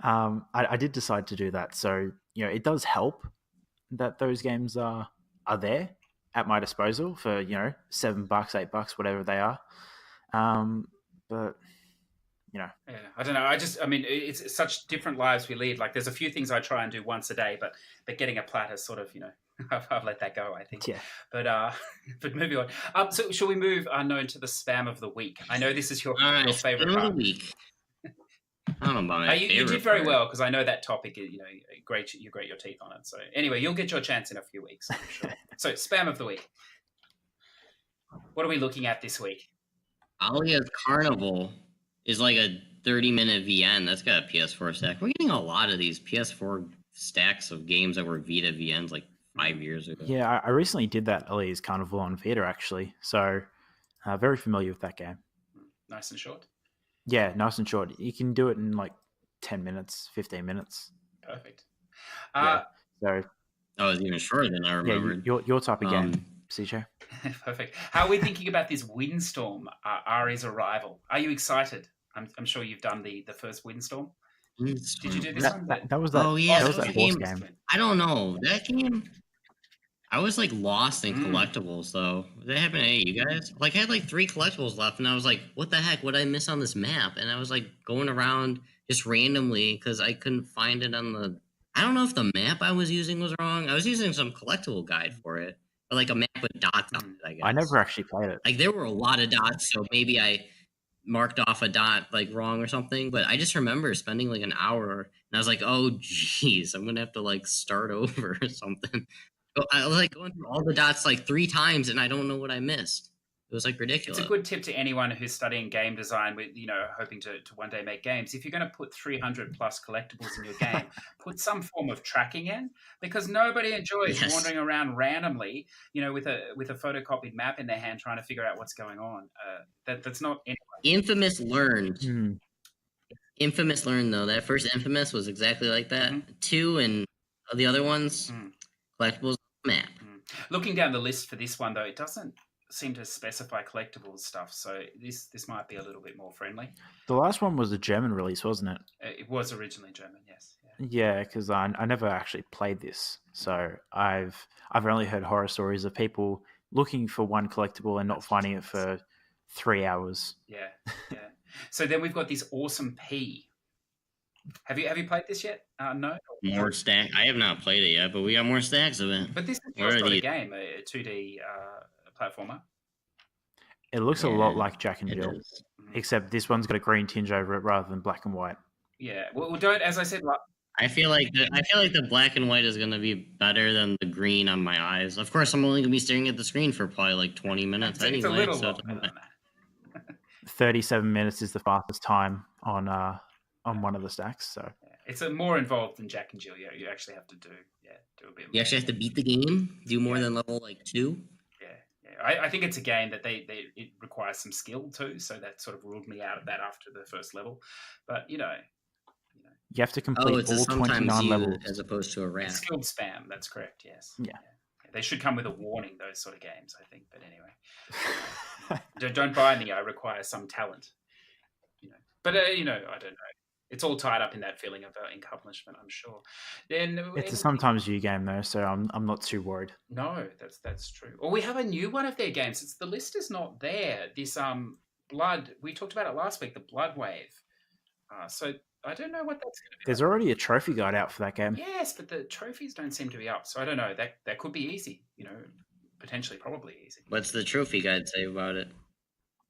I did decide to do that. So it does help that those games are there at my disposal for $7, $8, whatever they are. But Yeah, I don't know. I mean, it's such different lives we lead. Like, there's a few things I try and do once a day, but getting a plat is sort of, I've let that go, I think. Yeah. But moving on. So shall we move unknown to the spam of the week? I know this is your favorite spam part. of the week. I don't know about my You favorite did very part. well because I know that topic. You grate your teeth on it. So anyway, you'll get your chance in a few weeks, I'm sure. So spam of the week. What are we looking at this week? Alia's Carnival is like a 30-minute VN. That's got a PS4 stack. We're getting a lot of these PS4 stacks of games that were Vita VNs like 5 years ago. Yeah, I recently did that Ali's Carnival on Vita actually, so very familiar with that game. Nice and short. Yeah, nice and short. You can do it in like 10 minutes, 15 minutes. Perfect. Yeah. So Oh, it's even shorter than I remembered. your type of game, CJ. Perfect. How are we thinking about this Windstorm, Ari's arrival? Are you excited? I'm sure you've done the first Windstorm. Did you do this one? That was that. Oh yeah, that was that that horse game. game. I don't know. That game, I was like lost in collectibles though. That happened to you guys? Like I had like 3 collectibles left and I was like, what the heck? What did I miss on this map? And I was like going around just randomly because I couldn't find it on the... I don't know if the map I was using was wrong. I was using some collectible guide for it. Or like a map with dots on it, I guess. I never actually played it. Like there were a lot of dots, so maybe I marked off a dot like wrong or something. But I just remember spending like an hour and I was like, oh geez, I'm gonna have to like start over or something. I was like going through all the dots like 3 times and I don't know what I missed. It was like ridiculous. It's a good tip to anyone who's studying game design with, hoping to one day make games. If you're going to put 300 plus collectibles in your game, put some form of tracking in, because nobody enjoys wandering around randomly, with a photocopied map in their hand trying to figure out what's going on. That's not anyone. Infamous learned. Infamous learned though. That first Infamous was exactly like that. 2 and the other ones, collectibles map. Looking down the list for this one though, it doesn't seem to specify collectibles stuff, so this might be a little bit more friendly. The last one was a German release, wasn't it? It was originally German, yes. Yeah, because I never actually played this, so I've only heard horror stories of people looking for one collectible and not finding it for 3 hours. Yeah. So then we've got this awesome P. Have you played this yet? No. More stack. I have not played it yet, but we got more stacks of it. But this is your sort of game, a 2D platformer. It looks a lot like Jack and it Jill, is. except this one's got a green tinge over it rather than black and white. Yeah. Well, don't, as I said, I feel like the black and white is gonna be better than the green on my eyes. Of course, I'm only gonna be staring at the screen for probably like 20 minutes it's a anyway. little So longer than that. 37 minutes is the fastest time on one of the stacks. So It's more involved than Jack and Jill. Yeah, you actually have to do a bit. you actually have to beat the game, do more than level like 2. Yeah. I think it's a game that it requires some skill too. So that sort of ruled me out of that after the first level. But you have to complete it's a all sometimes 29 you levels as opposed to a rat. it's skilled spam. That's correct. Yes. Yeah. They should come with a warning. Those sort of games, I think. But anyway, don't buy me. I require some talent. But I don't know. It's all tied up in that feeling of accomplishment, I'm sure. Then It's a sometimes you game though, so I'm not too worried. No, that's true. Or we have a new one of their games. The list is not there. This Blood. We talked about it last week. The Blood Wave. So I don't know what that's going to be. There's already a trophy guide out for that game. Yes, but the trophies don't seem to be up. So I don't know. That could be easy. Potentially, probably easy. What's the trophy guide say about it?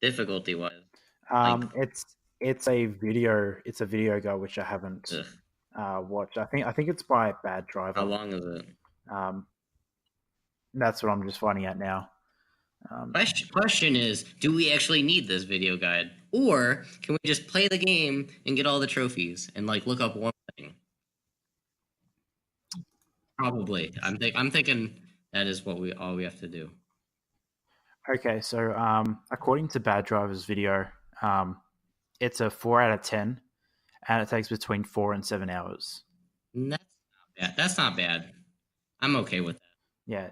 Difficulty wise. It's a video guide which I haven't watched. I think it's by Bad Driver. How long is it? That's what I'm just finding out now. Question is, do we actually need this video guide, or can we just play the game and get all the trophies and look up one thing? Probably. I'm thinking that is all we have to do. Okay, so according to Bad Driver's video, it's a 4 out of 10, and it takes between 4 and 7 hours. That's not bad. I'm okay with that. Yeah.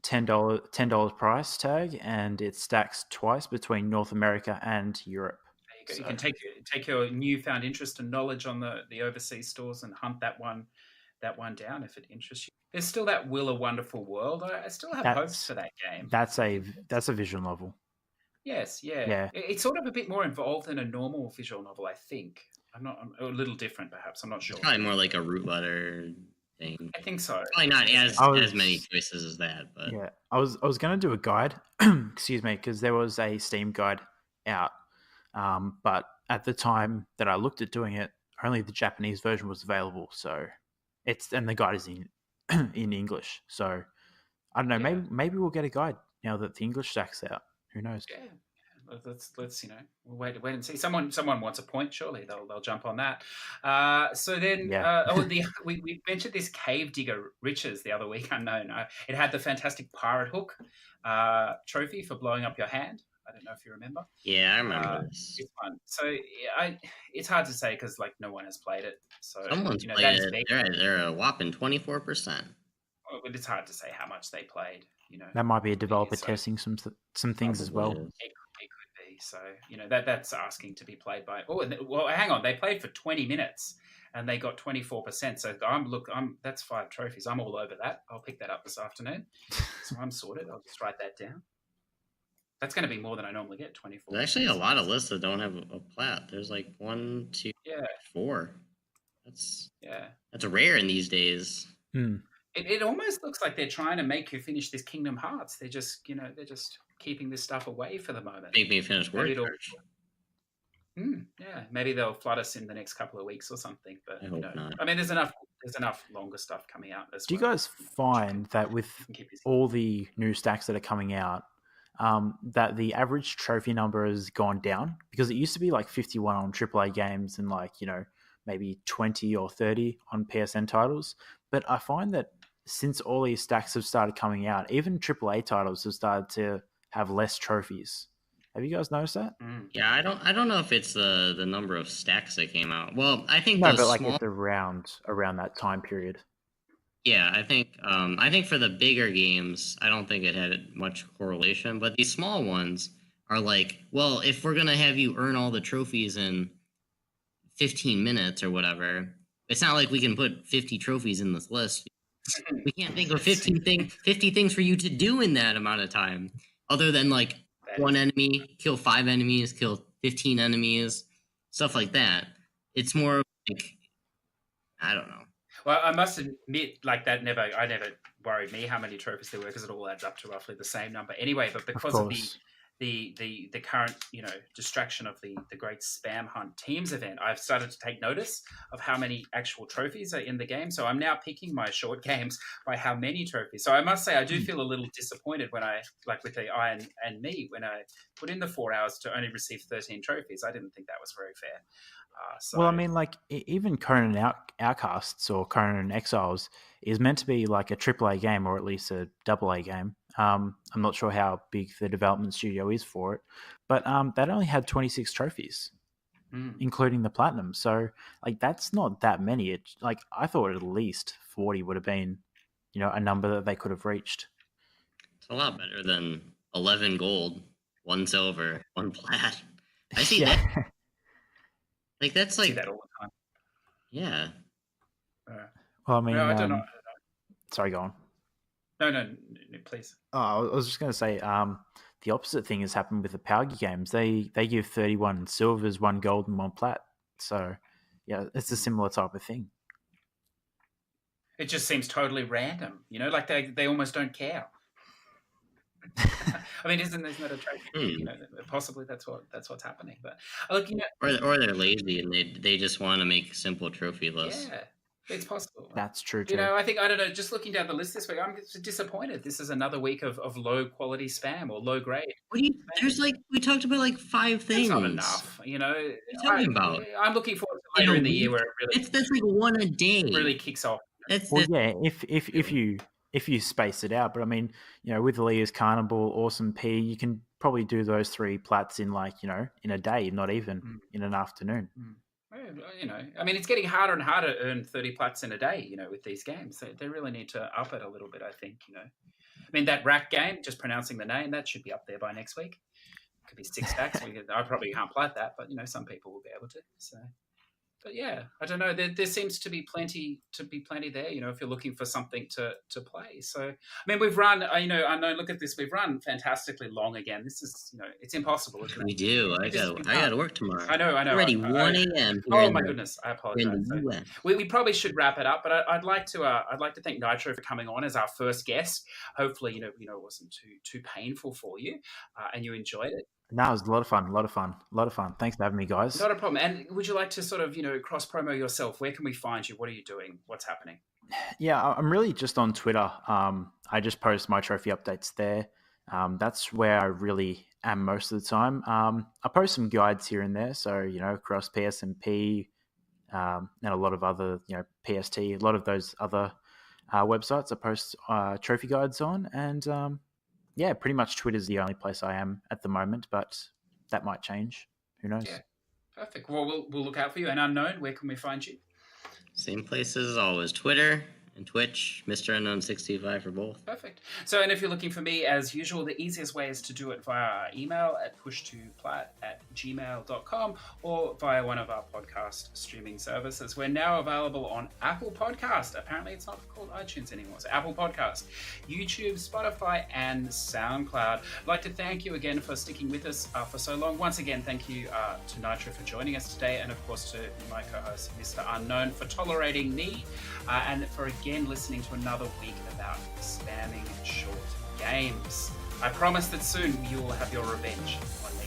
$10 price tag, and it stacks twice between North America and Europe. There you go. You can take your newfound interest and knowledge on the overseas stores and hunt that one down if it interests you. There's still that Will a Wonderful World. I still have hopes for that game. That's a visual novel. Yes, yeah. It's sort of a bit more involved than a normal visual novel, I think. I'm a little different, perhaps. I'm not sure. It's probably more like a root letter thing. I think so. Probably not as many choices as that, but yeah, I was going to do a guide, excuse me, because there was a Steam guide out, but at the time that I looked at doing it, only the Japanese version was available. So and the guide is in English. So I don't know. Maybe we'll get a guide now that the English stack's out. Who knows? Yeah. Let's we'll wait and see. Someone wants a point. Surely they'll jump on that. So then, we mentioned this Cave Digger Riches the other week. Unknown. It had the fantastic pirate hook trophy for blowing up your hand. I don't know if you remember. Yeah, I remember this. It's fun. So it's hard to say because no one has played it. So someone's played it. They're a whopping 24%. But it's hard to say how much they played. That might be a developer testing some things as well. It could be. So that's asking to be played by. Oh, well, hang on. They played for 20 minutes and they got 24%. So that's 5 trophies. I'm all over that. I'll pick that up this afternoon. So I'm sorted. I'll just write that down. That's going to be more than I normally get. 24. There's actually a lot of lists that don't have a plat. There's 1, 2, 4. That's rare in these days. It almost looks like they're trying to make you finish this Kingdom Hearts. They're just keeping this stuff away for the moment. Make me finish Word Search. Yeah, maybe they'll flood us in the next couple of weeks or something. But I hope not. I mean, there's enough longer stuff coming out as well. Do you guys find that with all the new stacks that are coming out, that the average trophy number has gone down? Because it used to be 51 on AAA games and maybe 20 or 30 on PSN titles. But I find that since all these stacks have started coming out, even AAA titles have started to have less trophies. Have you guys noticed that? Yeah, I don't know if it's the number of stacks that came out. Well, I think it's around that time period. Yeah, I think for the bigger games, I don't think it had much correlation. But these small ones are well, if we're gonna have you earn all the trophies in 15 minutes or whatever, it's not like we can put 50 trophies in this list. We can't think of 50 things for you to do in that amount of time, other than one enemy, kill 5 enemies, kill 15 enemies, stuff like that. It's more I don't know. Well, I must admit, I never worried me how many trophies there were because it all adds up to roughly the same number anyway. But because of the current distraction of the great spam hunt teams event, I've started to take notice of how many actual trophies are in the game. So I'm now picking my short games by how many trophies. So I must say I do feel a little disappointed when I, like with the I and me, when I put in the 4 hours to only receive 13 trophies. I didn't think that was very fair. Well, I mean, like even Conan Outcasts or Conan Exiles is meant to be like a AAA game, or at least a AA game. I'm not sure how big the development studio is for it, but that only had 26 trophies, including the platinum. So like that's not that many. It, like I thought at least 40 would have been, a number that they could have reached. It's a lot better than 11 gold, 1 silver, 1 plat. I see that. Like that's like I see that all the time. Yeah. Well, I mean, I don't know. Sorry, go on. No, please. Oh, I was just going to say, the opposite thing has happened with the Palgi games. They give 31 silvers, 1 gold, and 1 plat. So, yeah, it's a similar type of thing. It just seems totally random, like they almost don't care. I mean, isn't that a trophy? Possibly that's what's happening. But look, or they're lazy and they just want to make simple trophy lists. Yeah, it's possible. That's true too. I think, I don't know, just looking down the list this week, I'm disappointed. This is another week of low quality spam or low grade. There's we talked about 5 things. That's not enough. What are you talking about? I'm looking forward to later in the year where it really that's like 1 a day. Really kicks off. Yeah, if you space it out, but I mean, with Leah's Carnival, Awesome P, you can probably do those 3 plats in in a day, not even in an afternoon. I mean, it's getting harder and harder to earn 30 plats in a day, with these games. They really need to up it a little bit, I think, I mean, that rack game, just pronouncing the name, that should be up there by next week. It could be 6 stacks. I probably can't plat that, but, some people will be able to, so... But yeah, I don't know. There seems to be plenty there. If you're looking for something to play. So I mean, we've run. I know. Look at this. We've run fantastically long again. This is it's impossible. Isn't it? We do. I got to work tomorrow. I know. Already 1 a.m. Oh my goodness! I apologize. So we probably should wrap it up. But I'd like to thank NiTRO for coming on as our first guest. Hopefully, it wasn't too painful for you, and you enjoyed it. No, it was a lot of fun. Thanks for having me, guys. Not a problem. And would you like to sort of, cross-promo yourself? Where can we find you? What are you doing? What's happening? Yeah, I'm really just on Twitter. I just post my trophy updates there. That's where I really am most of the time. I post some guides here and there. So, across PSMP and a lot of other, PST, a lot of those other websites I post trophy guides on. And yeah, pretty much Twitter's the only place I am at the moment, but that might change. Who knows? Yeah, perfect. Well, we'll look out for you. And Unknown, where can we find you? Same places as always, Twitter and Twitch, Mr. Unknown65 for both. Perfect. So, and if you're looking for me, as usual, the easiest way is to do it via email at push2plat@gmail.com or via one of our podcast streaming services. We're now available on Apple Podcast. Apparently, it's not called iTunes anymore. So Apple Podcast, YouTube, Spotify, and SoundCloud. I'd like to thank you again for sticking with us for so long. Once again, thank you to NiTRO for joining us today, and of course to my co-host, Mr. Unknown, for tolerating me, and for again listening to another week about spamming short games. I promise that soon you will have your revenge on me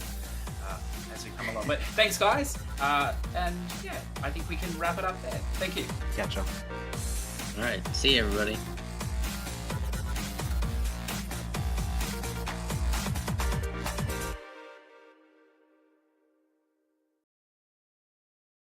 as we come along. But thanks, guys, and yeah, I think we can wrap it up there. Thank you. Catch up. All right, see you, everybody.